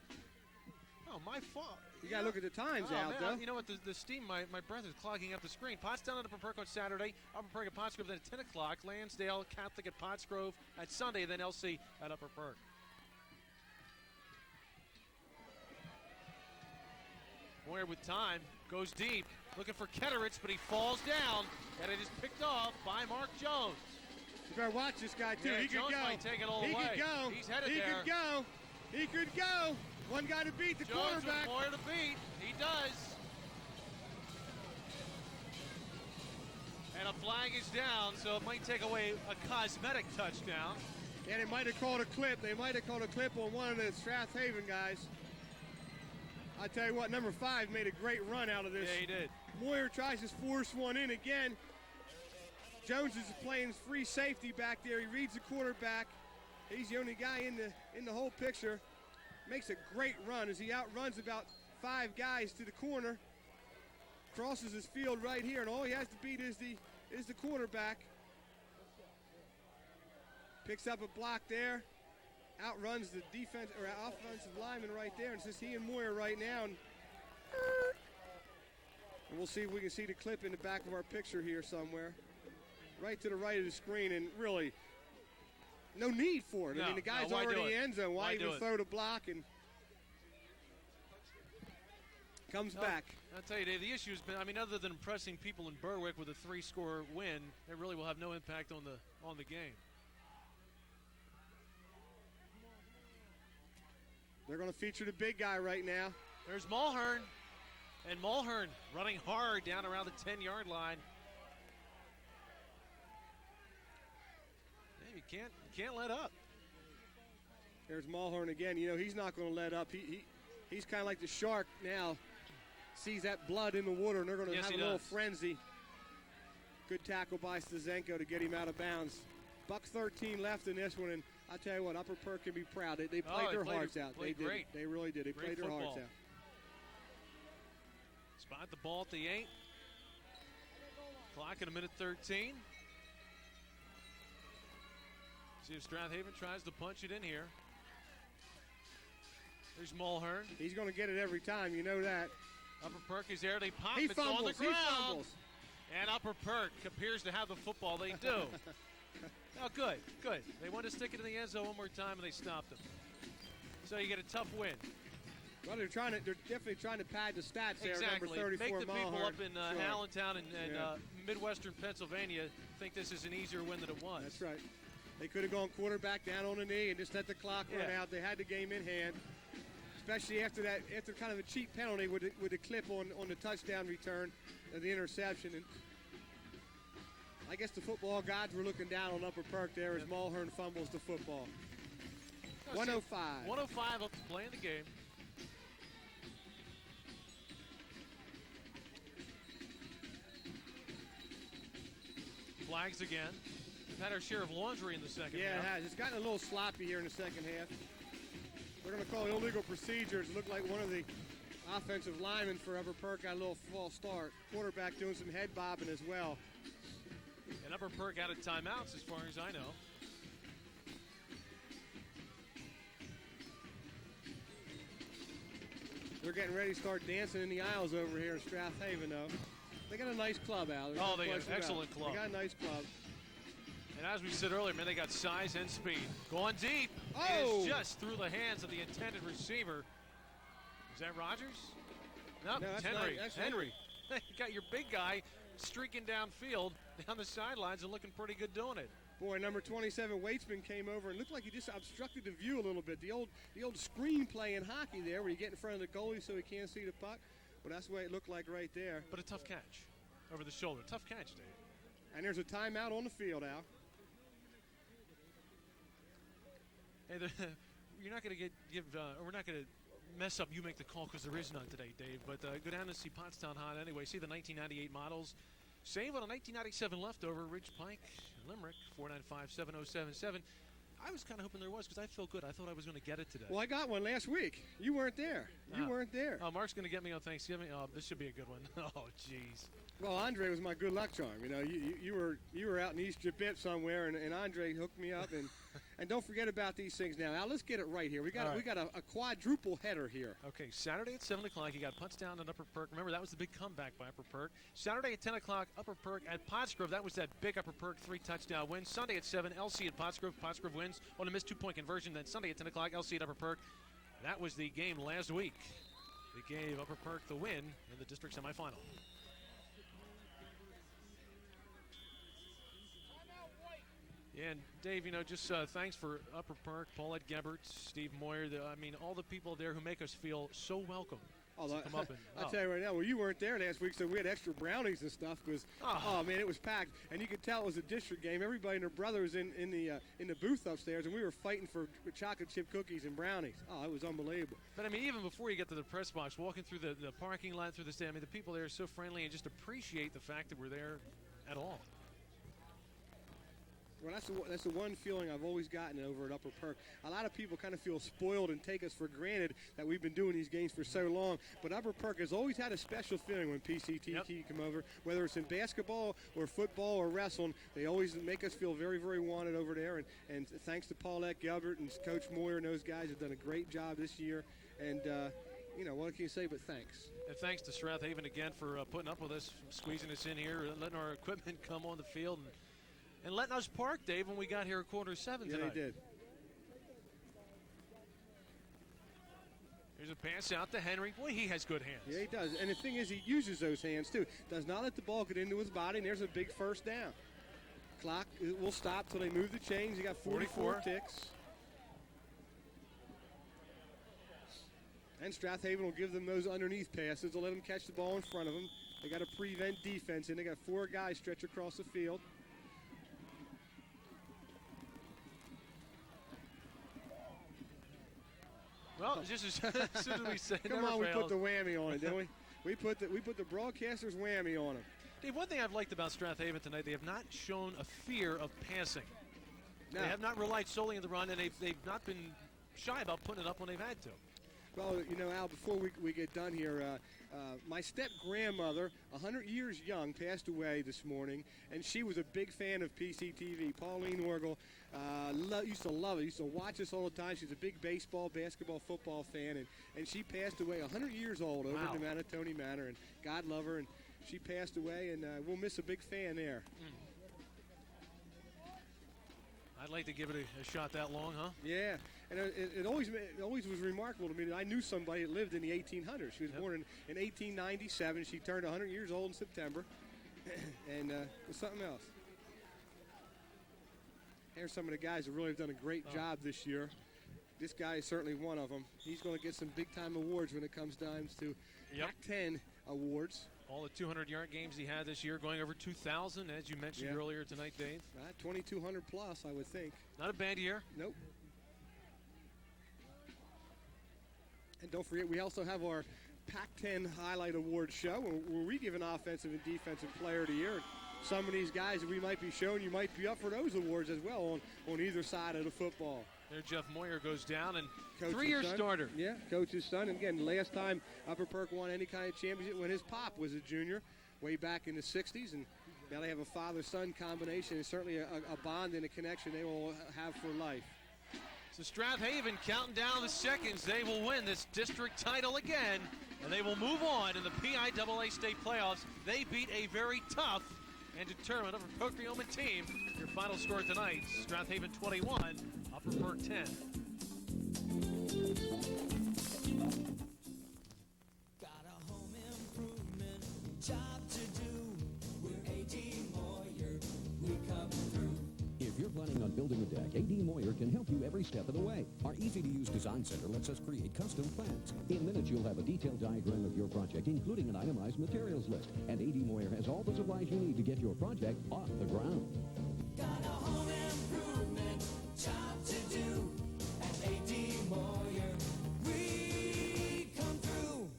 Oh, my fault. You got to look at the times, Al, though. You know what? The steam, my breath is clogging up the screen. Pottstown at Upper Perk on Saturday. Upper Perk at Pottsgrove then at 10 o'clock. Lansdale Catholic at Pottsgrove at Sunday. Then LC at Upper Perk. Moyer with time. Goes deep. Looking for Ketteritz, but he falls down. And it is picked off by Mark Jones. You better watch this guy, too. Yeah, he Jones could go. Might take it all he away. Could go. He's headed he there. Could go. He could go. One guy to beat the Jones quarterback. Jones with Moyer to beat. He does. And a flag is down, so it might take away a cosmetic touchdown. And it might have called a clip. They might have called a clip on one of the Strathaven guys. I tell you what, number 5 made a great run out of this. Yeah, he did. Moyer tries to force one in again. Jones is playing free safety back there. He reads the quarterback. He's the only guy in the whole picture. Makes a great run as he outruns about 5 guys to the corner. Crosses his field right here, and all he has to beat is the quarterback. Picks up a block there. Outruns the defense or offensive lineman right there. And it's just he and Moyer right now. And we'll see if we can see the clip in the back of our picture here somewhere. Right to the right of the screen, and really no need for it. No, I mean, the guy's why already do it? in the end zone. Why even do it? throw the block? And comes back. I'll tell you, Dave, the issue has been, I mean, other than impressing people in Berwick with a 3-score win, it really will have no impact on the game. They're going to feature the big guy right now. There's Mulhern. And Mulhern running hard down around the 10-yard line. Dave, you can't let up. There's Mulhern again. You know, he's not going to let up. He's kind of like the shark now. Sees that blood in the water, and they're going to have a little frenzy. Good tackle by Stazenko to get him out of bounds. $1:13 left in this one, and I'll tell you what, Upper Perk can be proud. They played their hearts out. They did. Great. They really did. They Great played their hearts football. out. Spot the ball at the 8. Clock at 1:13. See if Strathaven tries to punch it in here. There's Mulhern. He's going to get it every time. You know that. Upper Perk is there. They pop. He it's fumbles. on the ground. He fumbles. And Upper Perk appears to have the football. They do. Oh, good. They want to stick it in the end zone one more time, and they stopped them. So you get a tough win. Well, they're definitely trying to pad the stats there. Exactly. Number 34, Make the people Mulhern. up in Allentown and Midwestern Pennsylvania think this is an easier win than it was. That's right. They could have gone quarterback down on the knee and just let the clock run out. They had the game in hand, especially after kind of a cheap penalty with the clip on the touchdown return of the interception. And I guess the football gods were looking down on Upper Perk there as Mulhern fumbles the football. 105. 105 up to play in the game. Flags again. We've had our share of laundry in the second half. Yeah, it has. It's gotten a little sloppy here in the second half. We're going to call illegal procedures. It looked like one of the offensive linemen for Upper Perk got a little false start. Quarterback doing some head bobbing as well. And Upper Perk out of timeouts as far as I know. They're getting ready to start dancing in the aisles over here in Strathaven, though. They got a nice club, Al. Oh, they got an excellent club. They got a nice club. And as we said earlier, man, they got size and speed. Going deep. Oh! It's just through the hands of the intended receiver. Is that Rogers? No, that's Henry. not, that's Henry. You got your big guy streaking downfield, down the sidelines, and looking pretty good doing it. Boy, number 27, Waitsman, came over and looked like he just obstructed the view a little bit. The old screen play in hockey there where you get in front of the goalie so he can't see the puck. Well, that's the way it looked like right there. But a tough catch over the shoulder. Tough catch, Dave. And there's a timeout on the field, Al. Hey, you're not going to we're not going to mess up You Make the Call because there is none today, Dave. But go down and see Pottstown Hot anyway. See the 1998 models. Save on a 1997 leftover, Ridge Pike, Limerick, 495-7077. I was kind of hoping there was because I felt good. I thought I was going to get it today. Well, I got one last week. You weren't there. You weren't there. Oh, Mark's going to get me on Thanksgiving. Oh, this should be a good one. Oh, jeez. Well, Andre was my good luck charm. You know, you were out in East Jabip somewhere, and Andre hooked me up. And don't forget about these things now. Now let's get it right here. We got a quadruple header here. Okay, Saturday at 7 o'clock, you got Pottstown and Upper Perk. Remember, that was the big comeback by Upper Perk. Saturday at 10 o'clock, Upper Perk at Pottsgrove. That was that big Upper Perk 3-touchdown win. Sunday at 7, LC at Pottsgrove. Pottsgrove wins on a missed 2-point conversion. Then Sunday at 10 o'clock, LC at Upper Perk. That was the game last week. They gave Upper Perk the win in the district semifinal. Yeah, and Dave, just thanks for Upper Perk, Paulette Gebert, Steve Moyer, all the people there who make us feel so welcome. I'll tell you right now, well, you weren't there last week, so we had extra brownies and stuff because, man, it was packed. And you could tell it was a district game. Everybody and their brother was in the booth upstairs, and we were fighting for chocolate chip cookies and brownies. Oh, it was unbelievable. But, even before you get to the press box, walking through the parking lot, through the stand, the people there are so friendly and just appreciate the fact that we're there at all. Well, that's the one feeling I've always gotten over at Upper Perk. A lot of people kind of feel spoiled and take us for granted that we've been doing these games for so long. But Upper Perk has always had a special feeling when PCTT come over, whether it's in basketball or football or wrestling. They always make us feel very, very wanted over there. And thanks to Paulette Gilbert and Coach Moyer and those guys have done a great job this year. And, what can you say but thanks? And thanks to Strathaven again for putting up with us, squeezing us in here, letting our equipment come on the field. And letting us park, Dave, when we got here at 7:15 tonight. Yeah, they did. There's a pass out to Henry. Boy, he has good hands. Yeah, he does. And the thing is, he uses those hands, too. Does not let the ball get into his body, and there's a big first down. Clock will stop till they move the chains. You got 44 ticks. And Strathaven will give them those underneath passes. They'll let them catch the ball in front of them. They got a prevent defense, and they got 4 guys stretch across the field. Well, just as soon as we say Come on, we put the whammy on it, didn't we? We put the broadcaster's whammy on them. Dave, one thing I've liked about Strathaven tonight, they have not shown a fear of passing. No. They have not relied solely on the run, and they've not been shy about putting it up when they've had to. Well, Al, before we get done here, my step-grandmother, 100 years young, passed away this morning, and she was a big fan of PCTV. Pauline Orgel used to love it, used to watch us all the time. She's a big baseball, basketball, football fan, and she passed away 100 years old over in the Manatoni Manor, and God love her, and she passed away, and we'll miss a big fan there. I'd like to give it a shot that long, huh? Yeah, and it always was remarkable to me that I knew somebody that lived in the 1800s. She was born in 1897. She turned 100 years old in September, and it was something else. Here's some of the guys that really have done a great job this year. This guy is certainly one of them. He's going to get some big-time awards when it comes down to Pac-10 awards. All the 200-yard games he had this year, going over 2,000, as you mentioned earlier tonight, Dave. 2,200 plus, I would think. Not a bad year. Nope. And don't forget, we also have our Pac-10 Highlight Award show where we give an offensive and defensive player of the year. Some of these guys that we might be showing, you might be up for those awards as well on either side of the football. There, Jeff Moyer goes down, and Coach's 3-year son. starter. Yeah, coach's son. And again, last time Upper Perk won any kind of championship when his pop was a junior, way back in the 60s. And now they have a father-son combination. It's certainly a bond and a connection they will have for life. So Strathaven counting down the seconds. They will win this district title again, and they will move on in the PIAA state playoffs. They beat a very tough and determined Upper Perk Reoman team. Your final score tonight, Strathaven 21, Upper Perk 10. Got a home improvement job to do. We're A.D. Moyer. We come through. If you're planning on building a deck, A.D. Moyer can help you every step of the way. Our easy-to-use design center lets us create custom plans. In minutes, you'll have a detailed diagram of your project, including an itemized materials list. And A.D. Moyer has all the supplies you need to get your project off the ground. Got a home improvement job to do. At A.D. Moyer, we come through.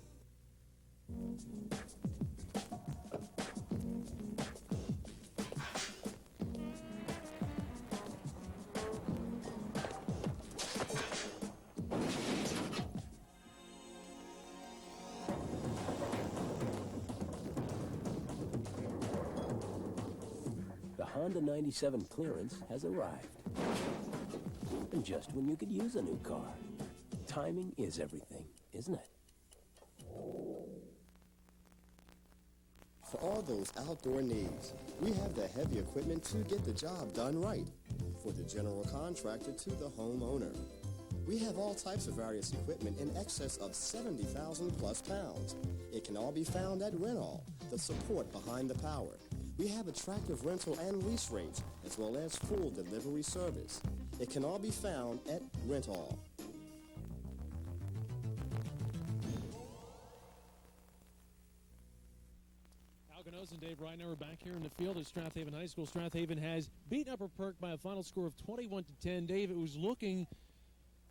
The Honda 97 clearance has arrived. And just when you could use a new car. Timing is everything, isn't it? For all those outdoor needs, we have the heavy equipment to get the job done right. For the general contractor to the homeowner. We have all types of various equipment in excess of 70,000 plus pounds. It can all be found at Renall, the support behind the power. We have attractive rental and lease rates, as well as full delivery service. It can all be found at Rental. Algonos and Dave Reitner are back here in the field at Strathaven High School. Strathaven has beaten Upper Perk by a final score of 21-10. Dave, it was looking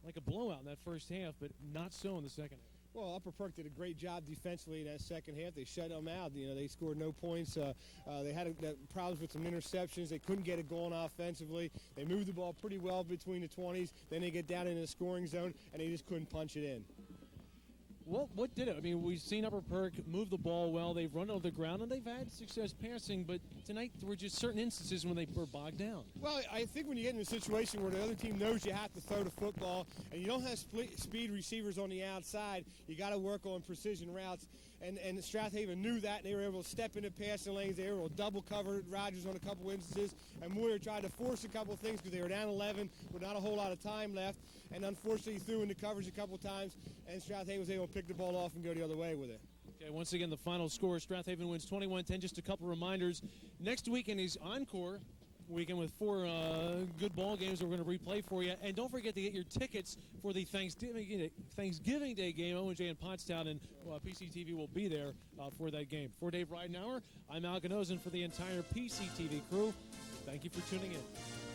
like a blowout in that first half, but not so in the second half. Well, Upper Perk did a great job defensively in that second half. They shut them out. You know, they scored no points. They had problems with some interceptions. They couldn't get it going offensively. They moved the ball pretty well between the 20s. Then they get down in the scoring zone, and they just couldn't punch it in. Well, what did it? I mean, we've seen Upper Perk move the ball well. They've run over the ground, and they've had success passing. But tonight, there were just certain instances when they were bogged down. Well, I think when you get in a situation where the other team knows you have to throw the football and you don't have speed receivers on the outside, you got to work on precision routes. And Strathaven knew that, and they were able to step into passing lanes. They were able to double cover Rogers on a couple instances. And Moyer tried to force a couple of things because they were down 11 with not a whole lot of time left. And unfortunately, he threw into coverage a couple of times, and Strathaven was able to pick the ball off and go the other way with it. Okay, once again, the final score, Strathaven wins 21-10. Just a couple reminders. Next weekend is Encore weekend with 4 good ball games that we're going to replay for you. And don't forget to get your tickets for the Thanksgiving Day game. O&J in Pottstown, and PCTV will be there for that game. For Dave Ridenauer, I'm Al Ganosen for the entire PCTV crew. Thank you for tuning in.